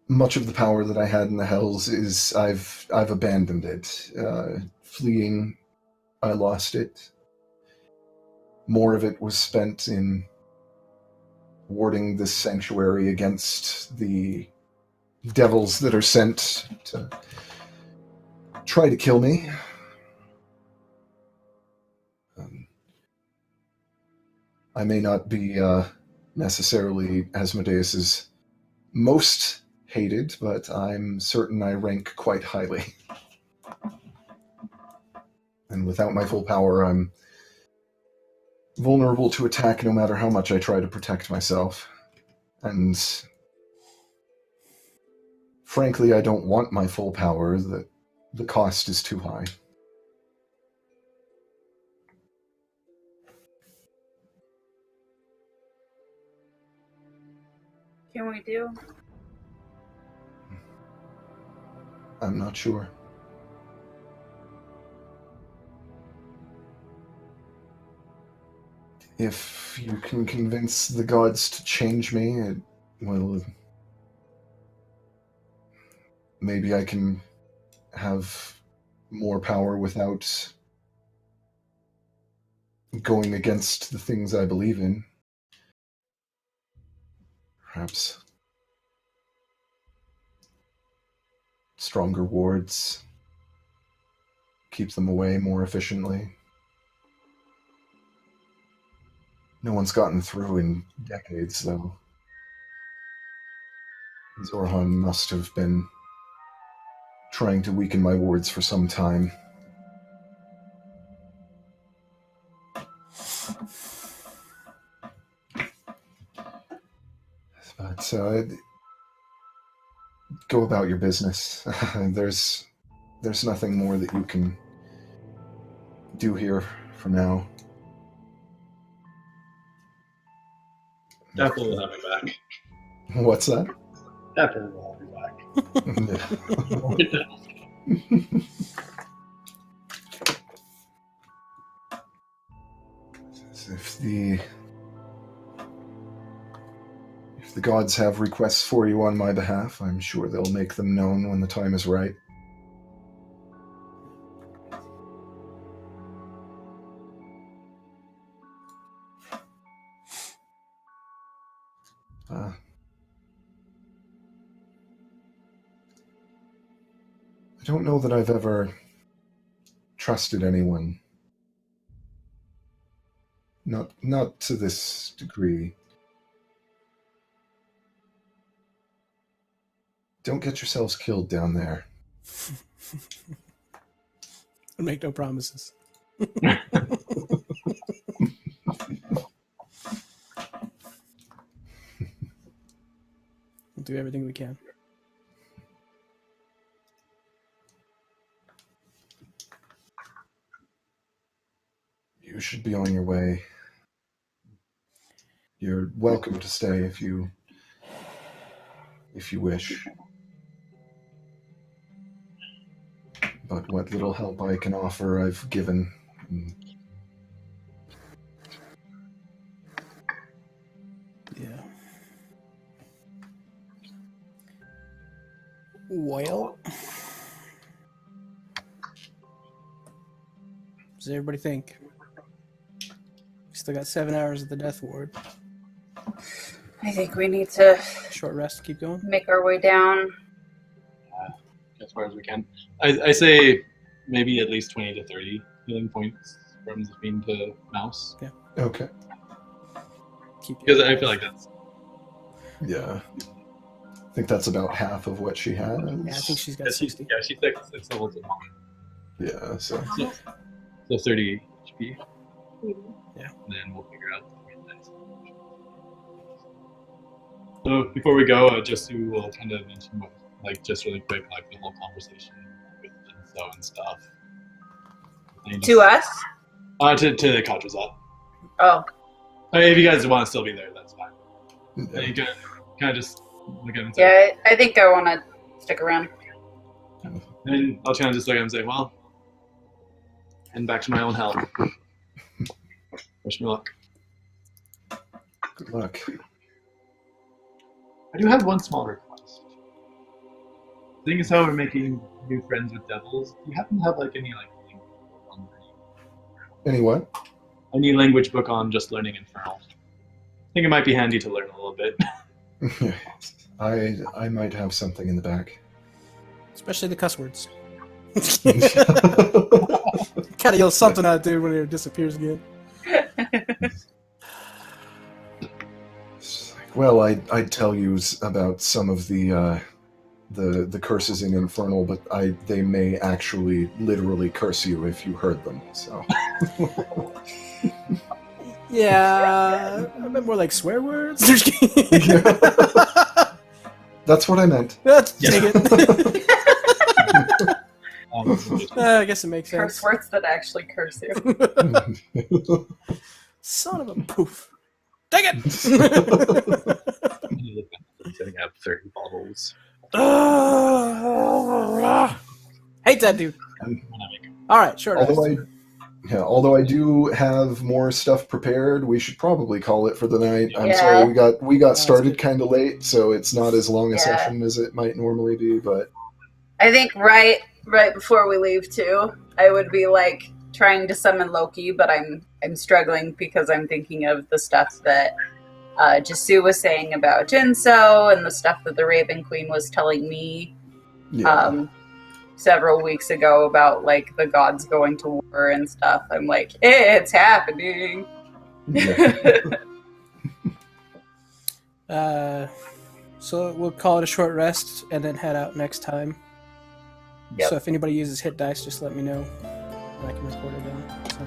Much of the power that I had in the Hells is I've abandoned it. Fleeing, I lost it. More of it was spent in warding this sanctuary against the devils that are sent to try to kill me. I may not be necessarily Asmodeus's most hated, but I'm certain I rank quite highly. And without my full power, I'm vulnerable to attack no matter how much I try to protect myself. And frankly, I don't want my full power. The cost is too high. can we do? I'm not sure. If you can convince the gods to change me, well, maybe I can have more power without going against the things I believe in. Perhaps stronger wards, keep them away more efficiently. No one's gotten through in decades, though. Zorhan must have been trying to weaken my wards for some time. But go about your business. There's nothing more that you can do here for now. Definitely will have me back. What's that? Definitely will have me back. If the gods have requests for you on my behalf, I'm sure they'll make them known when the time is right. I don't know that I've ever trusted anyone. Not to this degree. Don't get yourselves killed down there. I make no promises. We'll do everything we can. You should be on your way. You're welcome to stay if you wish. But what little help I can offer, I've given. Yeah. Well, what does everybody think? We still got 7 hours of the death ward. I think we need to Short rest, keep going. make our way down. As far as we can. I say maybe at least 20 to 30 healing points from Zafine to Mouse. Yeah. Okay. Because I feel like that's... Yeah. I think that's about half of what she has. Yeah, I think she's got 60. Yeah, she's 6 levels of mine. Yeah, so... So 30 HP. Yeah. And then we'll figure out the nice. So before we go, just to kind of mention, like, just really quick, like the whole conversation with Jinso and stuff. And To us? To the Katrazat. Oh. If you guys want to still be there, that's fine. Yeah. You can kind of just look at him and say, Yeah, I think I want to stick around. and I'll kind of just look at him and say, well, heading back to my own hell. Wish me luck. Good luck. I do have one small request. Seeing as how we're making new friends with devils, do you happen to have like any like language book on Any what? any language book on just learning Infernal? I think it might be handy to learn a little bit. I might have something in the back. Especially the cuss words. Gotta yell something out, dude, when it disappears again. Well, I'd tell you about some of the curses in Infernal, but they may actually literally curse you if you heard them. So. Yeah, I meant more like swear words. That's what I meant. Dang it. I guess it makes sense. Curse words that actually curse you. Son of a poof. Dang it! Setting up 30 bottles. Hate that dude. And All right, short rest. although I do have more stuff prepared, we should probably call it for the night. I'm Yeah. sorry we got That's started good. kind of late, so it's not as long a Yeah. session as it might normally be. But I think right before we leave too, I would be like trying to summon Loki, but I'm struggling because I'm thinking of the stuff that Jasu was saying about Jinso and the stuff that the Raven Queen was telling me yeah, several weeks ago about like the gods going to war and stuff. I'm like, it's happening. yeah. So we'll call it a short rest and then head out next time. Yep. So if anybody uses hit dice, just let me know and I can record it down. So.